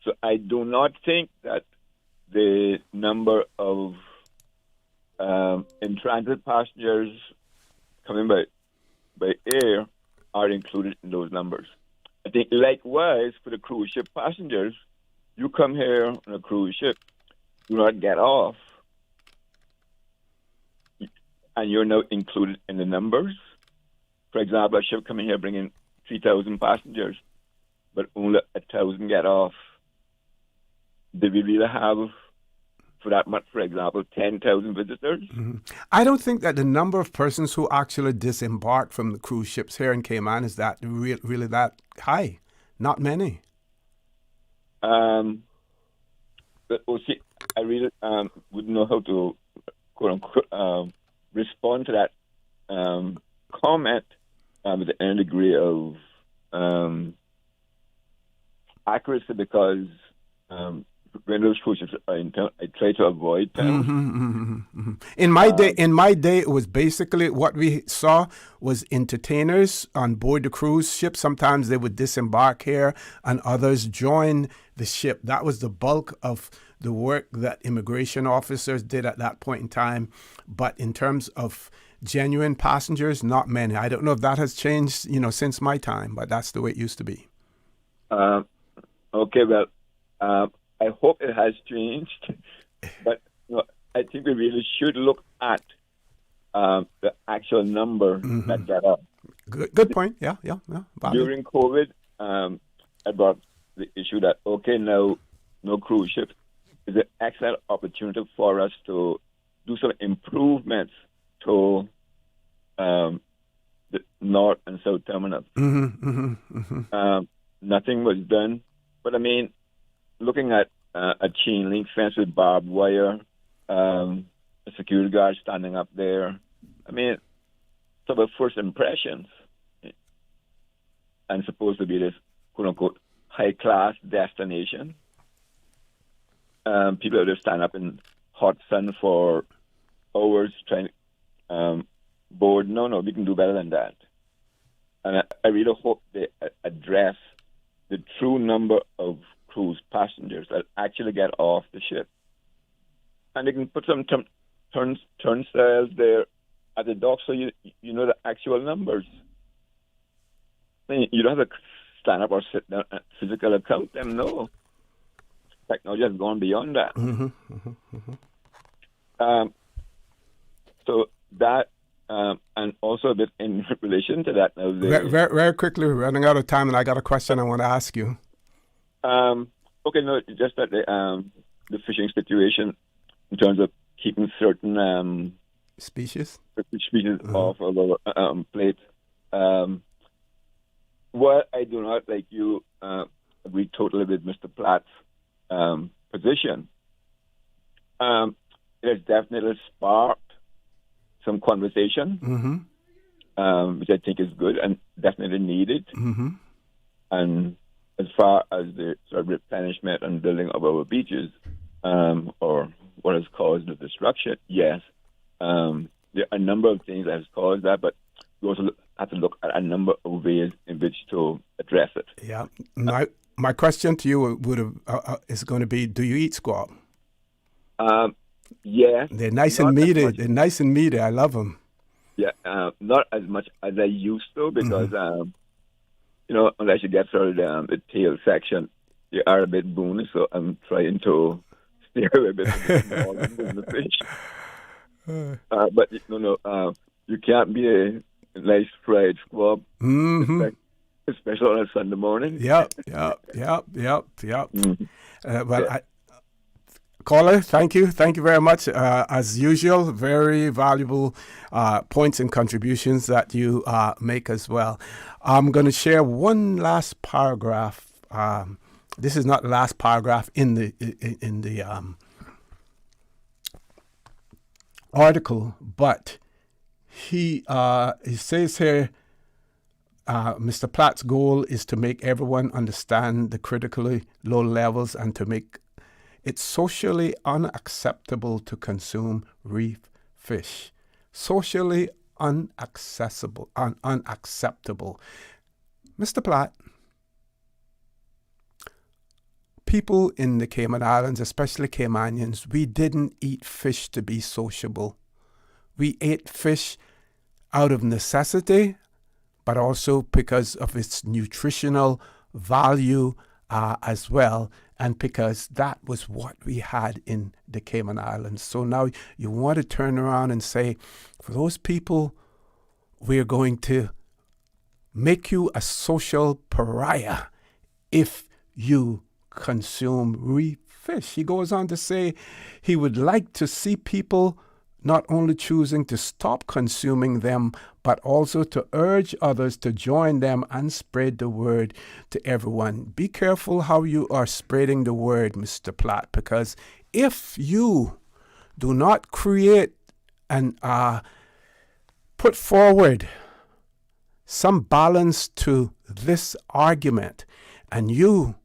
So I do not think that the number of in-transit passengers coming by air are included in those numbers. I think likewise for the cruise ship passengers, you come here on a cruise ship, do not get off, and you're now included in the numbers. For example, a ship coming here bringing 3,000 passengers, but only 1,000 get off. Did we really have for that month, for example, 10,000 visitors. I don't think that the number of persons who actually disembark from the cruise ships here in Cayman is that really that high. Not many. But see, I really wouldn't know how to quote unquote respond to that comment with any degree of accuracy, because when those cruise ships are in town, I try to avoid town. In my day, it was basically what we saw was entertainers on board the cruise ship. Sometimes they would disembark here, and others join the ship. That was the bulk of the work that immigration officers did at that point in time. But in terms of genuine passengers, not many. I don't know if that has changed, since my time, but that's the way it used to be. Okay, well, I hope it has changed, but I think we really should look at the actual number that got up. Good point. Yeah. During COVID, I brought the issue that now no cruise ships is an excellent opportunity for us to do some improvements to the north and south terminals. Nothing was done, but I mean, looking at a chain link fence with barbed wire, a security guard standing up there. I mean, some of first impressions, and supposed to be this quote unquote high class destination. People have to stand up in hot sun for hours trying board. No, we can do better than that. And I really hope they address the true number of cruise passengers that actually get off the ship. And they can put some turnstiles there at the dock so you know the actual numbers. I mean, you don't have to stand up or sit down and physically count them, no. Technology has gone beyond that. So that, and also a bit in relation to that now. Very quickly, we're running out of time, and I got a question I want to ask you. Okay, no, just that the fishing situation in terms of keeping certain species off of our plate. What I do not, like you, agree totally with Mr. Platt's position. It has definitely sparked some conversation, which I think is good and definitely needed. And as far as the sort of replenishment and building of our beaches, or what has caused the destruction, yes, there are a number of things that has caused that, but we also have to look at a number of ways in which to address it. Yeah. My question to you is going to be: do you eat squab? Yeah. They're nice and meaty. They're nice and meaty. I love them. Yeah, not as much as I used to, because unless you get sort of the tail section, you are a bit bony. So I'm trying to steer away a bit more than the fish. But you can't be a nice fried squab, especially on a Sunday morning. Yep. Caller, thank you very much. As usual, very valuable points and contributions that you make as well. I'm going to share one last paragraph. This is not the last paragraph in the article, but he says here, Mr. Platt's goal is to make everyone understand the critically low levels and to make it's socially unacceptable to consume reef fish. Socially unacceptable. Mr. Platt, people in the Cayman Islands, especially Caymanians, we didn't eat fish to be sociable. We ate fish out of necessity, but also because of its nutritional value as well, and because that was what we had in the Cayman Islands. So now you want to turn around and say, for those people, we're going to make you a social pariah if you consume reef fish. He goes on to say he would like to see people not only choosing to stop consuming them, but also to urge others to join them and spread the word to everyone. Be careful how you are spreading the word, Mr. Platt, because if you do not create and put forward some balance to this argument, and you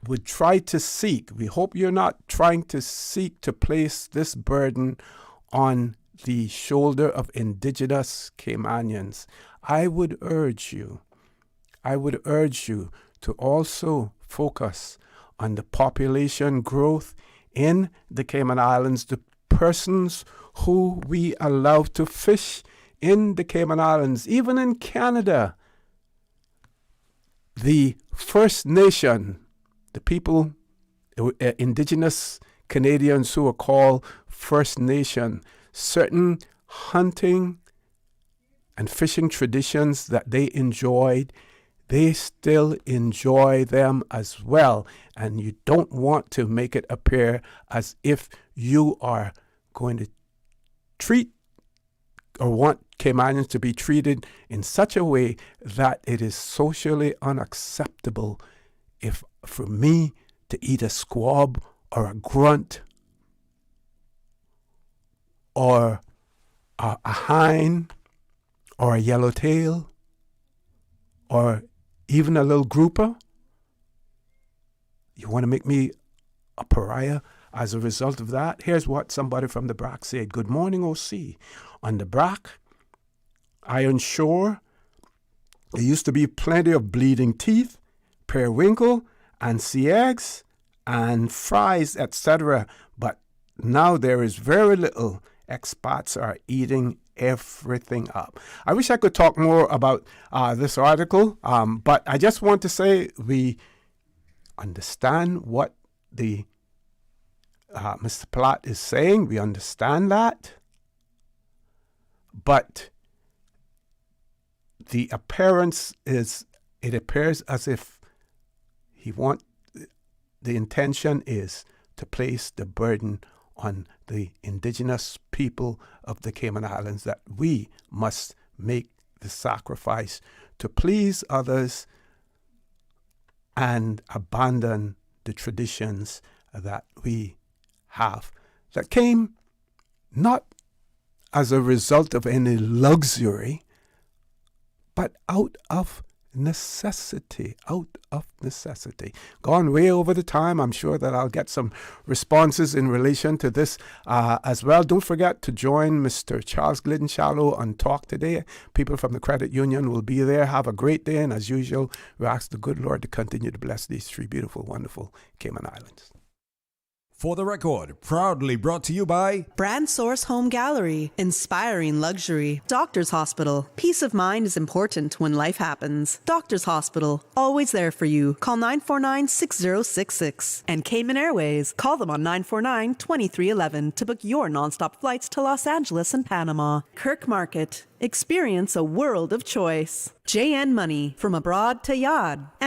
would try to seek, we hope you're not trying to seek to place this burden on the shoulder of indigenous Caymanians. I would urge you to also focus on the population growth in the Cayman Islands, the persons who we allow to fish in the Cayman Islands, even in Canada. The First Nation, the people, indigenous Canadians who are called First Nation, certain hunting and fishing traditions that they enjoyed, they still enjoy them as well. And you don't want to make it appear as if you are going to treat or want Caymanians to be treated in such a way that it is socially unacceptable if for me to eat a squab or a grunt or a hind or a yellowtail or even a little grouper. You want to make me a pariah as a result of that? Here's what somebody from the Brac said. Good morning, OC. On the Brac, Iron Shore, there used to be plenty of bleeding teeth, periwinkle, and sea eggs, and fries, etc. But now there is very little. Expats are eating everything up. I wish I could talk more about this article, but I just want to say we understand what the Mr. Platt is saying. We understand that. But the appearance is, it appears as if the intention is to place the burden on the indigenous people of the Cayman Islands, that we must make the sacrifice to please others and abandon the traditions that we have, that came not as a result of any luxury, but out of necessity, Gone way over the time. I'm sure that I'll get some responses in relation to this as well. Don't forget to join Mr. Charles Glidden Shallow on Talk today. People from the credit union will be there. Have a great day. And as usual, we ask the good Lord to continue to bless these three beautiful, wonderful Cayman Islands. For the Record, proudly brought to you by Brand Source Home Gallery, inspiring luxury. Doctors Hospital, peace of mind is important when life happens. Doctors Hospital, always there for you. Call 949-6066. And Cayman Airways, call them on 949-2311 to book your nonstop flights to Los Angeles and Panama. Kirk Market, experience a world of choice. JN Money, from abroad to Yad. And